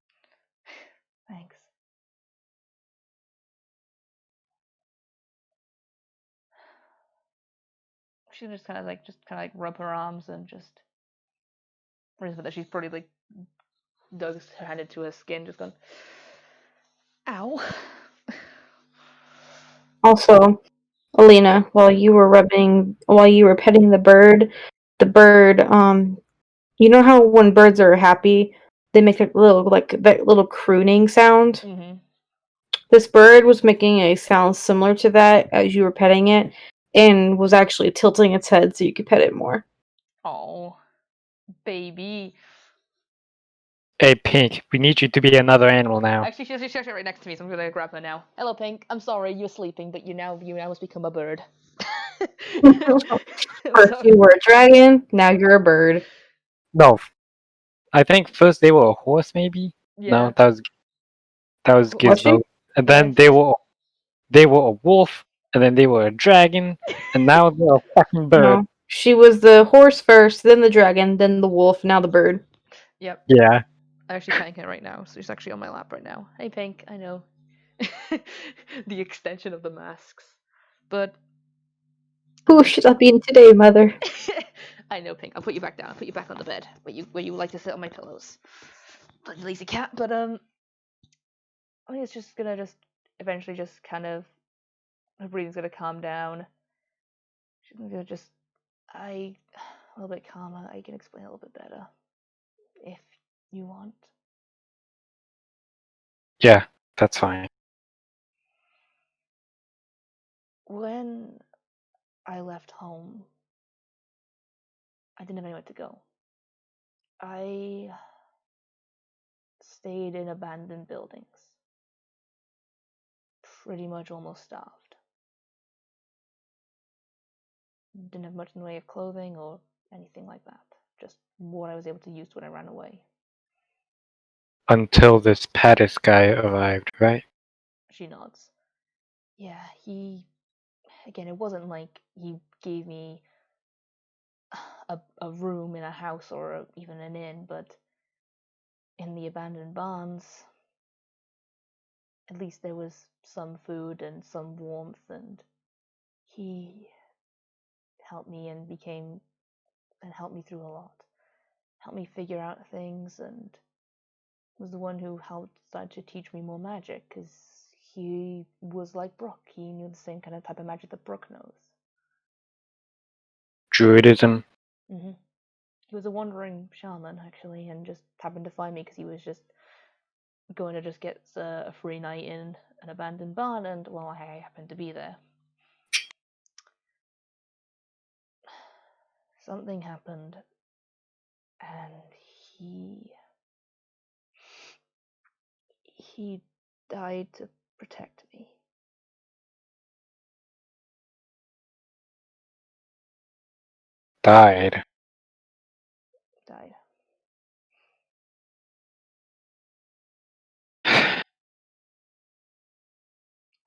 Thanks. She just kind of like rub her arms and just realize that she's probably like dug her hand into her skin, just gone. Ow. Also, Alina, while you were petting the bird, you know how when birds are happy, they make a little like that little crooning sound. Mm-hmm. This bird was making a sound similar to that as you were petting it, and was actually tilting its head so you could pet it more. Oh, baby. Hey, Pink, we need you to be another animal now. Actually, she's right next to me, so I'm gonna grab her now. Hello, Pink. I'm sorry you're sleeping, but you now must become a bird. First you were a dragon, now you're a bird. No, I think first they were a horse, maybe. Yeah. No, that was Was she? Gizmo, and Yeah. then they were a wolf, and then they were a dragon, and now they're a fucking bird. No. She was the horse first, then the dragon, then the wolf, now the bird. Yep. Yeah. I'm actually petting her right now, so she's actually on my lap right now. Hey, Pink. I know. The extension of the masks, but Who should I be in today, mother? I know, Pink. I'll put you back down. I'll put you back on the bed where you like to sit on my pillows. Bloody lazy cat. But I think it's just gonna eventually just kind of her breathing's gonna calm down. She's gonna just a little bit calmer. I can explain a little bit better if you want. Yeah, that's fine. When I left home, I didn't have anywhere to go. I stayed in abandoned buildings, pretty much almost starved. Didn't have much in the way of clothing or anything like that. Just what I was able to use when I ran away. Until this Pattis guy arrived, right? She nods. Yeah, again, it wasn't like he gave me a room in a house or even an inn, but in the abandoned barns, at least there was some food and some warmth, and he helped me and helped me through a lot. Helped me figure out things, and was the one who helped start to teach me more magic, because he was like Brooke. He knew the same kind of type of magic that Brooke knows. Druidism. Mm-hmm. He was a wandering shaman, actually, and just happened to find me because he was just going to just get a free night in an abandoned barn, and, well, I happened to be there. Something happened, and he died to protect me. Died. Died.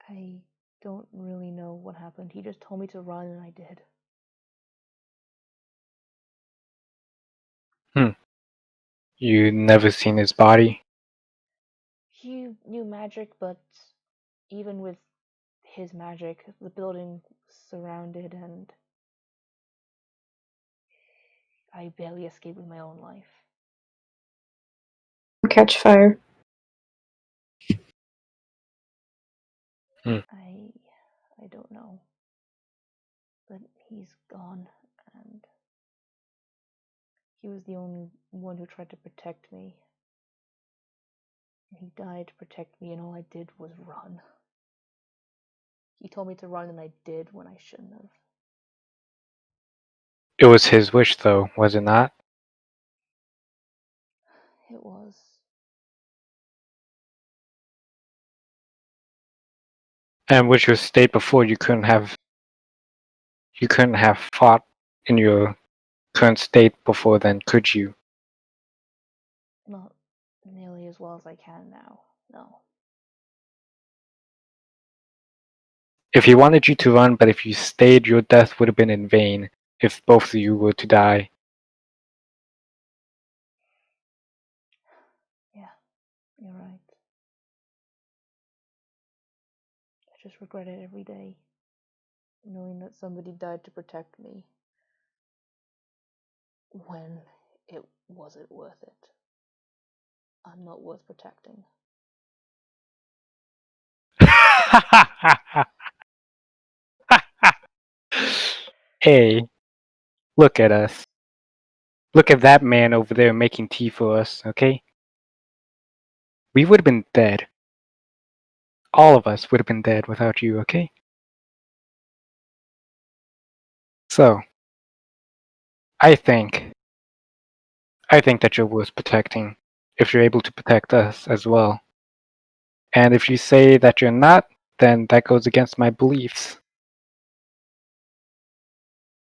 I don't really know what happened. He just told me to run, and I did. You never seen his body? He knew magic, but even with his magic, the building surrounded, and I barely escaped with my own life. Catch fire. I don't know. But he's gone, and he was the only one who tried to protect me. And he died to protect me, and all I did was run. He told me to run, and I did when I shouldn't have. It was his wish, though, was it not? It was. And with your state before, you couldn't have fought in your current state before then, could you? Not nearly as well as I can now. No. If he wanted you to run, but if you stayed, your death would have been in vain if both of you were to die. Yeah, you're right. I just regret it every day, knowing that somebody died to protect me when it wasn't worth it. I'm not worth protecting. Hey, look at us. Look at that man over there making tea for us, okay? We would have been dead. All of us would have been dead without you, okay? So, I think that you're worth protecting if you're able to protect us as well. And if you say that you're not, then that goes against my beliefs.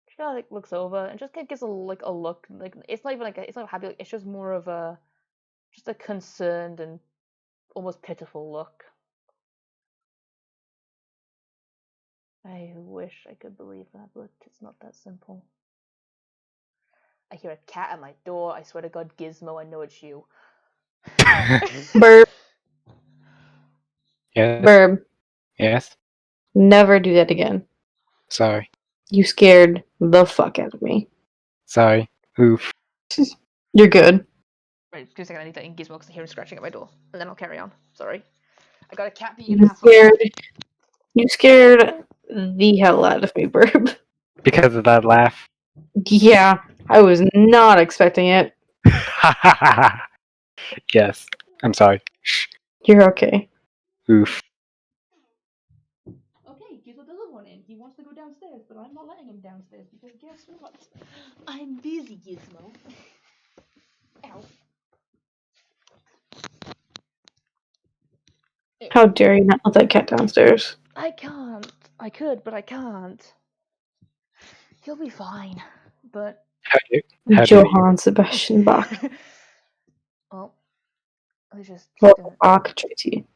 She kind of like looks over and just kind of gives a look. Like it's not even like it's not happy. Like, it's just more of a concerned and almost pitiful look. I wish I could believe that, but it's not that simple. I hear a cat at my door. I swear to God, Gizmo, I know it's you. Burb. Yes. Burb. Yes. Never do that again. Sorry. You scared the fuck out of me. Sorry. Oof. You're good. Right, just a second. I need to in Gizmo because I hear him scratching at my door, and then I'll carry on. Sorry. I got a cat being an You asshole. scared. You scared the hell out of me, Burb. Because of that laugh. Yeah, I was not expecting it. Yes. I'm sorry. Shh. You're okay. Oof. Okay, Gizmo doesn't want in. He wants to go downstairs, but I'm not letting him downstairs because guess what? I'm busy, Gizmo. Ow. How dare you not let that cat downstairs? I can't. I could, but I can't. He'll be fine. But How dare you? Johann Sebastian Bach. well, I just Well, gonna, Bach, Tracy.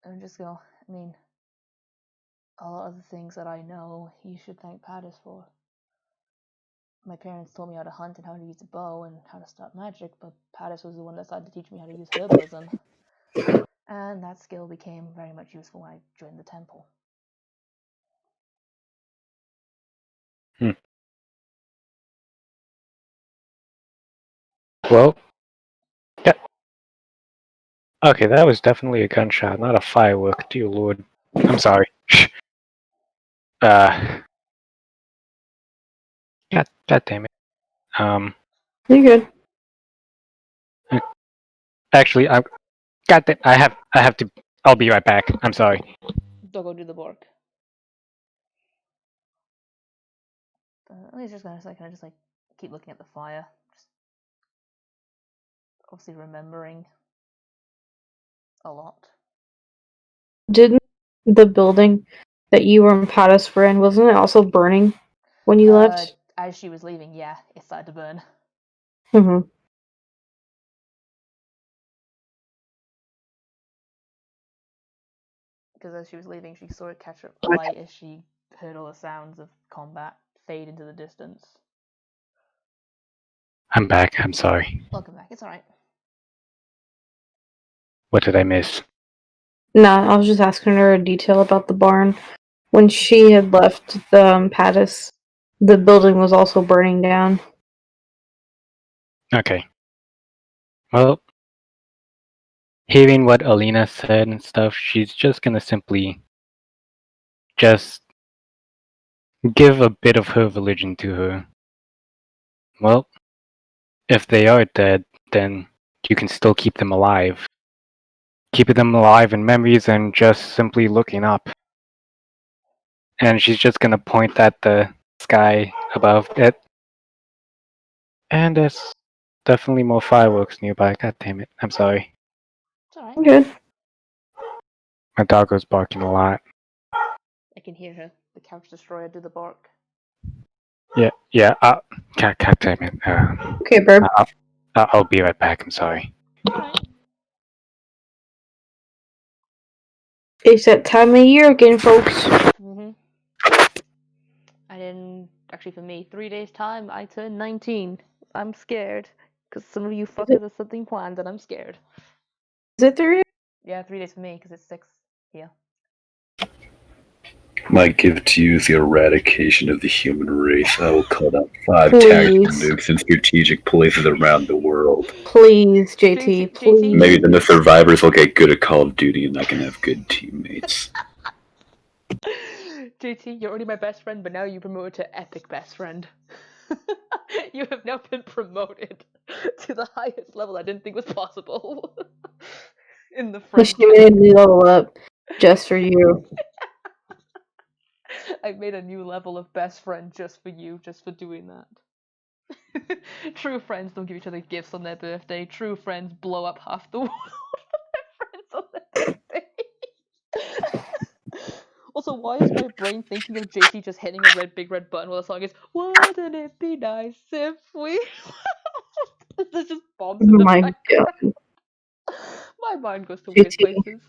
I'm just gonna. I mean, a lot of the things that I know, you should thank Pattis for. My parents told me how to hunt and how to use a bow and how to start magic, but Pattis was the one that decided to teach me how to use herbalism. And that skill became very much useful when I joined the temple. Well, yeah. Okay, that was definitely a gunshot, not a firework. Dear Lord. I'm sorry. Shh. God damn it. You're good. Actually, God damn, I have to. I'll be right back. I'm sorry. Don't go do the bark. He's just gonna kind of just like keep looking at the fire, just obviously remembering a lot. Didn't the building that you and Pattis were in, wasn't it also burning when you left? As she was leaving, yeah, it started to burn. Mm-hmm. Because as she was leaving, she saw it catch alight as she heard all the sounds of combat fade into the distance. I'm back. I'm sorry. Welcome back. It's alright. What did I miss? Nah, I was just asking her a detail about the barn. When she had left the Pattis, the building was also burning down. Okay. Well, hearing what Alina said and stuff, she's just gonna simply just give a bit of her religion to her. Well, if they are dead, then you can still keep them alive. Keeping them alive in memories and just simply looking up. And she's just gonna point at the sky above it. And there's definitely more fireworks nearby. God damn it. I'm sorry. It's alright. Good. My dog was barking a lot. I can hear her, the couch destroyer, do the bark. Yeah. God damn it. Okay, Burb. I'll be right back. I'm sorry. Alright. It's that time of year again, folks. Mm-hmm. And in, actually for me, 3 days time, I turn 19. I'm scared. Because some of you fuckers have something planned and I'm scared. Is it 3? Yeah, 3 days for me, because it's 6 here. My gift to you is the eradication of the human race. I will cut out 5 Please. tactical nukes in strategic places around the world. Please, JT, JT? please. Maybe then the survivors will get good at Call of Duty and I can have good teammates. JT, you're already my best friend, but now you promoted to epic best friend. You have now been promoted to the highest level I didn't think was possible. In the friend She made me level up just for you. I've made a new level of best friend just for you, just for doing that. True friends don't give each other gifts on their birthday. True friends blow up half the world for their friends on their birthday. Also, why is my brain thinking of JT just hitting a big red button while the song is "Wouldn't it be nice if we?" There's just bombs Oh in the my background. god. My mind goes to weird JT. places.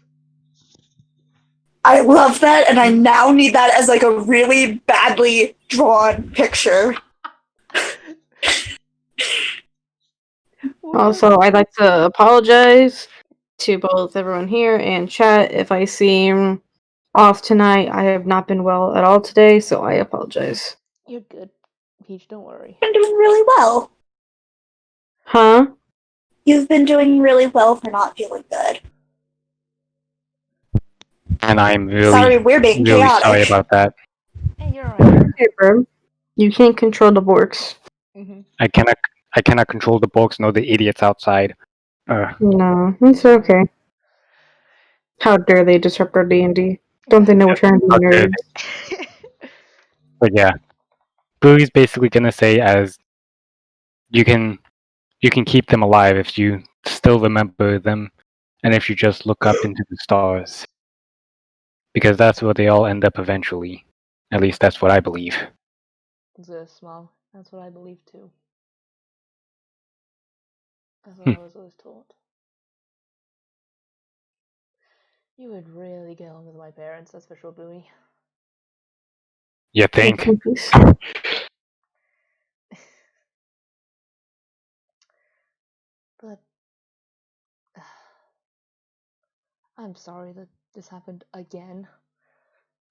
I love that, and I now need that as like a really badly drawn picture. Also, I'd like to apologize to both everyone here and chat if I seem off tonight. I have not been well at all today, so I apologize. You're good, Peach. Don't worry. You've been doing really well. Huh? You've been doing really well for not feeling good. And I'm Sorry, we're being really chaotic. sorry about that. Hey, you're alright. Hey, bro. You can't control the Borks. Mm-hmm. I cannot control the books nor the idiots outside. No, it's okay. How dare they disrupt our D&D? Don't they know we're trying to be How dare nerds? But yeah, Bluey's basically gonna say as you can keep them alive if you still remember them, and if you just look up into the stars, because that's where they all end up eventually. At least that's what I believe. Small. That's what I believe too. That's what Hmm. I was always taught. You would really get along with my parents, that's for sure, Bluey. You think? Please. But I'm sorry that this happened again.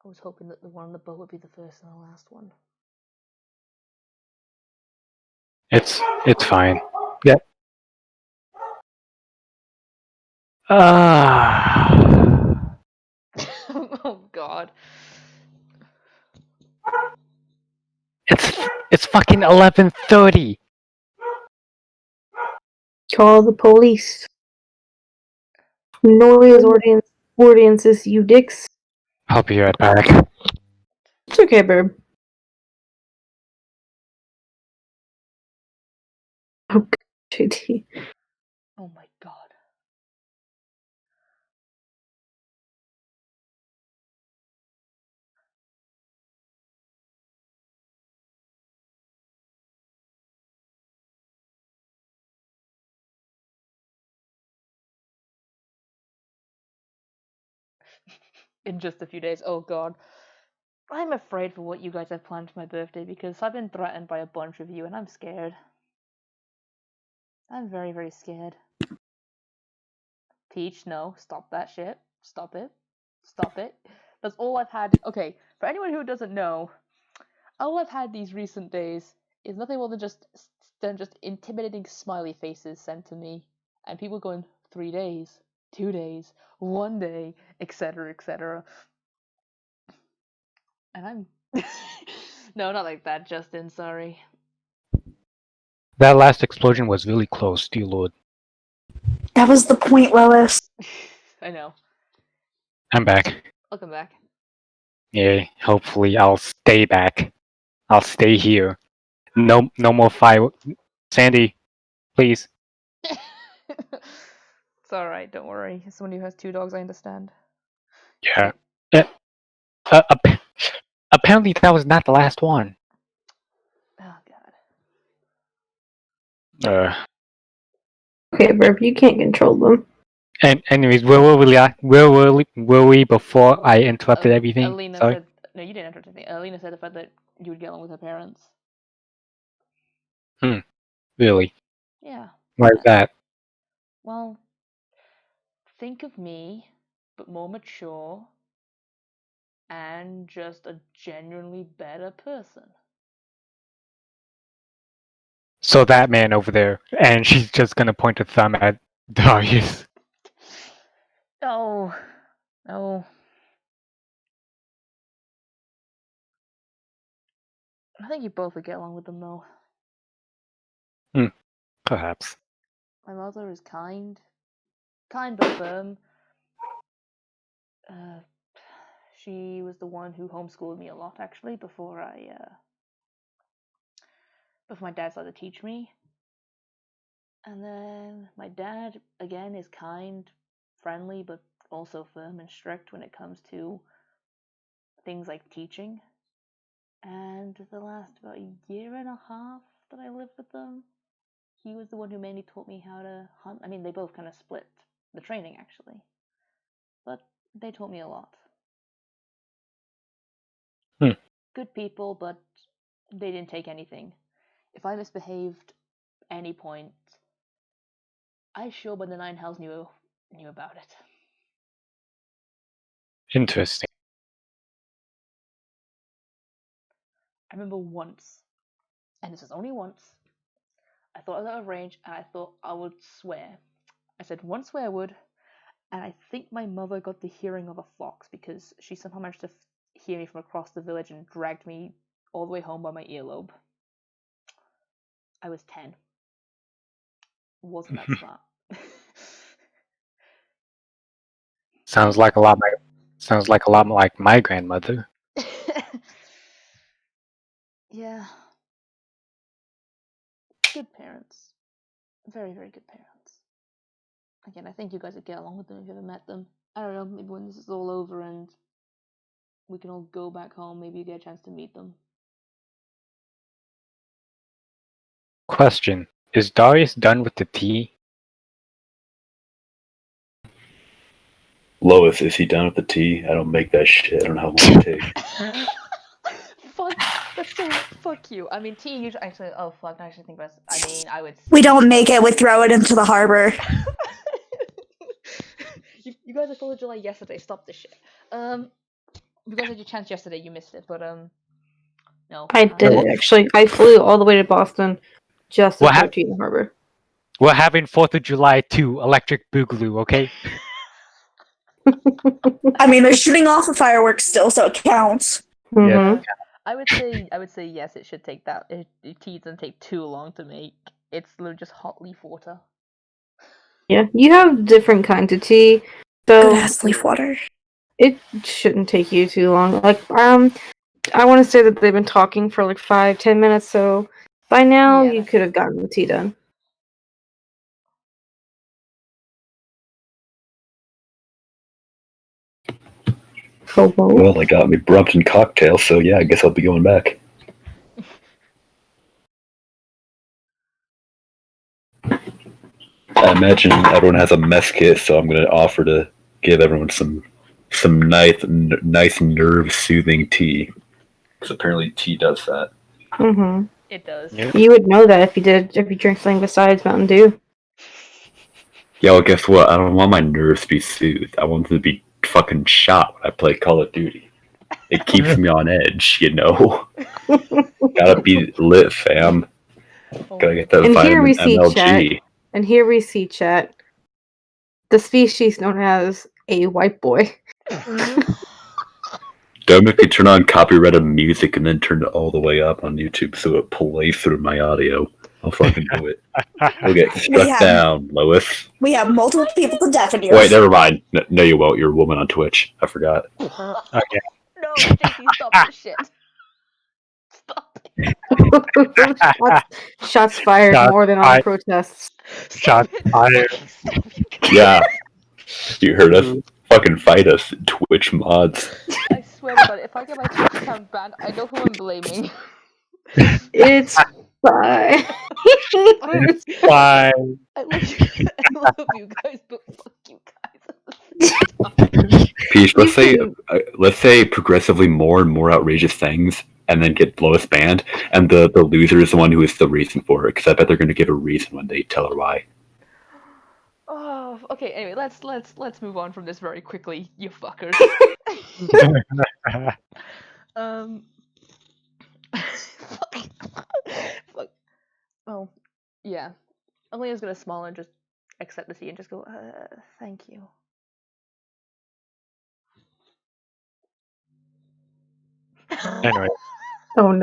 I was hoping that the one on the boat would be the first and the last one. It's fine. Yeah. Oh god. It's fucking 11:30. Call the police. Noise audiences, you dicks. I'll be right back. It's okay, babe. Oh, JT. Oh my god. In just a few days, oh god. I'm afraid for what you guys have planned for my birthday because I've been threatened by a bunch of you and I'm scared. I'm very, very scared. Peach, no, stop that shit. Stop it. Stop it. That's all I've had. Okay, for anyone who doesn't know, all I've had these recent days is nothing more than just intimidating smiley faces sent to me, and people going 3 days, 2 days, 1 day, etc., etc. And I'm no, not like that, Justin. Sorry. That last explosion was really close, dear lord. That was the point, Lois. I know. I'm back. I'll come back. Yeah, hopefully I'll stay back. I'll stay here. No more fire. Sandy, please. It's alright, don't worry. As someone who has 2 dogs, I understand. Yeah. Apparently that was not the last one. Okay, Burp, you can't control them. And anyways, where were we before I interrupted everything? Alina Sorry. said, no, you didn't interrupt anything. Alina said the fact that you would get along with her parents. Really? Yeah. Why is that? Well, think of me, but more mature, and just a genuinely better person. So that man over there, and she's just gonna point a thumb at Darius. No. No. I think you both would get along with them, though. Perhaps. My mother is kind but firm. She was the one who homeschooled me a lot, actually, before my dad started to teach me. And then my dad, again, is kind, friendly, but also firm and strict when it comes to things like teaching. And the last about a year and a half that I lived with them, he was the one who mainly taught me how to hunt. I mean, they both kind of split the training, actually. But they taught me a lot. Good people, but they didn't take anything. If I misbehaved any point, I sure by the Nine Hells knew about it. Interesting. I remember once, and this was only once, I thought I was out of range, and I thought I would swear. I said one swear word, and I think my mother got the hearing of a fox because she somehow managed to hear me from across the village and dragged me all the way home by my earlobe. I was 10. Wasn't that smart? Sounds like a lot like my grandmother. Yeah. Good parents. Very, very good parents. Again, I think you guys would get along with them if you ever met them. I don't know, maybe when this is all over and we can all go back home, maybe you get a chance to meet them. Question: is Darius done with the tea? Lois, is he done with the tea? I don't make that shit. I don't know how long it takes. Fuck, that's so fuck you. I mean, tea usually actually. Oh fuck, I should think about this. I mean, I would. We don't make it, we throw it into the harbor. You guys are 4th of July yesterday. Stop this shit. You guys had your chance yesterday. You missed it, but no. I did it, actually. I flew all the way to Boston just to What throw tea in the harbor. We're having 4th of July 2, Electric Boogaloo, okay? I mean, they're shooting off the fireworks still, so it counts. Mm-hmm. I would say yes. It should take that. Tea doesn't take too long to make. It's literally just hot leaf water. Yeah, you have different kinds of tea, so Good ass leaf water. it shouldn't take you too long. Like, I want to say that they've been talking for like 5-10 minutes, so by now Yeah, you that's could have gotten the tea done. Hello? Well, they got me Brompton cocktail, so yeah, I guess I'll be going back. I imagine everyone has a mess kit, so I'm going to offer to give everyone some nice nerve-soothing tea. Because apparently tea does that. Mm-hmm. It does. Yep. You would know that if you drank something besides Mountain Dew. Yeah, well, guess what? I don't want my nerves to be soothed. I want them to be fucking shot when I play Call of Duty. It keeps me on edge, you know? Gotta be lit, fam. Gotta get that And here vitamin we see MLG. And here we see, chat, the species known as a white boy. Don't make me turn on copyrighted music and then turn it all the way up on YouTube so it plays through my audio. I'll fucking do it. We'll get struck down, Lois. We have multiple people to deafen you. Wait, never mind. No, you won't. You're a woman on Twitch. I forgot. Okay. No, JC, stop this shit. Stop it. Shots fired Shots more than all the protests. Shots fired. Yeah. You heard us. Fucking fight us, Twitch mods. I swear to God, if I get my Twitch account banned, I know who I'm blaming. It's fine. Why? I love you guys, but fuck you guys at the same time. Peach, You let's say progressively more and more outrageous things, and then get lowest band, and the loser is the one who is the reason for it. Because I bet they're going to give a reason when they tell her why. Oh, okay. Anyway, let's move on from this very quickly, you fuckers. Fuck. Fuck. Oh, yeah. Elena's gonna smile and just accept the tea and just go, thank you. Anyway, Oh no.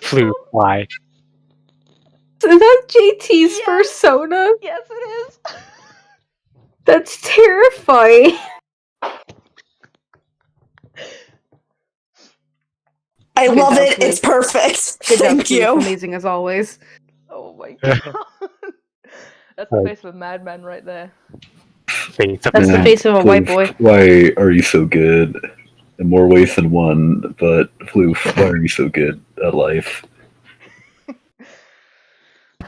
flu fly. Is that JT's Yes. persona? Yes, it is. That's terrifying. I Good love job, it. Flute. It's perfect. Good job, Thank Flute. you. Amazing as always. Oh my god. That's the face of a madman right there. Face of That's the Man, face of a white boy. Why are you so good? In more ways than one, but Floof, why are you so good at life?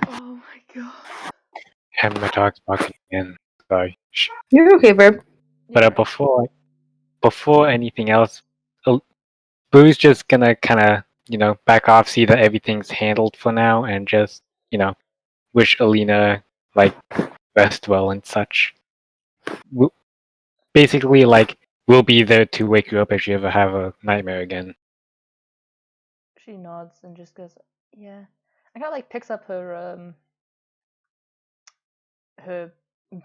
Oh my god. and my dog's barking again. Sorry. Shh. You're okay, babe. But Yeah. before anything else, Boo's just gonna kind of back off, see that everything's handled for now, and just wish Alina like rest well and such. Basically, like we'll be there to wake you up if you ever have a nightmare again. She nods and just goes, yeah. I kind of like picks up her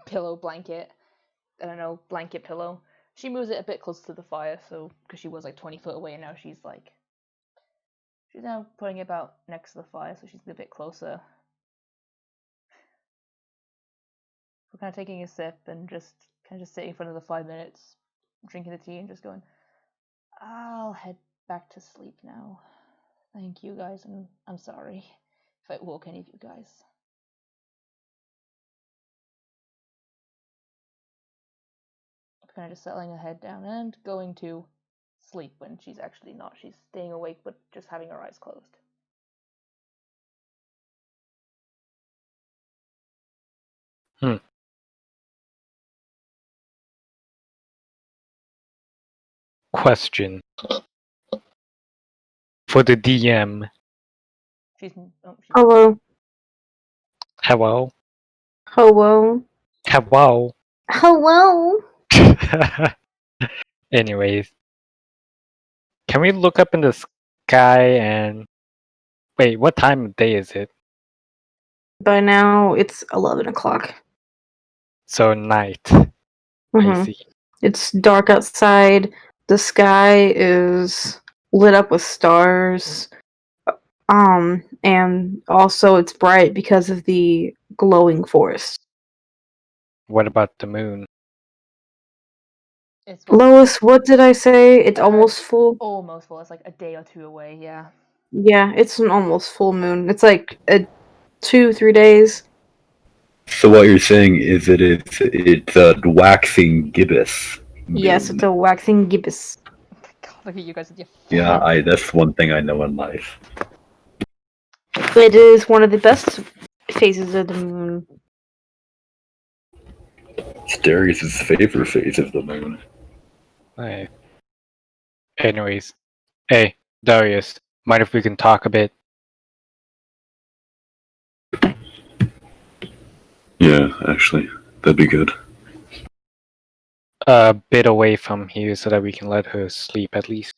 pillow blanket. I don't know, blanket pillow. She moves it a bit closer to the fire, so because she was like 20 foot away, and now she's now putting it about next to the fire, so she's a bit closer. We're kind of taking a sip and just sitting in front of the 5 minutes, drinking the tea and just going, I'll head back to sleep now. Thank you guys, and I'm sorry if I woke any of you guys. Kind of just settling her head down and going to sleep when she's actually not. She's staying awake, but just having her eyes closed. Question for the DM. She's Hello. Hello. Hello. Hello. Hello. Anyways, can we look up in the sky and wait? What time of day is it? By now, it's 11 o'clock. So night. I Mhm. see. It's dark outside. The sky is lit up with stars. And also it's bright because of the glowing forest. What about the moon? it's Lois, what did I say? It's almost full? almost full. It's like a day or two away. Yeah. Yeah, it's an almost full moon. It's like 2-3 days. So what you're saying is it's a waxing gibbous. Yes, it's a waxing gibbous. God, look at you guys with your. Yeah, that's one thing I know in life. It is one of the best phases of the moon. It's Darius' favorite phase of the moon. Hey. Anyways, hey Darius, mind if we can talk a bit? Yeah, actually, that'd be good. A bit away from here so that we can let her sleep at least.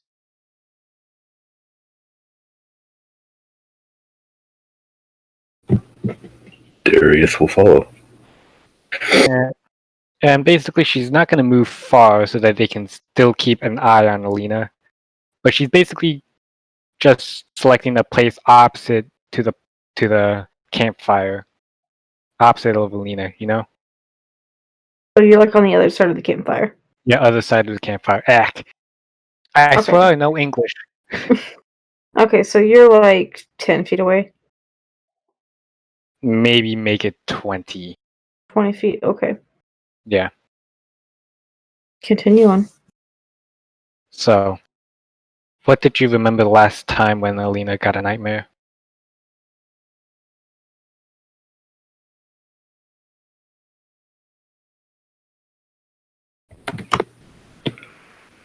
Darius will follow. And basically, she's not going to move far so that they can still keep an eye on Alina. But she's basically just selecting a place opposite to the campfire, opposite of Alina. So you're like on the other side of the campfire. Yeah, other side of the campfire. I Okay. swear I know English. Okay, so you're like 10 feet away. Maybe make it 20. 20 feet, okay. Yeah. Continue on. So, what did you remember the last time when Alina got a nightmare?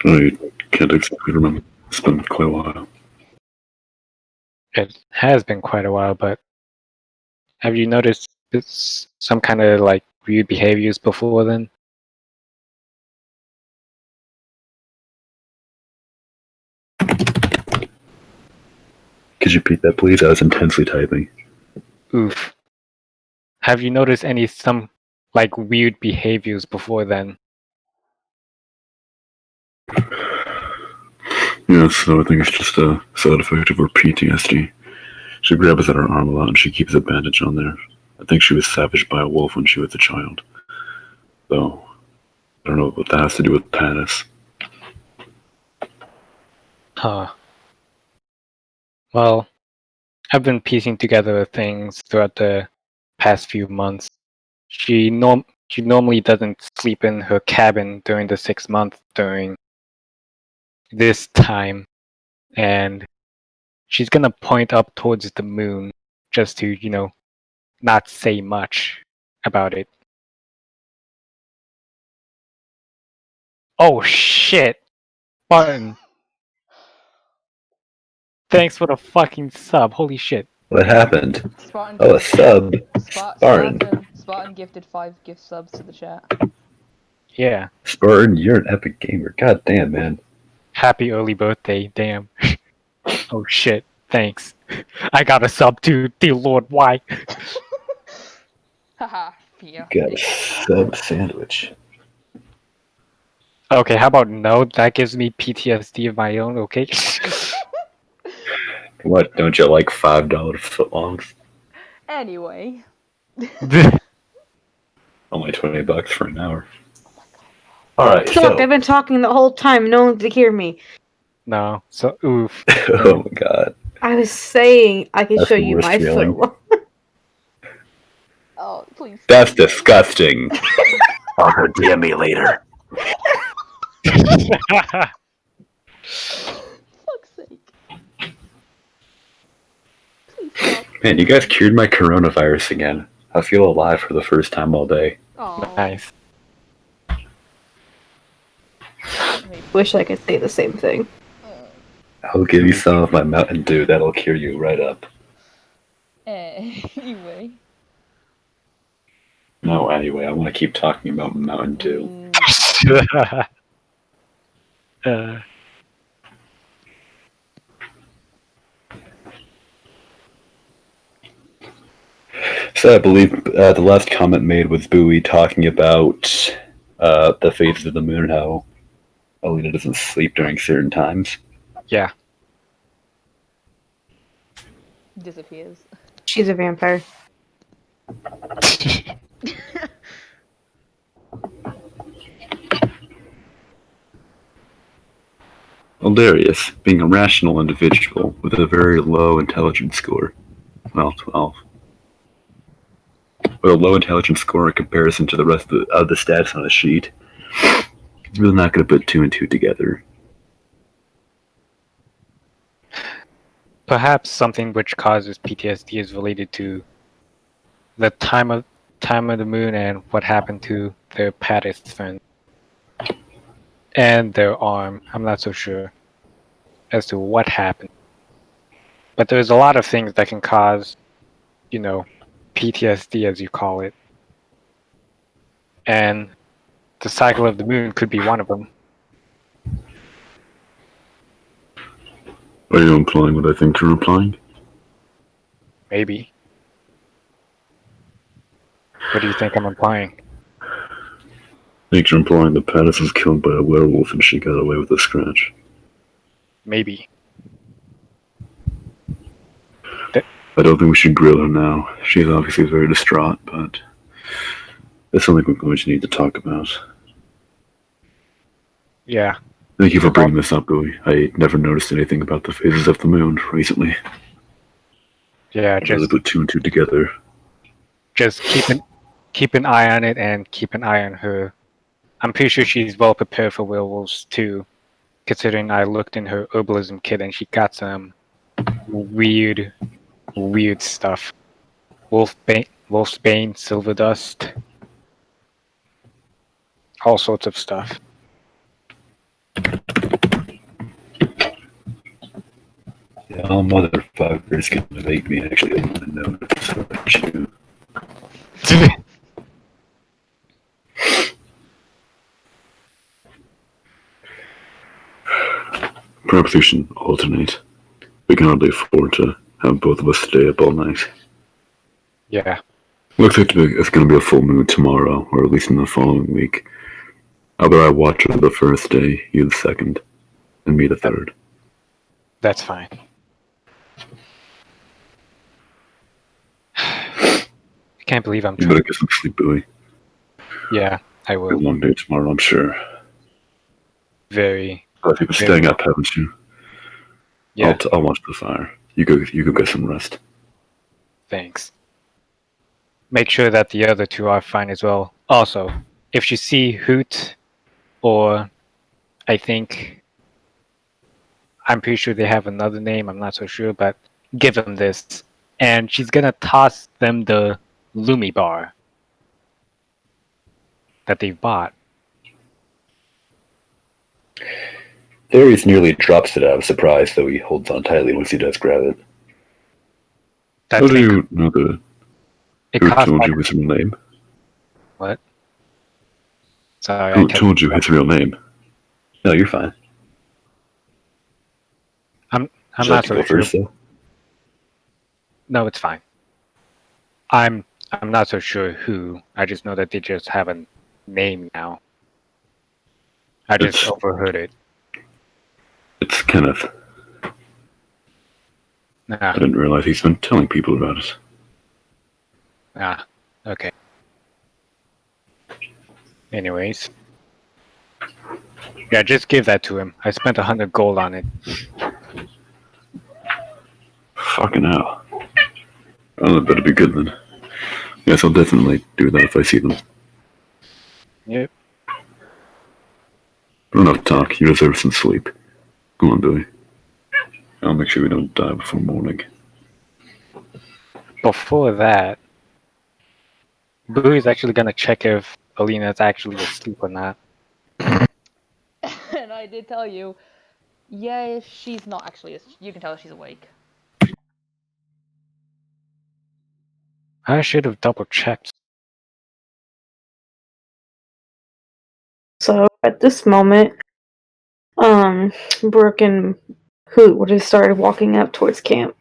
I can't exactly remember. It's been quite a while. It has been quite a while, but have you noticed some kind of like weird behaviors before then? Could you repeat that, please? I was intensely typing. Oof. Have you noticed some like weird behaviors before then? Yeah, so I think it's just a side effect of her PTSD. She grabs at her arm a lot and she keeps a bandage on there. I think she was savaged by a wolf when she was a child. Though, I don't know what that has to do with Panis. Huh. Well, I've been piecing together things throughout the past few months. She normally doesn't sleep in her cabin during the 6 months during this time, and she's gonna point up towards the moon just to, not say much about it. Oh shit! Barton, thanks for the fucking sub. Holy shit. What happened? Spartan Oh, a gifted sub. Spartan gifted 5 gift subs to the chat. Yeah. Spartan, you're an epic gamer. God damn, man. Happy early birthday, damn. Oh shit, thanks. I got a sub too, dear lord, why? Haha, yeah. Got a sub sandwich. Okay, how about no? That gives me PTSD of my own, okay? What, don't you like $5 footlongs? Anyway. Only $20 for an hour. Alright, Fuck, so. I've been talking the whole time. No one could hear me. No, so oof. Oh my god. I was saying I could That's show the you worst my feeling. foot. Oh, please. That's disgusting. Also, DM me later. Fuck's sake. Please stop. Man, you guys cured my coronavirus again. I feel alive for the first time all day. Oh. Nice. Wish I could say the same thing. I'll give you some of my Mountain Dew. That'll cure you right up. Anyway. No, anyway, I want to keep talking about Mountain Dew. So I believe the last comment made was Bowie talking about the phases of the moon and how Alina doesn't sleep during certain times. Yeah. Disappears. She's a vampire. Darius, being a rational individual with a very low intelligence score, well, 12. With a low intelligence score in comparison to the rest of the stats on the sheet, really not going to put 2 and 2 together. Perhaps something which causes PTSD is related to the time of the moon and what happened to their Paddist friend. And their arm. I'm not so sure as to what happened. But there's a lot of things that can cause, PTSD as you call it. And the cycle of the moon could be one of them. Are you implying what I think you're implying? Maybe. What do you think I'm implying? I think you're implying that Pattis was killed by a werewolf and she got away with a scratch. Maybe. I don't think we should grill her now. She's obviously very distraught, but it's something we're going to need to talk about. Yeah. Thank you for bringing this up, Bowie. I never noticed anything about the phases of the moon recently. Yeah, I really put 2 and 2 together. Just keep an eye on it and keep an eye on her. I'm pretty sure she's well prepared for werewolves too, considering I looked in her herbalism kit and she got some weird stuff. Wolfsbane, silver dust, all sorts of stuff. Oh, motherfuckers gonna make me actually open the notes about you. Perhaps we should alternate. We can hardly afford to have both of us stay up all night. Yeah. Looks like it's going to be a full moon tomorrow, or at least in the following week. How about I watch her the first day, you the second, and me the third? That's fine. I can't believe I'm You trying. better get some sleep, Billy. Yeah, I Be a will. long day tomorrow, I'm sure. Very. But you've been staying up, haven't you? Yeah. I'll watch the fire. You go get some rest. Thanks. Make sure that the other two are fine as well. Also, if you see Hoot, or I'm pretty sure they have another name, I'm not so sure, but give them this. And she's gonna toss them the Lumi bar that they've bought. Darius nearly drops it out of surprise, though he holds on tightly once he does grab it. How do you know the... It Who costs told like, you his real name? what? Sorry, Who told you his real name? No, you're fine. I'm Would you not like to so go sure. first, though? No, it's fine. I'm not so sure who. I just know that they just have a name now. I just overheard it. It's Kenneth. I Ah, didn't realize he's been telling people about it. okay. Anyways. Yeah, just give that to him. I spent 100 gold on it. Fucking hell. Oh, that better be good then. Yes, I'll definitely do that if I see them. Yep. Enough talk. You deserve some sleep. Come on, Billy. I'll make sure we don't die before morning. Before that, Booey's actually gonna check if Alina's actually asleep or not. And I did tell you, yeah, she's not actually. You can tell she's awake. I should have double checked. So at this moment, Brooke and Hoot would have started walking up towards camp.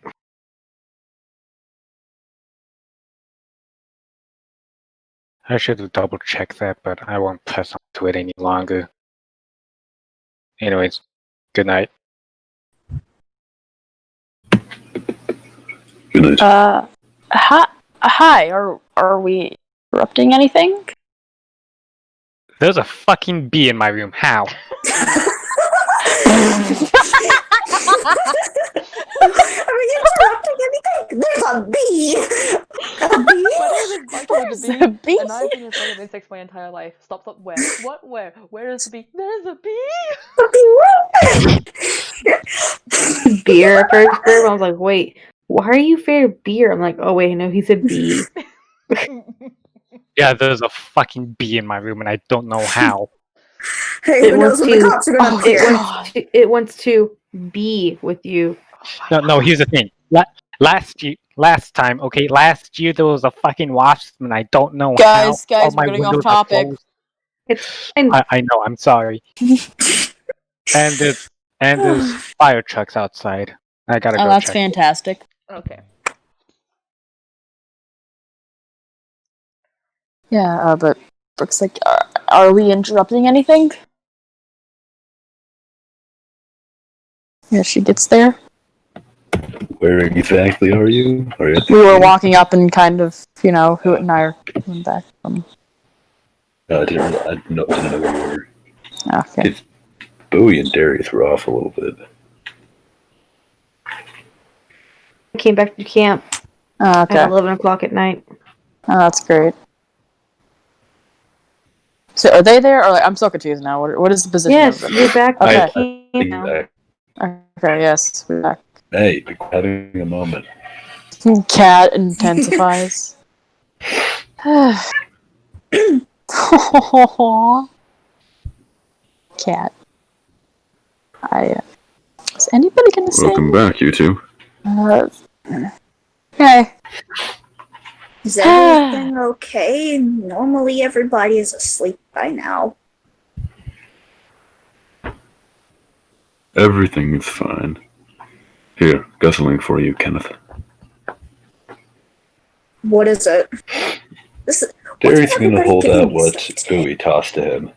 I should have double checked that, but I won't press on to it any longer. Anyways, good night. Good night. Hi. Are we interrupting anything? There's a fucking bee in my room. How? Are we interrupting anything? There's a bee! A bee? My name is Michael Where's the the bee, bee? and I've been afraid of insects my entire life. Stop, where? What, where? Where is the bee? There's a bee! A bee? Beer at first, I was like, wait, why are you afraid of beer? I'm like, oh wait, no, he said bee. Yeah, there's a fucking bee in my room, and I don't know how. Hey, It who knows wants when the to. cops are gonna appear? It wants to be with you. No, here's the thing. Last year there was a fucking wasp, and I don't know how. Guys, All we're my getting off windows are topic. closed. It's fine. I know. I'm sorry. and there's fire trucks outside. I gotta Oh, go that's check. fantastic. Okay. Yeah, but Brooke's like, are we interrupting anything? Yeah, she gets there. Where exactly are you? Are you at the We were camp? walking up and kind of, Hoot and I are coming back from. I didn't know where you were. Okay. It's Bowie and Darius were off a little bit. I came back to camp Okay. at 11 o'clock at night. Oh, that's great. So, are they there? Or I'm so confused now. What is the position of Yes, them? we're back Okay. at camp now. Okay, yes, we're back. Hey, we're having a moment. Cat intensifies. Cat. Is anybody gonna say? Welcome back, you two. Okay. Is everything okay? Normally everybody is asleep by now. Everything is fine. Here, got something for you, Kenneth. What is it? What's Derry's gonna everybody hold getting out what stuff today? Bowie tossed to him.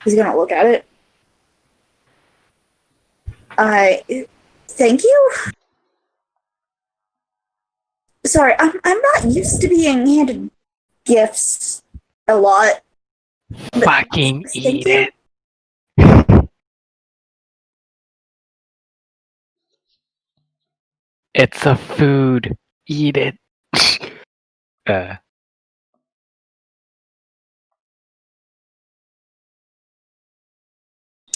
He's gonna look at it. Thank you? Sorry, I'm not used to being handed gifts a lot. Fucking Thank eat you. it. It's a food. Eat it.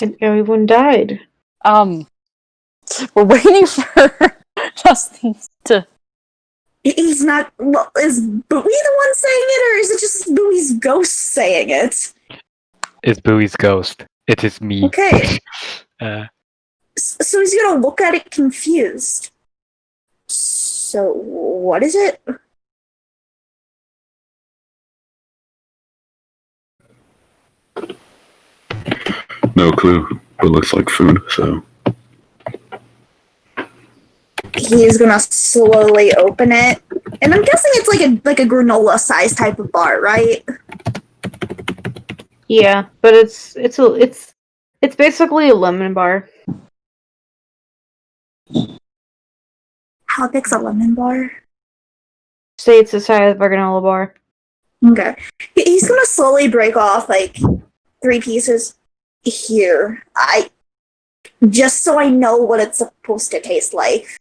And everyone died. We're waiting for Justin to. He's not. Well, is Bowie the one saying it, or is it just Bowie's ghost saying it? It's Bowie's ghost. It is me. Okay. Uh, So he's gonna look at it confused. So, what is it? No clue, but looks like food, so. He's gonna slowly open it. And I'm guessing it's like a granola size type of bar, right? Yeah, but it's basically a lemon bar. How big's a lemon bar? Say it's the size of a granola bar. Okay. He's gonna slowly break off like 3 pieces. Here. Just so I know what it's supposed to taste like.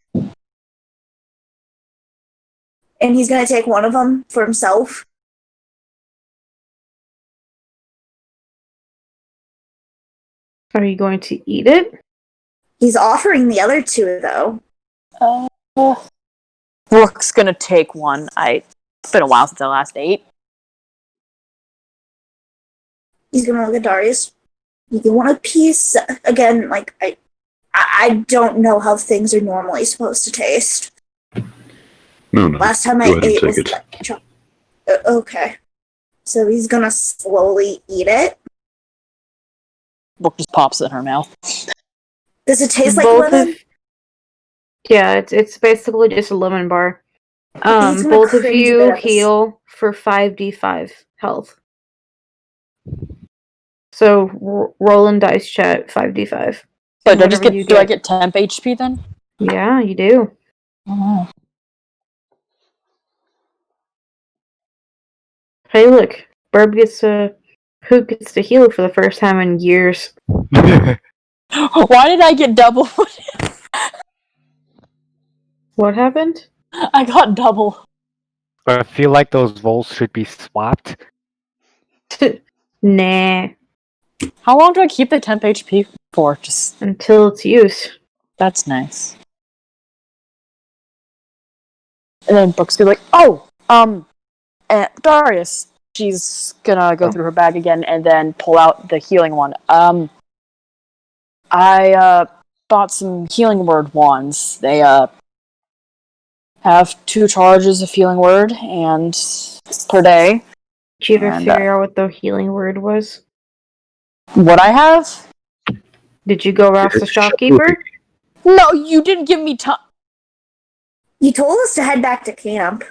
And he's gonna take one of them for himself. Are you going to eat it? He's offering the other 2, though. Brooke's gonna take one. It's been a while since I last ate. He's gonna look at Darius. You want a piece? Again, like, I don't know how things are normally supposed to taste. No. Last time Go I ahead and ate take was it. okay. So he's gonna slowly eat it. Brooke just pops it in her mouth. Does it taste like Both lemon? of yeah, it's basically just a lemon bar. He's gonna Both of cringe a you bit at this. heal for 5d5 health. So roll in dice chat 5d5. So And do I just whatever get? you Do I get temp HP then? Yeah, you do. Oh. Hey, look, Barb gets to heal for the first time in years. Why did I get double? What happened? I got double. I feel like those roles should be swapped. Nah, How long do I keep the temp HP for? Just until it's used. that's nice. And then Brooke's gonna be like, "Oh, Darius." She's gonna go through her bag again and then pull out the healing one. I bought some healing word wands. They have 2 charges of healing word and per day. Did you ever And, figure out what the healing word was? What I have? Did you go ask the shopkeeper? No, you didn't give me time. You told us to head back to camp.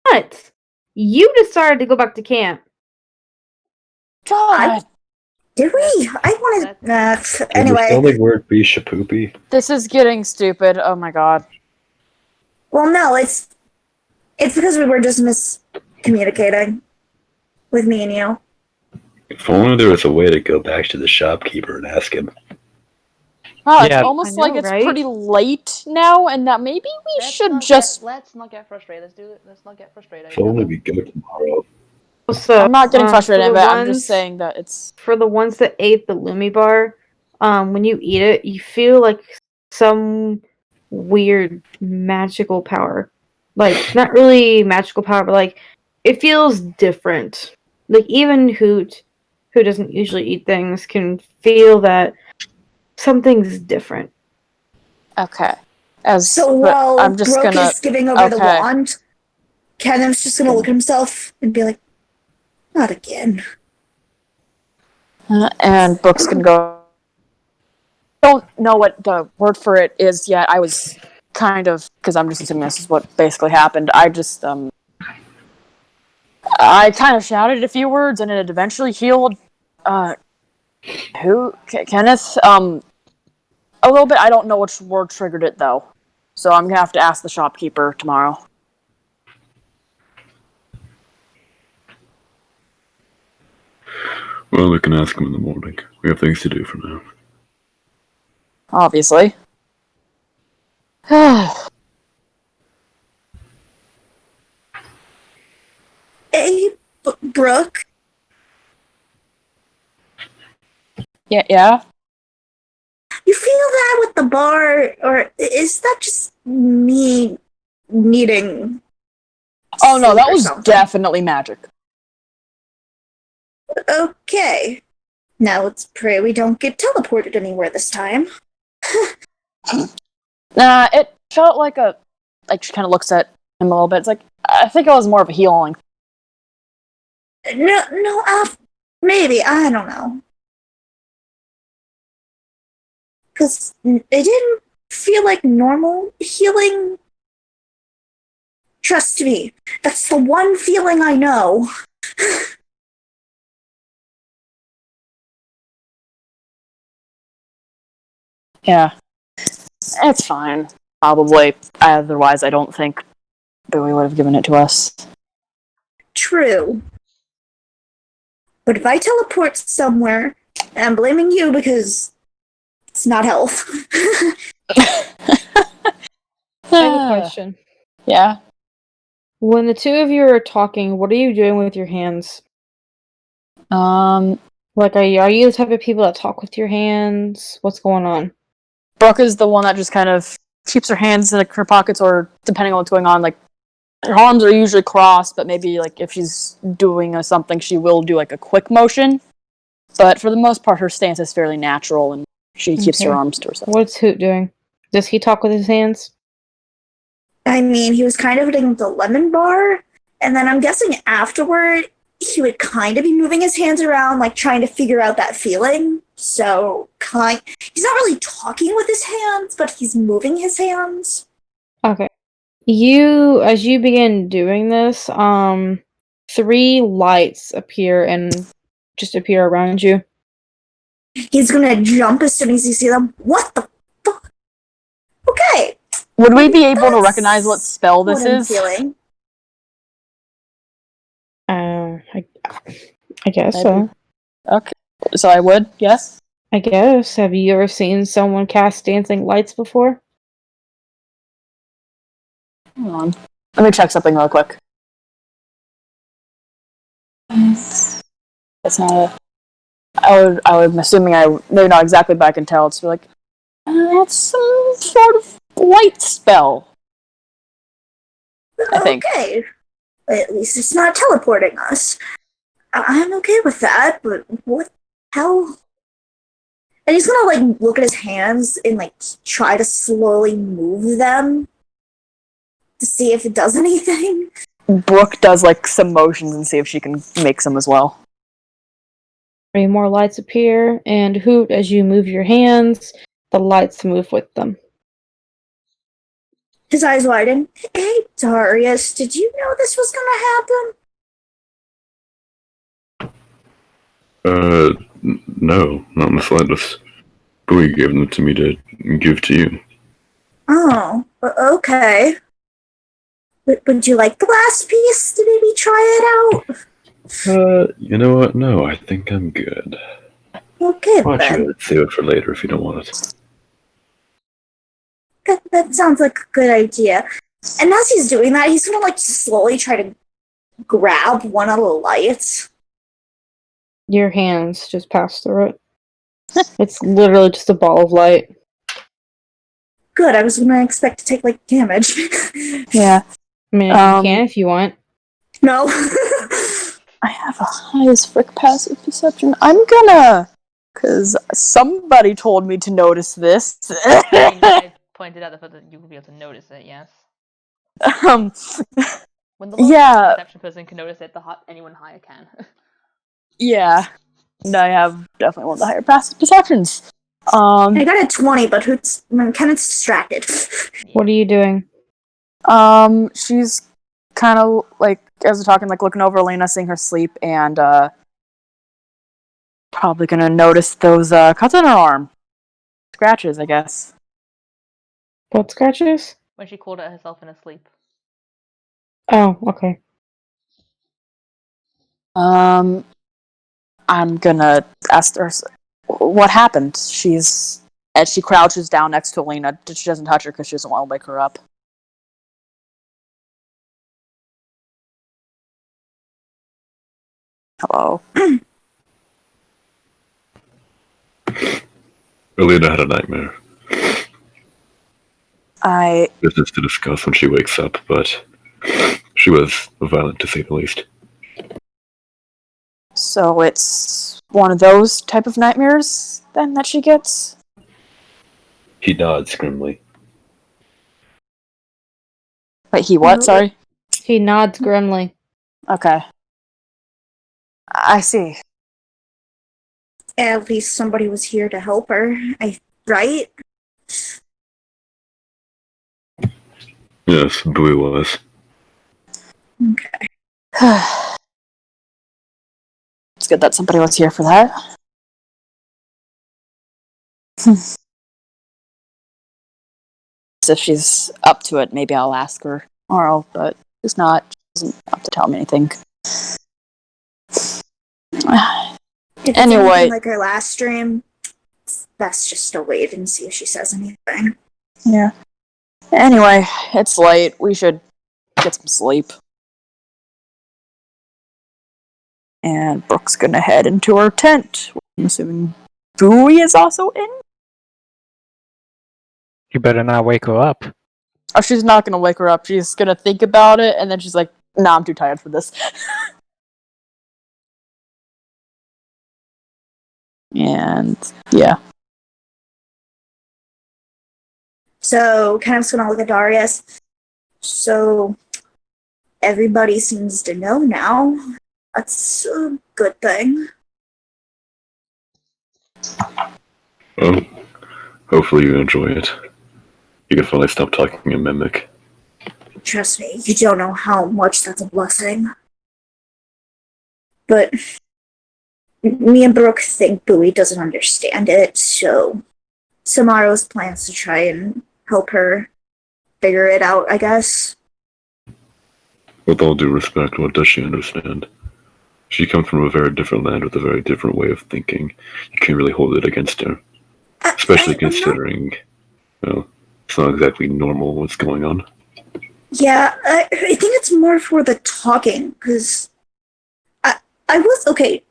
What? You decided to go back to camp. God, Did we? I wanted. Would the Anyway. spelling word be shapoopy? this is getting stupid. Oh my god. Well, no, it's because we were just miscommunicating with me and you. If only there was a way to go back to the shopkeeper and ask him. Wow, Yeah. it's almost I know, like it's right? pretty late now, and that maybe we should just. Let's not get frustrated. Let's not get frustrated. If only we go tomorrow. So, I'm not getting for frustrated, the but I'm ones- just saying that it's. For the ones that ate the Lumi bar, when you eat it, you feel like some weird magical power. Like, not really magical power, but like, it feels different. Like, even Hoot, who doesn't usually eat things, can feel that something's different. Okay. So while I'm just Brooke gonna. is giving over the Okay. wand, Calamus just gonna look at himself and be like, "Not again." And Brooke's gonna go. Don't know what the word for it is yet. I was kind of, because I'm just assuming this is what basically happened. I kind of shouted a few words and it eventually healed. Kenneth? A little bit. I don't know which word triggered it though, so I'm gonna have to ask the shopkeeper tomorrow. Well, we can ask him in the morning. We have things to do for now. Obviously. Hey, Brooke. Yeah. You feel that with the bar, or is that just me needing? Oh no, sleep that or was something? definitely magic. Okay. Now let's pray we don't get teleported anywhere this time. Nah, it felt like she kind of looks at him a little bit. It's like, I think it was more of a healing. No, maybe, I don't know. Because it didn't feel like normal healing. Trust me, that's the one feeling I know. Yeah. It's fine. Probably. Otherwise, I don't think Billy would have given it to us. True. But if I teleport somewhere, and I'm blaming you because it's not health. I have a question. Yeah? When the two of you are talking, what are you doing with your hands? Like, are you the type of people that talk with your hands? What's going on? Brooke is the one that just kind of keeps her hands in her pockets, or depending on what's going on, like, her arms are usually crossed, but maybe, like, if she's doing something, she will do, like, a quick motion. But for the most part, her stance is fairly natural, and she keeps her arms to herself. What's Hoot doing? Does he talk with his hands? I mean, he was kind of hitting the lemon bar, and then I'm guessing afterward, he would kind of be moving his hands around, like trying to figure out that feeling. So, he's not really talking with his hands, but he's moving his hands. Okay. As you begin doing this, 3 lights appear around you. He's gonna jump as soon as he sees them. What the fuck? Okay. Would we be able to recognize what spell this what I'm is? feeling. I guess Maybe. so. Okay. So I would, yes? I guess. Have you ever seen someone cast dancing lights before? Hang on. Let me check something real quick. That's not a... I'm assuming maybe not exactly, but I can tell. It's like, that's some sort of light spell. I think. Okay. At least it's not teleporting us. I'm okay with that, but what the hell? And he's gonna, like, look at his hands and, like, try to slowly move them to see if it does anything. Brooke does, like, some motions and see if she can make some as well. 3 more lights appear, and Hoot, as you move your hands, the lights move with them. His eyes widen. Hey, Darius, did you know this was gonna happen? No, not in the slightest. Bowie gave them to me to give to you. Oh, okay. Would you like the last piece to maybe try it out? You know what? No, I think I'm good. Okay, Why don't then. you save it for later if you don't want it? That sounds like a good idea. And as he's doing that, he's gonna, like, slowly try to grab one of the lights. Your hands just pass through it. It's literally just a ball of light. Good, I was gonna expect to take, like, damage. Yeah. I mean, you can if you want. No. I have a high as frick passive perception. I'm gonna... Because somebody told me to notice this. I pointed out the fact that you would be able to notice it. Yes. Um, When the lowest Yeah. perception person can notice it, anyone higher can. yeah. And I have definitely one of the higher passive perceptions. I got a 20, but I'm kind of distracted. What are you doing? She's kind of like, as we're talking, like looking over Elena, seeing her sleep, and probably gonna notice those cuts on her arm, scratches, I guess. What scratches? When she called it herself in her sleep. Oh, okay. I'm gonna ask her what happened. As she crouches down next to Elena, she doesn't touch her because she doesn't want to wake her up. Hello. Alina had a nightmare. Business to discuss when she wakes up, but she was violent to say the least. So it's one of those type of nightmares then that she gets? He nods grimly. Wait, he what? Sorry? He nods grimly. Okay. I see. At least somebody was here to help her, right? Yes, Bowie was. Okay. It's good that somebody was here for that. If she's up to it, maybe I'll ask her tomorrow, but if she's not, she doesn't have to tell me anything. If it's Anyway. anything like her last stream, that's just to wait and see if she says anything. Yeah. Anyway, it's late. We should get some sleep. And Brooke's gonna head into her tent. I'm assuming Bowie is also in? You better not wake her up. Oh, she's not gonna wake her up. She's gonna think about it, and then she's like, nah, I'm too tired for this. And, yeah. So, kind of just gonna look at Darius. So, everybody seems to know now. That's a good thing. Well, hopefully you enjoy it. You can finally stop talking and mimic. Trust me, you don't know how much that's a blessing. But me and Brooke think Bowie doesn't understand it, so Samaro's plans to try and help her figure it out, I guess. With all due respect, what does she understand? She comes from a very different land with a very different way of thinking. You can't really hold it against her. Especially considering, well, it's not exactly normal what's going on. Yeah, I think it's more for the talking, because I was, okay,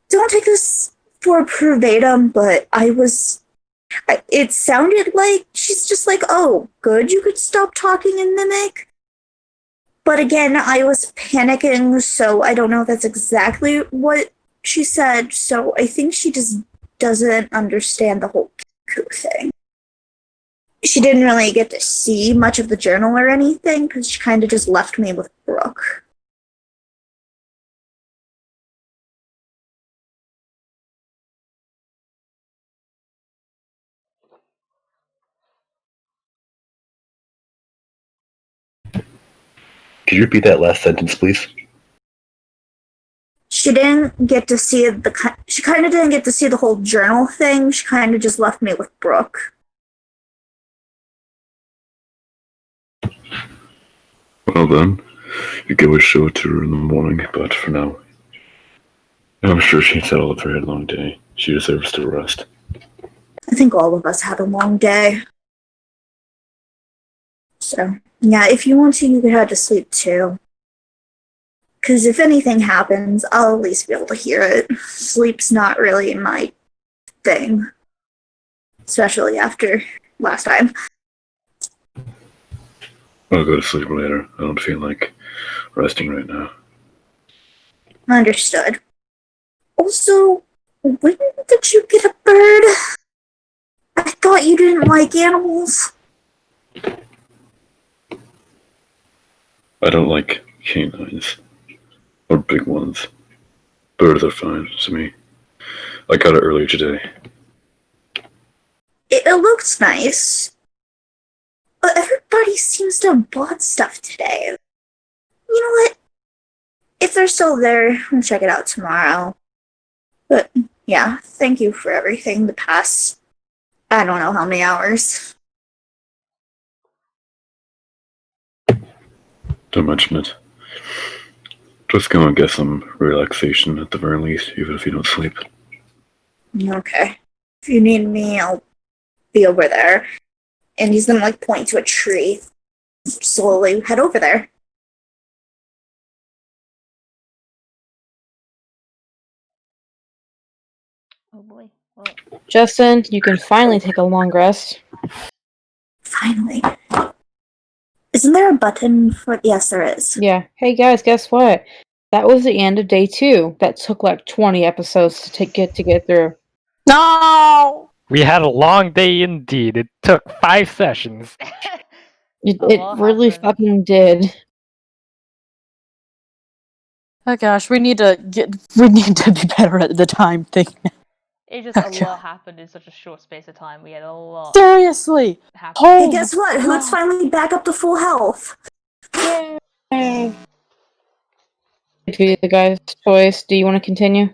don't take this for verbatim, but it sounded like she's just like, oh, good, you could stop talking and mimic. But again, I was panicking, so I don't know if that's exactly what she said, so I think she just doesn't understand the whole Kiku thing. She didn't really get to see much of the journal or anything, because she kind of just left me with Brooke. Could you repeat that last sentence, please? She didn't get to see she kind of didn't get to see the whole journal thing. She kind of just left me with Brooke. Well then, you can always show it to her in the morning, but for now, I'm sure she's had a very long day. She deserves to rest. I think all of us had a long day. So, yeah, if you want to, you could head to sleep too. Because if anything happens, I'll at least be able to hear it. Sleep's not really my thing. Especially after last time. I'll go to sleep later. I don't feel like resting right now. Understood. Also, when did you get a bird? I thought you didn't don't like animals. I don't like canines. Or big ones. Birds are fine to me. I got it earlier today. It looks nice. But everybody seems to have bought stuff today. You know what? If they're still there, I'll check it out tomorrow. But yeah, thank you for everything the past, I don't know how many hours. Don't mention it. Just go and get some relaxation at the very least, even if you don't sleep. Okay. If you need me, I'll be over there. And he's gonna point to a tree. Slowly head over there. Oh boy. Well, Justin, you can finally take a long rest. Finally. Isn't there a button for... Yes, there is. Yeah. Hey guys, guess what? That was the end of day 2. That took like 20 episodes to get through. No! We had a long day indeed. It took 5 sessions. It A lot really happened. fucking did. Oh gosh, we need to be better at the time thing. It just a Okay. lot happened in such a short space of time. We had a lot Seriously! happen. Oh, Hey, guess what? Hood's finally back up to full health. Yay! To be the guy's choice. Do you want to continue?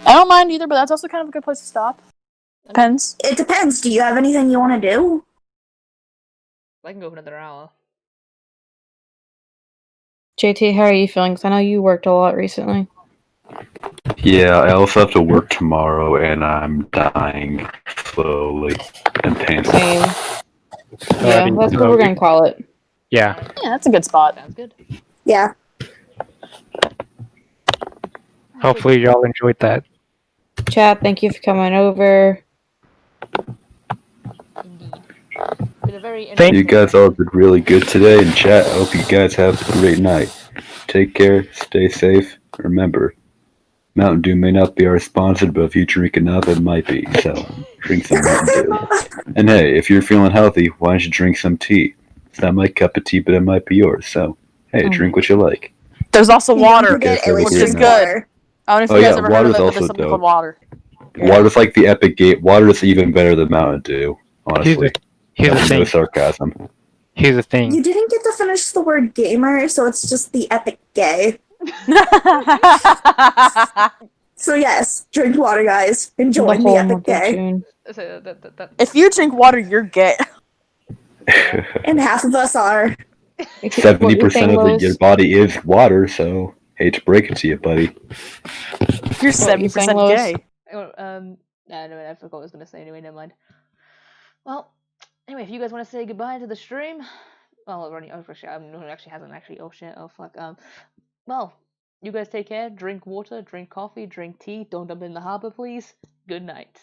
I don't mind either, but that's also kind of a good place to stop. Depends. It depends. Do you have anything you want to do? I can go for another hour. JT, how are you feeling? 'Cause I know you worked a lot recently. Yeah, I also have to work tomorrow, and I'm dying slowly and painfully. Same. Yeah, Alrighty, that's what so we're gonna call it. Yeah. Yeah, that's a good spot. Sounds good. Yeah. Hopefully y'all enjoyed that. Chat, thank you for coming over. Indeed. Been a very Thank You interesting guys all session. did really good today in chat. I hope you guys have a great night. Take care, stay safe. Remember, Mountain Dew may not be our sponsor, but if you drink enough, it might be. So, drink some Mountain Dew. And hey, if you're feeling healthy, why don't you drink some tea? It's not my cup of tea, but it might be yours. So, hey, drink what you like. There's also And water, don't forget, Guess have a which great is night. good. I don't know if Oh, you guys yeah, ever heard of water's it, but also there's something called dope. water. Water's like the epic game. Water is even better than Mountain Dew, honestly. Here's the That's no thing. sarcasm. Here's the thing. You didn't get to finish the word gamer, so it's just the epic gay. So yes, drink water, guys. The Join the whole epic month of gay. June. So that If you drink water, you're gay. And half of us are. 70% of your Lois? body is water, so hate to break it to you, buddy. You're What you saying, 70% Lois? gay. no, I forgot what I was gonna say anyway, never mind. Well, anyway, if you guys want to say goodbye to the stream, well, already, no one actually hasn't actually. Oh shit! Oh fuck. Well, you guys take care. Drink water. Drink coffee. Drink tea. Don't dump in the harbor, please. Good night.